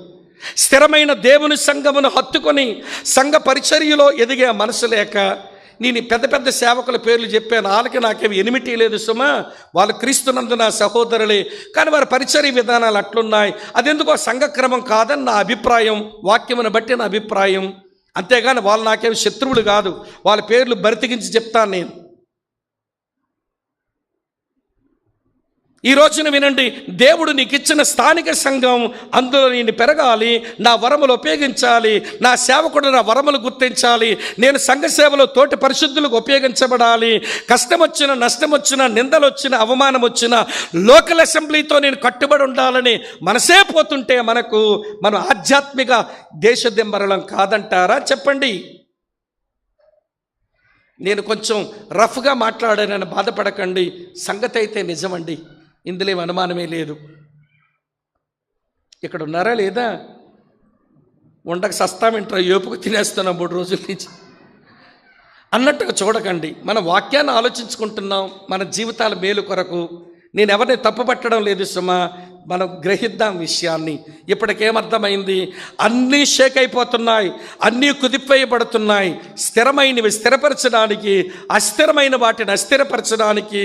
స్థిరమైన దేవుని సంఘమును హత్తుకొని సంఘ పరిచర్యలో ఎదిగే మనసు లేక నేను పెద్ద పెద్ద సేవకుల పేర్లు చెప్పాను. వాళ్ళకి నాకేమి ఎనిమిటీ లేదు సుమా, వాళ్ళు క్రీస్తునందు నా సహోదరులే, కానీ వారి పరిచర్య విధానాలు అట్లున్నాయి. అదెందుకో సంఘక్రమం కాదని నా అభిప్రాయం, వాక్యమును బట్టి నా అభిప్రాయం. అంతేగాని వాళ్ళు నాకేమి శత్రువులు కాదు. వాళ్ళ పేర్లు బరితికించి చెప్తాను నేను. ఈ రోజున వినండి, దేవుడు నీకు ఇచ్చిన స్థానిక సంఘం, అందులో నేను పెరగాలి, నా వరములు ఉపయోగించాలి, నా సేవకుడు నా వరములు గుర్తించాలి, నేను సంఘ సేవలో తోటి పరిశుద్ధులకు ఉపయోగించబడాలి. కష్టం వచ్చిన, నష్టం వచ్చిన, నిందలు వచ్చిన, అవమానం వచ్చిన లోకల్ అసెంబ్లీతో నేను కట్టుబడి ఉండాలని మనసే పోతుంటే మనం ఆధ్యాత్మిక దేశదిమ్మరలం కాదంటారా? చెప్పండి. నేను కొంచెం రఫ్గా మాట్లాడానని బాధపడకండి, సంగతి అయితే నిజమండి, ఇందులో అనుమానమే లేదు. ఇక్కడ ఉన్నారా లేదా? ఉండక సస్తామింటారా, ఏపుకు తినేస్తున్నాం 3 రోజుల నుంచి అన్నట్టుగా చూడకండి. మన వాక్యాన్ని ఆలోచించుకుంటున్నాం, మన జీవితాల మేలు కొరకు. నేను ఎవరిని తప్పుపట్టడం లేదు సుమా, మనం గ్రహిద్దాం విషయాన్ని. ఇప్పటికేమర్థమైంది? అన్నీ షేక్ అయిపోతున్నాయి, అన్నీ కుదిపేయబడుతున్నాయి. స్థిరమైనవి స్థిరపరచడానికి, అస్థిరమైన వాటిని అస్థిరపరచడానికి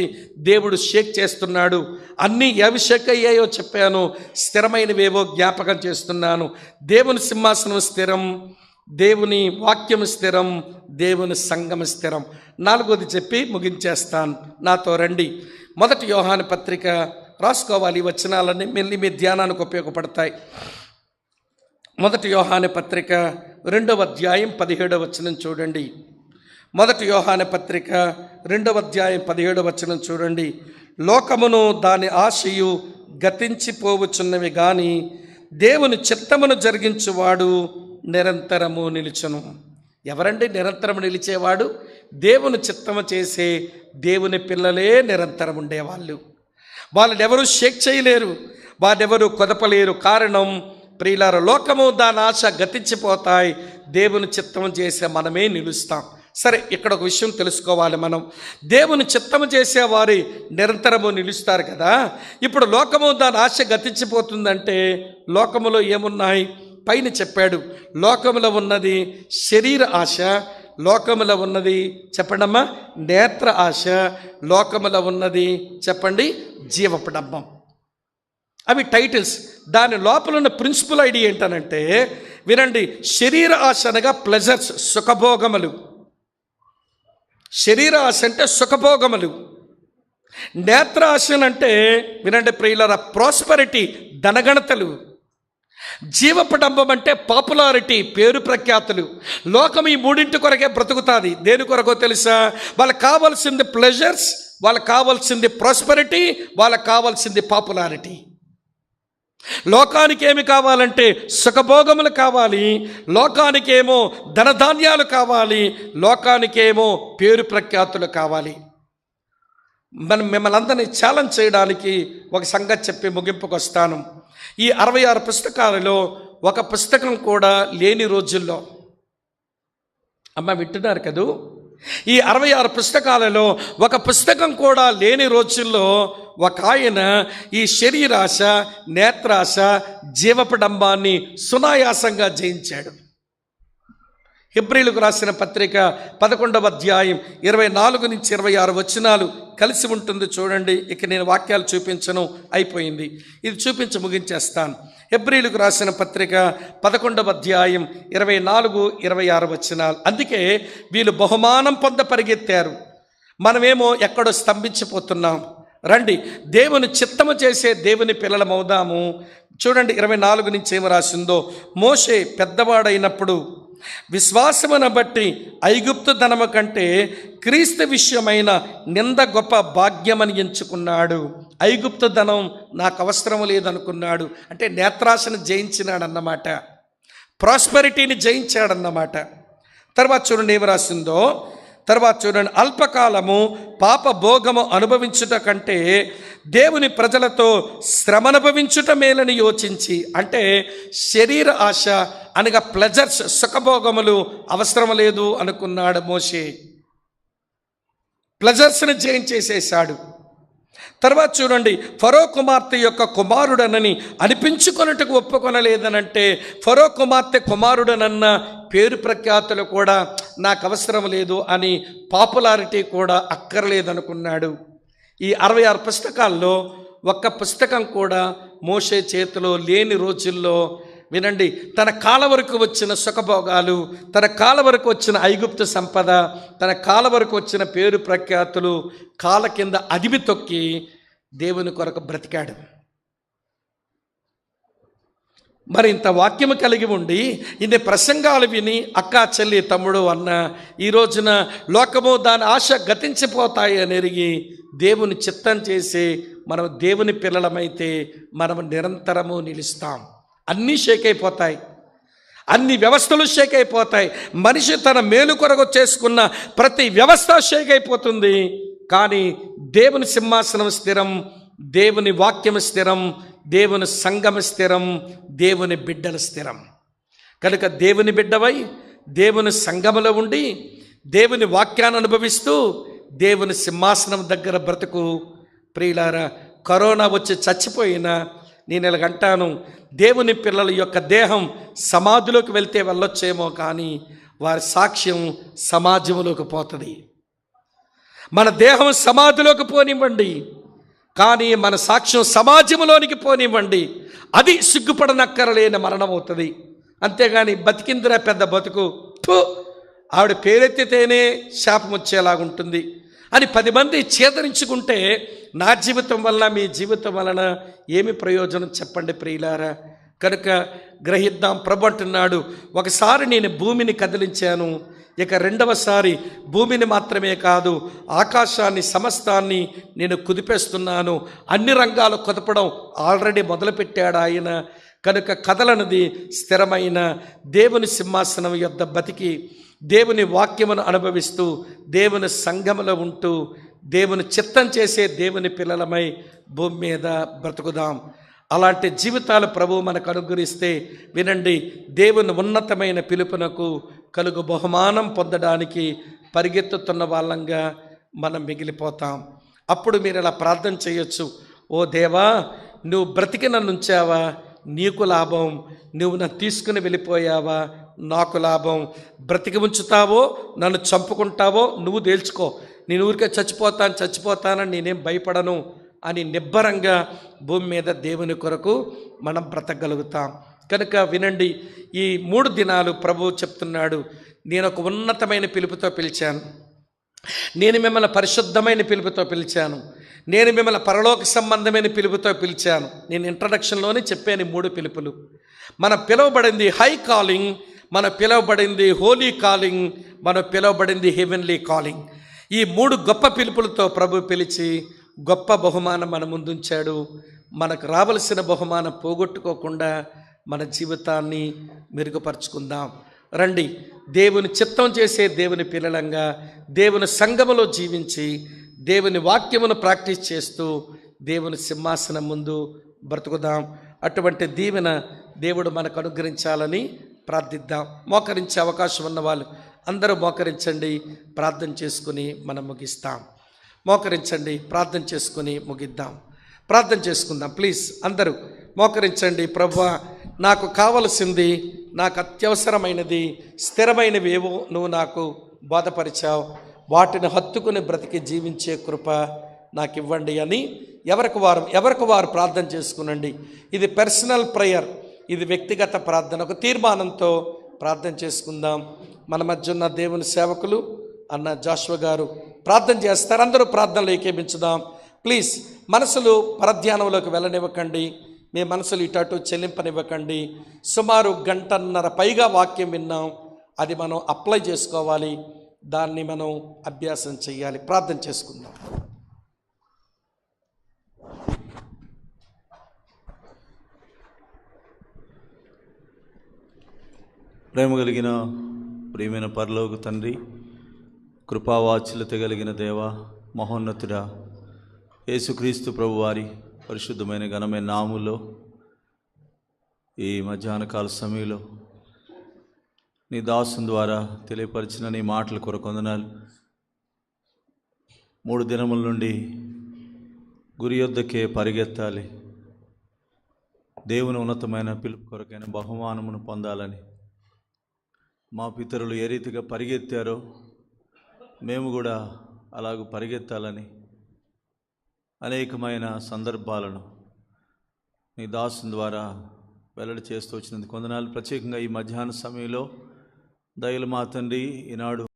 దేవుడు షేక్ చేస్తున్నాడు. అన్నీ ఏవి షేక్ అయ్యాయో చెప్పాను, స్థిరమైనవేవో జ్ఞాపకం చేస్తున్నాను. దేవుని సింహాసనం స్థిరం, దేవుని వాక్యం స్థిరం, దేవుని సంఘం స్థిరం. 4వది చెప్పి ముగించేస్తాను, నాతో రండి. 1 యోహాను పత్రిక రాసుకోవాలి. ఈ వచనాలన్నీ మళ్ళీ మీ ధ్యానానికి ఉపయోగపడతాయి. 1 యోహాను పత్రిక 2వ అధ్యాయం 17వ వచనం చూడండి. 1 యోహాను పత్రిక 2వ అధ్యాయం 17వ వచనం చూడండి. లోకమును దాని ఆశయు గతించిపోవచ్చున్నవి గాని దేవుని చిత్తమును జరిగించువాడు నిరంతరము నిలుచును. ఎవరండి నిరంతరము నిలిచేవాడు? దేవుని చిత్తము చేసే దేవుని పిల్లలే నిరంతరం ఉండేవాళ్ళు. వాళ్ళని ఎవరు షేక్ చేయలేరు, వారెవరు కొదపలేరు. కారణం ప్రియులారా, లోకము దాని ఆశ గతించిపోతాయి, దేవుని చిత్తము చేసే మనమే నిలుస్తాం. సరే, ఇక్కడ ఒక విషయం తెలుసుకోవాలి మనం. దేవుని చిత్తము చేసేవారి నిరంతరము నిలుస్తారు కదా. ఇప్పుడు లోకము దాని ఆశ గతించిపోతుందంటే లోకములో ఏమున్నాయి? పైన చెప్పాడు, లోకములో ఉన్నది శరీర ఆశ, లోకములో ఉన్నది చెప్పండమ్మా నేత్ర ఆశ, లోకములో ఉన్నది చెప్పండి జీవపు డంబం. అవి టైటిల్స్. దాని లోపల ఉన్న ప్రిన్సిపల్ ఐడియా ఏంటనంటే వినండి, శరీర ఆశ అనగా ప్లెజర్స్, సుఖభోగములు. శరీర ఆశ అంటే సుఖభోగములు. నేత్ర ఆశ అంటే వినండి ప్రియులారా, ప్రాస్పరిటీ, ధనగణతలు. జీవపడంబం అంటే పాపులారిటీ, పేరు ప్రఖ్యాతులు. లోకం ఈ 3 కొరకే బ్రతుకుతుంది. దేని కొరకో తెలుసా? వాళ్ళకి కావాల్సింది ప్లెజర్స్, వాళ్ళకి కావాల్సింది ప్రాస్పరిటీ, వాళ్ళకి కావాల్సింది పాపులారిటీ. లోకానికి ఏమి కావాలంటే సుఖభోగములు కావాలి, లోకానికేమో ధనధాన్యాలు కావాలి, లోకానికేమో పేరు ప్రఖ్యాతులు కావాలి. మిమ్మల్ని అందరినీ ఛాలెంజ్ చేయడానికి ఒక సంగతి చెప్పి ముగింపుకు వస్తాను. ఈ 66 పుస్తకాలలో ఒక పుస్తకం కూడా లేని రోజుల్లో, అమ్మ వింటున్నారు కదూ, ఈ 66 పుస్తకాలలో ఒక పుస్తకం కూడా లేని రోజుల్లో ఒక ఆయన ఈ శరీరాశ, నేత్రాశ, జీవపడంబాన్ని సునాయాసంగా జయించాడు. హెబ్రీయులకు రాసిన పత్రిక 11వ అధ్యాయం 24 నుంచి 26 వచనాలు కలిసి ఉంటుంది చూడండి. ఇక నేను వాక్యాలు చూపించను, అయిపోయింది. ఇది చూపించి ముగించేస్తాను. హెబ్రీయులకు రాసిన పత్రిక 11వ అధ్యాయం 24, 26 వచనాలు. అందుకే వీళ్ళు బహుమానం పొంద పరిగెత్తారు, మనమేమో ఎక్కడో స్తంభించిపోతున్నాం. రండి, దేవుని చిత్తము చేసే దేవుని పిల్లలమవుదాము. చూడండి 24 నుంచి ఏమి రాసిందో. మోషే పెద్దవాడైనప్పుడు విశ్వాసమును బట్టి ఐగుప్తు ధనము కంటే క్రీస్తు విషయమైన నింద గొప్ప భాగ్యమని ఎంచుకున్నాడు. ఐగుప్తు ధనం నాకు అవసరం లేదనుకున్నాడు. అంటే నేత్రాశను జయించినాడన్నమాట, ప్రాస్పెరిటీని జయించాడన్నమాట. తర్వాత చూడండి ఏమి రాసిందో. తర్వాత చూడండి, అల్పకాలము పాప భోగము అనుభవించుట కంటే దేవుని ప్రజలతో శ్రమ అనుభవించుట మేలని యోచించి, అంటే శరీర ఆశ అనగా ప్లెజర్స్, సుఖభోగములు అవసరం లేదు అనుకున్నాడు మోషే. ప్లెజర్స్ని జయించేసేసాడు. తర్వాత చూడండి, ఫరో కుమార్తె యొక్క కుమారుడనని అనిపించుకొనుటకు ఒప్పుకొనలేదనంటే, ఫరో కుమార్తె కుమారుడనన్న పేరు ప్రఖ్యాతులు కూడా నాకు అవసరం లేదు అని, పాపులారిటీ కూడా అక్కర్లేదనుకున్నాడు. ఈ 66 పుస్తకాల్లో ఒక్క పుస్తకం కూడా మోషే చేతిలో లేని రోజుల్లో వినండి, తన కాళ్ళ వరకు వచ్చిన సుఖభోగాలు, తన కాళ్ళ వరకు వచ్చిన ఐగుప్తు సంపద, తన కాళ్ళ వరకు వచ్చిన పేరు ప్రఖ్యాతులు కాళ్ళ కింద అదిమి తొక్కి దేవుని కొరకు బ్రతికాడు. మరి ఇంత వాక్యము కలిగి ఉండి ఇన్ని ప్రసంగాలు విని అక్క, చెల్లి, తమ్ముడు, అన్న, ఈ రోజున లోకము దాని ఆశ గతించిపోతాయి అని ఎరిగి దేవుని చిత్తం చేసి మనం దేవుని పిల్లలమైతే మనం నిరంతరము నిలుస్తాం. అన్నీ షేక్ అయిపోతాయి, అన్ని వ్యవస్థలు షేక్ అయిపోతాయి. మనిషి తన మేలు కొరకు చేసుకున్న ప్రతి వ్యవస్థ షేక్ అయిపోతుంది. కానీ దేవుని సింహాసనం స్థిరం, దేవుని వాక్యం స్థిరం, దేవుని సంఘం స్థిరం, దేవుని బిడ్డలు స్థిరం. కనుక దేవుని బిడ్డవై దేవుని సంఘములో ఉండి దేవుని వాక్యాన్ని అనుభవిస్తూ దేవుని సింహాసనం దగ్గర బ్రతుకు. ప్రియులారా, కరోనా వచ్చి చచ్చిపోయినా నేను ఇలాగంటాను, దేవుని పిల్లల యొక్క దేహం సమాధిలోకి వెళ్తే వెళ్ళొచ్చేమో, కానీ వారి సాక్ష్యం సమాజంలోకి పోతుంది. మన దేహం సమాధిలోకి పోనివ్వండి, కానీ మన సాక్ష్యం సమాజంలోనికి పోనివ్వండి. అది సిగ్గుపడనక్కరలేని మరణం అవుతుంది. అంతేగాని బతికిందిరా పెద్ద బతుకు, ఆవిడ పేరెత్తితేనే శాపం వచ్చేలాగుంటుంది అని 10 మంది చేదరించుకుంటే నా జీవితం వల్ల మీ జీవితం వలన ఏమి ప్రయోజనం చెప్పండి ప్రియులారా. కనుక గ్రహిద్దాం. ప్రభు అంటున్నాడు, ఒకసారి నేను భూమిని కదిలించాను, ఇక రెండవసారి భూమిని మాత్రమే కాదు ఆకాశాన్ని సమస్తాన్ని నేను కుదిపేస్తున్నాను. అన్ని రంగాలు కుదపడం ఆల్రెడీ మొదలుపెట్టాడు ఆయన. కనుక కదలనది స్థిరమైన దేవుని సింహాసనం యొద్ద బతికి దేవుని వాక్యమును అనుభవిస్తూ దేవుని సంఘములో ఉంటూ దేవుని చిత్తం చేసే దేవుని పిల్లలమై భూమి మీద బ్రతుకుదాం. అలాంటి జీవితాలు ప్రభువు మనకు అనుగ్రహిస్తే వినండి, దేవుని ఉన్నతమైన పిలుపునకు కలుగు బహుమానం పొందడానికి పరిగెత్తుతున్న వాళ్ళంగా మనం మిగిలిపోతాం. అప్పుడు మీరు ఇలా ప్రార్థన చేయొచ్చు, ఓ దేవా, నువ్వు బ్రతికి నన్ను ఉంచావా, నీకు లాభం. నువ్వు నన్ను తీసుకుని వెళ్ళిపోయావా, నాకు లాభం. బ్రతికి ఉంచుతావో నన్ను చంపుకుంటావో నువ్వు తేల్చుకో. నేను ఊరికే చచ్చిపోతానని నేనేం భయపడను అని నిబ్బరంగా భూమి మీద దేవుని కొరకు మనం బ్రతకగలుగుతాం. కనుక వినండి, ఈ 3 దినాలు ప్రభువు చెప్తున్నాడు, నేను ఒక ఉన్నతమైన పిలుపుతో పిలిచాను, నేను మిమ్మల్ని పరిశుద్ధమైన పిలుపుతో పిలిచాను, నేను మిమ్మల్ని పరలోక సంబంధమైన పిలుపుతో పిలిచాను. నేను ఇంట్రడక్షన్లోనే చెప్పాను 3 పిలుపులు. మనం పిలువబడింది హై కాలింగ్, మనం పిలువబడింది హోలీ కాలింగ్, మనం పిలువబడింది హెవెన్లీ కాలింగ్. ఈ 3 గొప్ప పిలుపులతో ప్రభు పిలిచి గొప్ప బహుమానం మన ముందుంచాడు. మనకు రావలసిన బహుమానం పోగొట్టుకోకుండా మన జీవితాన్ని మెరుగుపరుచుకుందాం. రండి, దేవుని చిత్తం చేసే దేవుని పిల్లలంగా దేవుని సంఘములో జీవించి దేవుని వాక్యమును ప్రాక్టీస్ చేస్తూ దేవుని సింహాసనం ముందు బ్రతుకుదాం. అటువంటి దీవెన దేవుడు మనకు అనుగ్రహించాలని ప్రార్థిద్దాం. మోకరించే అవకాశం ఉన్న వాళ్ళు అందరూ మోకరించండి, ప్రార్థన చేసుకుని మనం ముగిస్తాం. మోకరించండి, ప్రార్థన చేసుకుని ముగిద్దాం. ప్రార్థన చేసుకుందాం. ప్లీజ్ అందరూ మోకరించండి. ప్రభువా, నాకు కావలసింది, నాకు అత్యవసరమైనది, స్థిరమైనవి ఏవో నువ్వు నాకు బోధపరిచావు, వాటిని హత్తుకుని బ్రతికి జీవించే కృప నాకు ఇవ్వండి అని ఎవరికి వారు ప్రార్థన చేసుకునండి. ఇది పర్సనల్ ప్రేయర్, ఇది వ్యక్తిగత ప్రార్థన. ఒక తీర్మానంతో ప్రార్థన చేసుకుందాం. మన మధ్య ఉన్న దేవుని సేవకులు అన్న జాషువా గారు ప్రార్థన చేస్తారు. అందరూ ప్రార్థనలో ఏకీభించుదాం. ప్లీజ్ మనసులు పరధ్యానంలోకి వెళ్ళనివ్వకండి, మీ మనసులు ఇటు చెల్లింపనివ్వకండి. సుమారు గంటన్నర పైగా వాక్యం విన్నాం, అది మనం అప్లై చేసుకోవాలి, దాన్ని మనం అభ్యాసం చేయాలి. ప్రార్థన చేసుకుందాం. ప్రేమ కలిగిన ప్రియమైన పరలోక తండ్రి, కృపావాత్సల్యత కలిగిన దేవ, మహోన్నతుడా, యేసుక్రీస్తు ప్రభు వారి పరిశుద్ధమైన ఘనమైన నామములో ఈ మధ్యాహ్న కాల సమయంలో నీ దాసుని ద్వారా తెలియపరిచిన నీ మాటల కొరకు వందనాలు. 3 దినముల నుండి గురి యొద్దకే పరిగెత్తాలి, దేవుని ఉన్నతమైన పిలుపు కొరకైన బహుమానమును పొందాలని మా పితరులు ఏ రీతిగా పరిగెత్తారో మేము కూడా అలాగ పరిగెత్తాలని అనేకమైన సందర్భాలను నీ దాసుని ద్వారా వెల్లడి చేస్తూ వచ్చినందుకు వందనాలు. ప్రత్యేకంగా ఈ మధ్యాహ్న సమయంలో దయలు మా తండ్రి, ఈనాడు